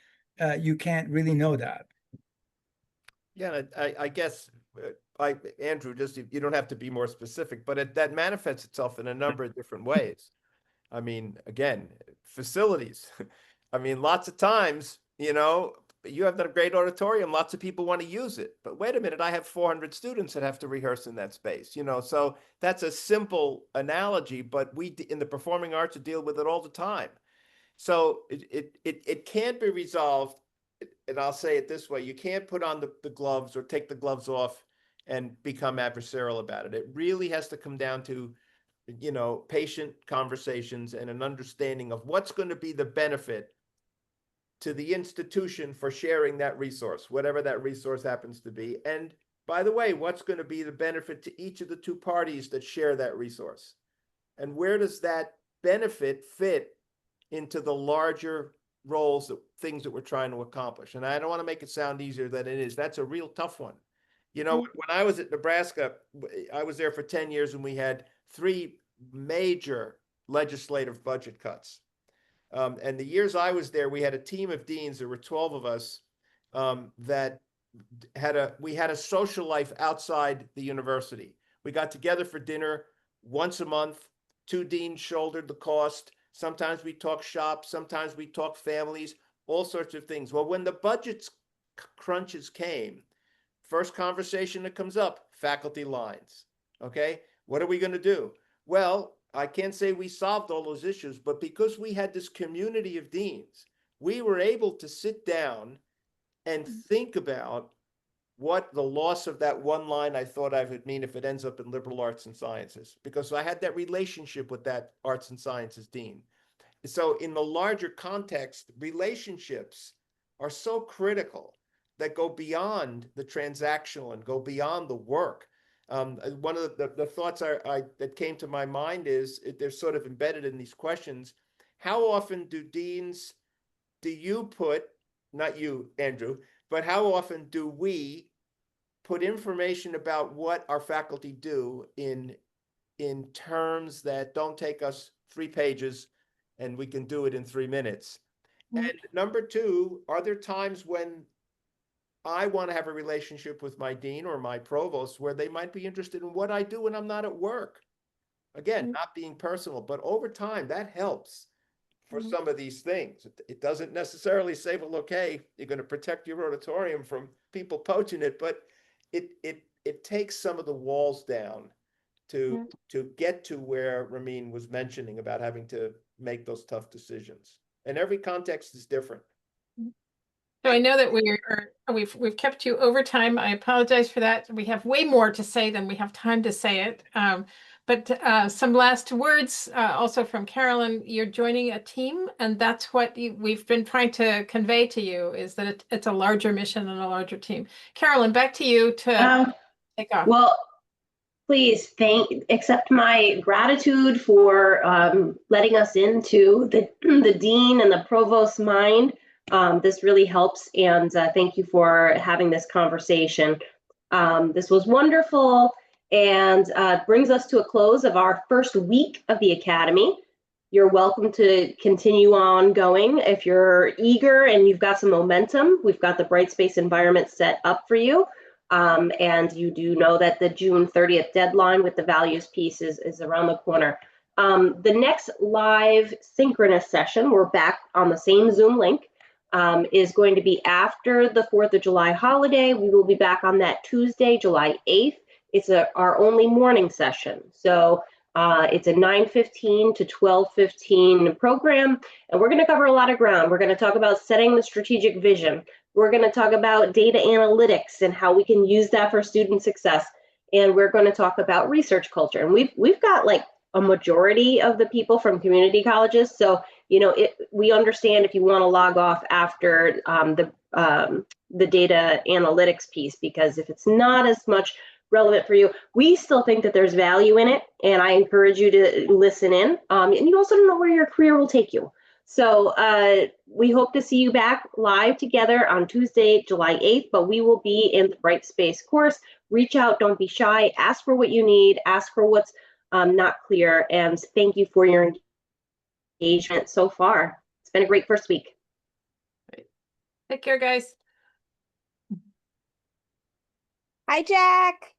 You can't really know that. Yeah, I guess, Andrew, just, you don't have to be more specific, but that manifests itself in a number of different ways. I mean, again, facilities. I mean, lots of times, you know, you have a great auditorium, lots of people want to use it, but wait a minute, I have 400 students that have to rehearse in that space, you know, so that's a simple analogy, but we in the performing arts deal with it all the time. So it can't be resolved, and I'll say it this way: you can't put on the gloves or take the gloves off and become adversarial about it. It really has to come down to, you know, patient conversations and an understanding of what's going to be the benefit to the institution for sharing that resource, whatever that resource happens to be. And by the way, what's going to be the benefit to each of the two parties that share that resource? And where does that benefit fit into the larger roles, things that we're trying to accomplish? And I don't want to make it sound easier than it is. That's a real tough one. You know, when I was at Nebraska, I was there for 10 years, and we had 3 major legislative budget cuts. And the years I was there, we had a team of deans. There were 12 of us that we had a social life outside the university. We got together for dinner once a month. 2 deans shouldered the cost. Sometimes we talk shop, sometimes we talk families, all sorts of things. Well, when the budget crunches came, first conversation that comes up, faculty lines. Okay, what are we going to do? Well, I can't say we solved all those issues, but because we had this community of deans, we were able to sit down and think about what the loss of that one line I thought I would mean if it ends up in liberal arts and sciences, because I had that relationship with that arts and sciences dean. So in the larger context, relationships are so critical that go beyond the transactional and go beyond the work. One of the thoughts that came to my mind is they're sort of embedded in these questions. How often do you put, not you, Andrew, but how often do we put information about what our faculty do in terms that don't take us 3 pages and we can do it in 3 minutes? And number 2, are there times when I want to have a relationship with my dean or my provost where they might be interested in what I do when I'm not at work? Again, not being personal, but over time that helps for some of these things. It doesn't necessarily say, well, okay, you're going to protect your auditorium from people poaching it, but it takes some of the walls down to get to where Ramin was mentioning about having to make those tough decisions. And every context is different. So I know that we've kept you over time. I apologize for that. We have way more to say than we have time to say it. But some last words also from Carolyn. You're joining a team, and that's what we've been trying to convey to you, is that it's a larger mission and a larger team. Carolyn, back to you to take off. Well, please accept my gratitude for letting us into the dean and the provost's mind. This really helps, and thank you for having this conversation. This was wonderful, and brings us to a close of our first week of the Academy. You're welcome to continue on going. If you're eager and you've got some momentum, we've got the Brightspace environment set up for you. And you do know that the June 30th deadline with the values piece is around the corner. The next live synchronous session, we're back on the same Zoom link, is going to be after the 4th of July holiday. We will be back on that Tuesday, July 8th. It's our only morning session. So it's a 9:15 to 12:15 program, and we're going to cover a lot of ground. We're going to talk about setting the strategic vision. We're going to talk about data analytics and how we can use that for student success. And we're going to talk about research culture. And we've got like a majority of the people from community colleges. So, you know, we understand if you want to log off after the data analytics piece, because if it's not as much relevant for you, we still think that there's value in it. And I encourage you to listen in. And you also don't know where your career will take you. So we hope to see you back live together on Tuesday, July 8th, but we will be in the Brightspace course. Reach out, don't be shy, ask for what you need, ask for what's not clear, and thank you for your engagement so far. It's been a great first week. Take care, guys. Hi, Jack.